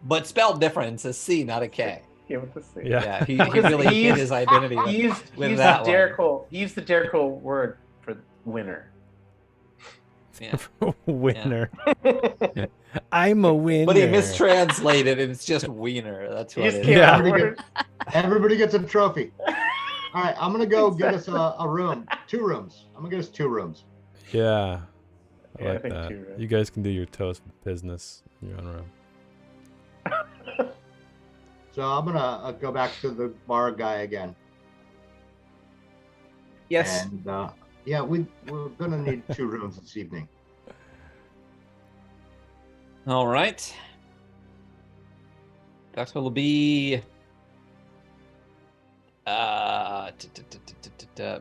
But spelled different. It's a C, not a K. Yeah, with the C. Yeah. Yeah, he Because really he hid used- his identity. He used, With he used that the one. Derrickle. He used the Derrickle word for winner. Yeah. Winner. I'm a winner. But he mistranslated and it's just wiener. That's He what just it is. came Yeah. out with it. Everybody gets a trophy. All right, I'm gonna go get us a room. 2 rooms. I'm gonna get us 2 rooms. Yeah. I Yeah, I like think that. too, right? You guys can do your toast business in your own room. So I'm gonna go back to the bar guy again. Yes. And yeah, we're gonna need 2 rooms this evening. All right. That will be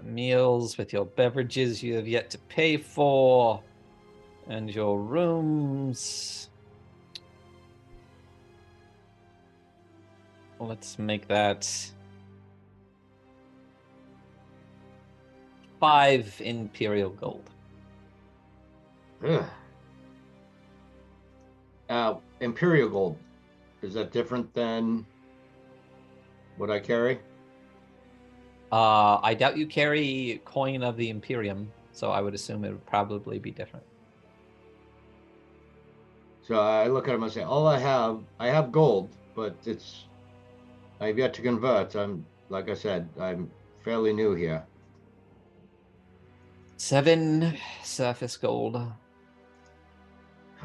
meals with your beverages you have yet to pay for, and your rooms. Let's make that 5 imperial gold. Ugh. Imperial gold. Is that different than what I carry? I doubt you carry coin of the Imperium, so I would assume it would probably be different. So I look at him and say, all I have gold, but I've yet to convert. Like I said, I'm fairly new here. 7 surface gold.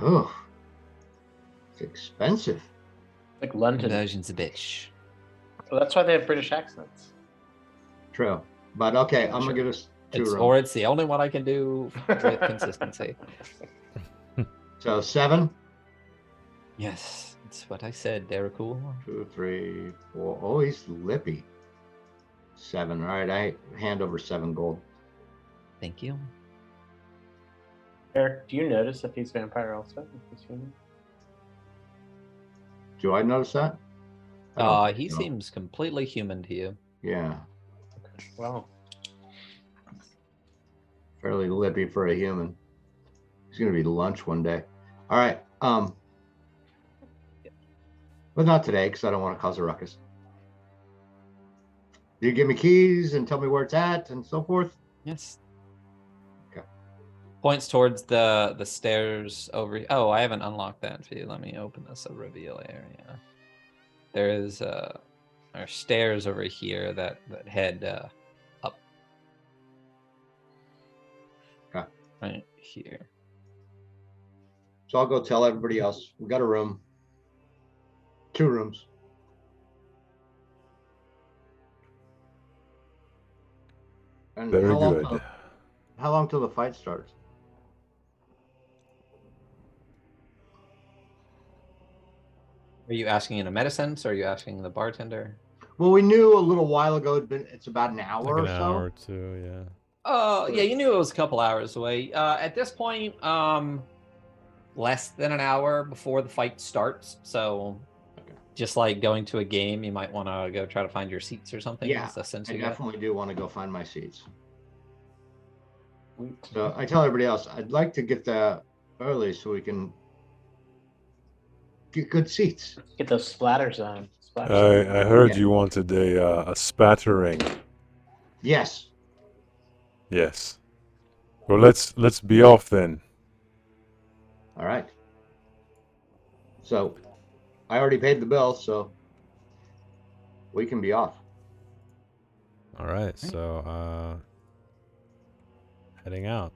Oh, it's expensive. Like London. Conversion's a bitch. Well, that's why they have British accents. True. But okay, I'm Sure. gonna get us 2 It's, rooms. or it's the only one I can do with consistency. So 7, Yes, that's what I said, Derrickle. 2, 3, 4. Oh, he's lippy. 7. All right, I hand over 7 gold. Thank you. Eric, do you notice if he's vampire also? If he's human? Do I notice that? I don't think He so. seems completely human to you. Yeah, Well, fairly lippy for a human. He's gonna be lunch one day. All right. But not today because I don't want to cause a ruckus. Do you give me keys and tell me where it's at and so forth? Yes. Okay. Points towards the stairs over. Oh, I haven't unlocked that for you. Let me open this a reveal area. There is are stairs over here that head up. Okay. Right here. So I'll go tell everybody else. We got a room. 2 rooms. And Very how long good. till- How long till the fight starts? Are you asking in a medicine, or are you asking the bartender? Well, we knew a little while ago it's about an hour Like or an so. hour or 2, yeah. Yeah, you knew it was a couple hours away. At this point, less than an hour before the fight starts. So, just like going to a game, you might want to go try to find your seats or something. Yeah, Is the sense I you get? definitely do want to go find my seats. So I tell everybody else, I'd like to get there early so we can get good seats. Get those splatters on. I heard Yeah. you wanted a spattering. Yes. Yes. Well, let's be off then. All right. So I already paid the bill, so we can be off. All right, so heading out.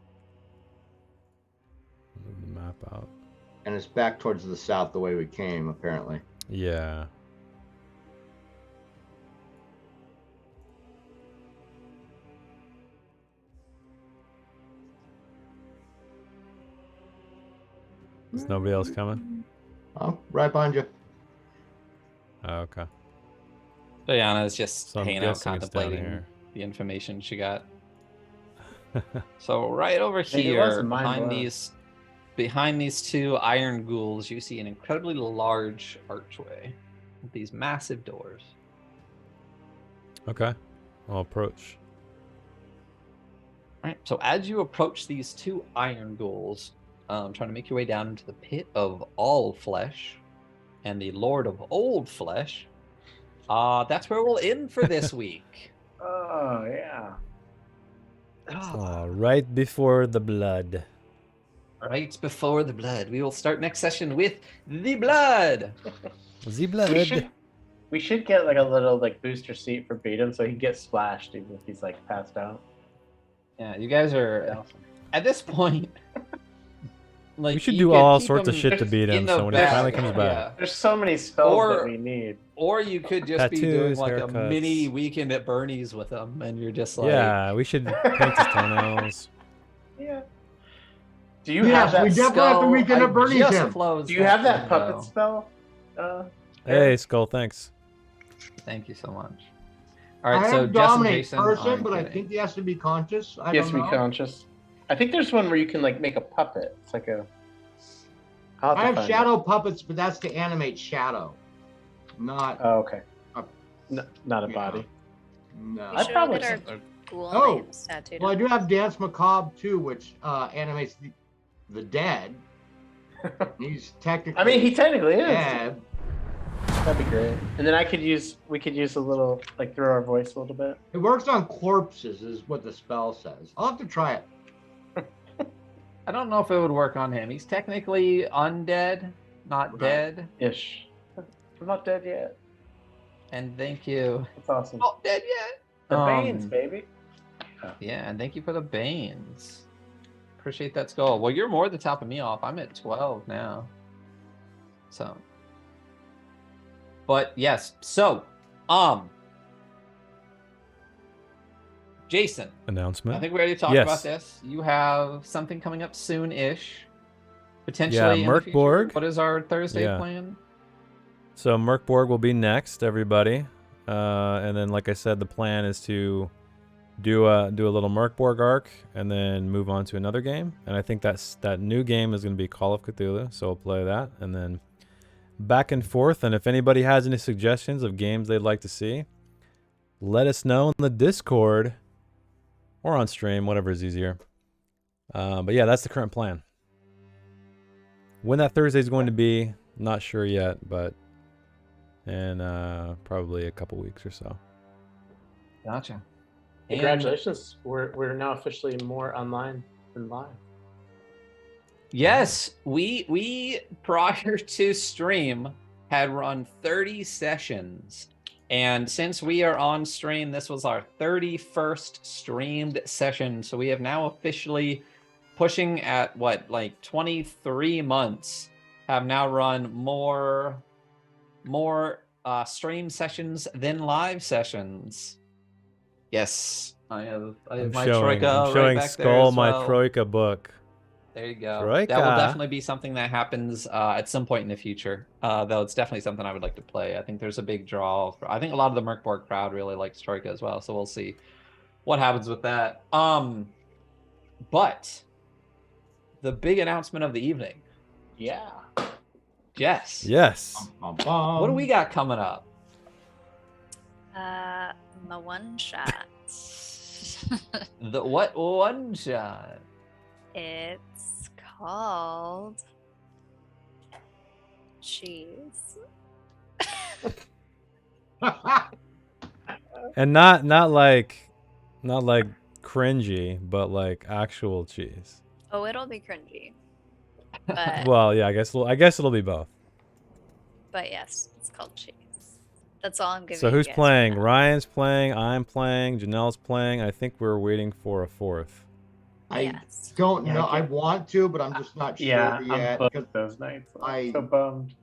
Move the map out. And it's back towards the south the way we came, apparently. Yeah. Is nobody else coming? Oh, right behind you. Oh, okay. Diana is just So I'm hanging out, guessing it's down contemplating here. the information she got. So right over Hey, it here, wasn't mind behind these two iron ghouls, you see an incredibly large archway with these massive doors. Okay. I'll approach. All right. So as you approach these two iron ghouls, trying to make your way down into the pit of all flesh and the Lord of Old Flesh, that's where we'll end for this week. Oh, yeah. Oh, right before the blood. Right before the blood. We will start next session with the blood. The blood. We should get like a little like booster seat for Beatum so he gets splashed even if he's like passed out. Yeah, you guys are at this point. Like We should you do could all keep sorts of him shit to beat him in the so when he bag, finally comes back. yeah. There's so many spells Or- that we need. Or you could just be doing Tattoos, like a haircuts. mini weekend at Bernie's with him, and you're just like, Yeah, we should paint his toenails. Yeah. Do you Yes, have that? we definitely have to weekend at Bernie's just him. closed Do you have that window. puppet spell? Hey, Skull, thanks. Thank you so much. All right, I so have Jess and dominate Jason person, are but I kidding. think he has to be conscious. I Yes, don't be know. conscious. I think there's one where you can like make a puppet. It's like a. I'll I to have find shadow it. puppets, but that's to animate shadow, not Oh, okay. a- Not a yeah. body. no. We I'd should probably all get our say- ghoul Oh, names tattooed. Well, I on. do have Dance Macabre too, which animates the dead. He's technically. I mean, he technically is. dead. That'd be great. And then we could use a little, like, throw our voice a little bit. It works on corpses, is what the spell says. I'll have to try it. I don't know if it would work on him. He's technically undead, not Right. dead. Ish. I'm not dead yet. And thank you. That's awesome. Not dead yet. The Banes, baby. Yeah, and thank you for the Banes. Appreciate that skull. Well, you're more than topping me off. I'm at 12 now. So. But yes, so, Jason, Announcement. I think we already talked Yes. about this. You have something coming up soon-ish. Potentially Yeah, in the future. Merkborg. What is our Thursday Yeah. plan? So Merkborg will be next, everybody. And then, like I said, the plan is to do a little Merkborg arc and then move on to another game. And I think that new game is going to be Call of Cthulhu. So we'll play that and then back and forth. And if anybody has any suggestions of games they'd like to see, let us know in the Discord or on stream, whatever is easier. But yeah, that's the current plan. When that Thursday is going to be, not sure yet, but in probably a couple weeks or so. Gotcha. Congratulations. We're now officially more online than live. Yes, we prior to stream had run 30 sessions. And since we are on stream, this was our 31st streamed session. So we have now officially pushing at what, like 23 months, have now run more stream sessions than live sessions. Yes, I have my Troika I'm showing right back there Skull as my well. Troika book. There you go. Troika. That will definitely be something that happens at some point in the future. Though it's definitely something I would like to play. I think there's a big draw. I think a lot of the Merkborg crowd really likes Troika as well, so we'll see. what happens with that. But the big announcement of the evening. Yeah. Jess. Yes. What do we got coming up? My one shot. The what one shot? It's called Cheese. And not like cringy, but like actual cheese. Oh, it'll be cringy. But Well, yeah, I guess it'll be both. but yes, it's called Cheese. That's all I'm giving So you who's guys playing? for now. Ryan's playing, I'm playing, Janelle's playing. I think we're waiting for a fourth. I Yes. don't Yeah, know. I I can't- want to, but I'm just not Yeah, sure I'm yet. booked Because those nights. I'm I so bummed.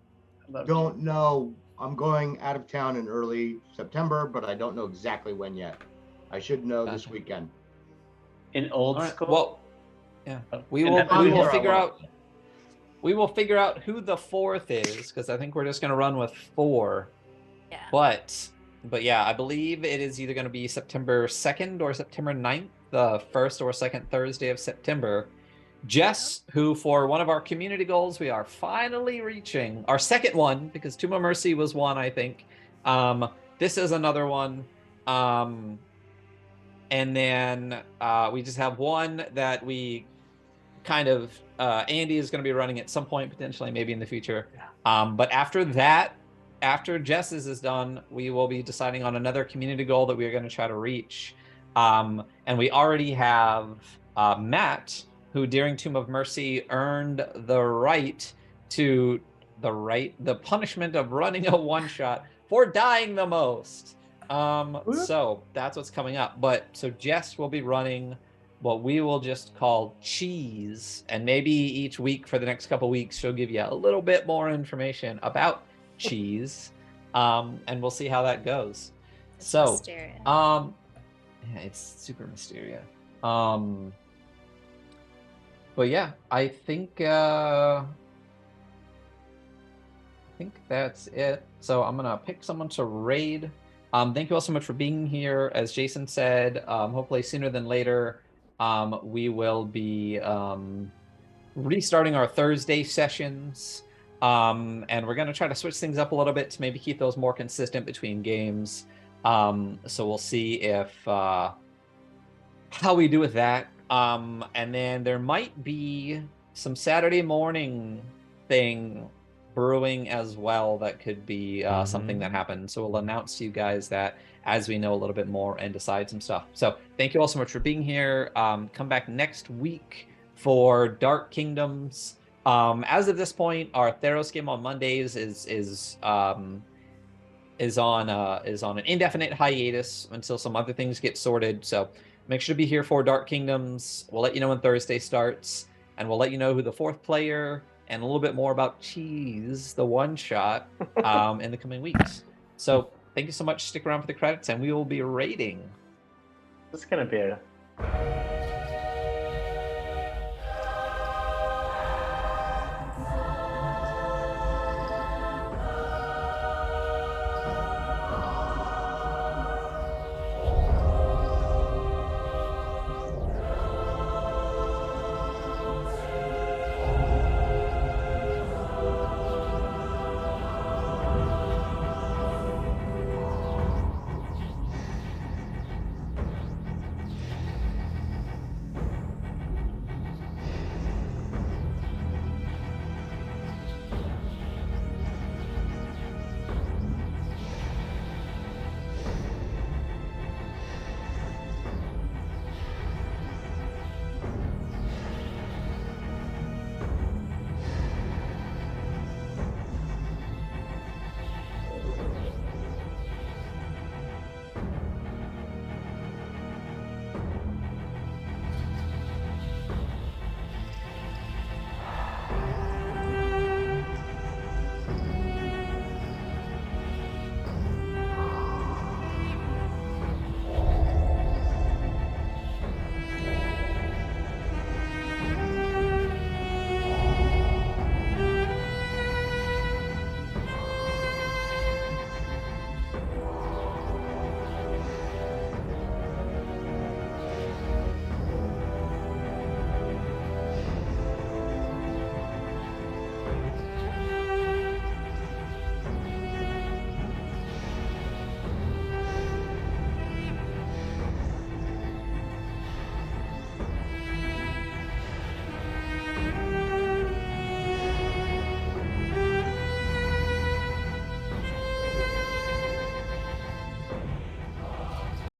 I love don't know. I'm going out of town in early September, but I don't know exactly when yet. I should know this Gotcha. weekend. In old All right, school. well, yeah, Oh, we and will that's we the will hero figure one. out we will figure out who the fourth is, because I think we're just gonna run with 4. Yeah. But yeah, I believe it is either gonna be September 2nd or September 9th, the first or second Thursday of September. Jess, who for one of our community goals, we are finally reaching our second one, because Tomb of Mercy was one, I think. This is another one. And then we just have one that we kind of Andy is going to be running at some point, potentially, maybe in the future. But after that, after Jess's is done, we will be deciding on another community goal that we are going to try to reach. And we already have Matt, who during Tomb of Mercy earned the punishment of running a one shot for dying the most. So that's what's coming up. But so Jess will be running what we will just call Cheese, and maybe each week for the next couple weeks she'll give you a little bit more information about Cheese, and we'll see how that goes. It's So Mysteria. yeah, it's super mysterious. But yeah, I think that's it. So I'm gonna pick someone to raid. Thank you all so much for being here. As Jason said, hopefully sooner than later, we will be restarting our Thursday sessions. And we're gonna try to switch things up a little bit to maybe keep those more consistent between games. So we'll see if how we do with that. And then there might be some Saturday morning thing brewing as well that could be something that happens. So we'll announce to you guys that as we know a little bit more and decide some stuff. So thank you all so much for being here. Come back next week for Dark Kingdoms. As of this point, our Theros game on Mondays is on an indefinite hiatus until some other things get sorted. So make sure to be here for Dark Kingdoms. We'll let you know when Thursday starts, and we'll let you know who the fourth player and a little bit more about Cheese, the one shot, in the coming weeks. So thank you so much. Stick around for the credits, and we will be rating. This is gonna be a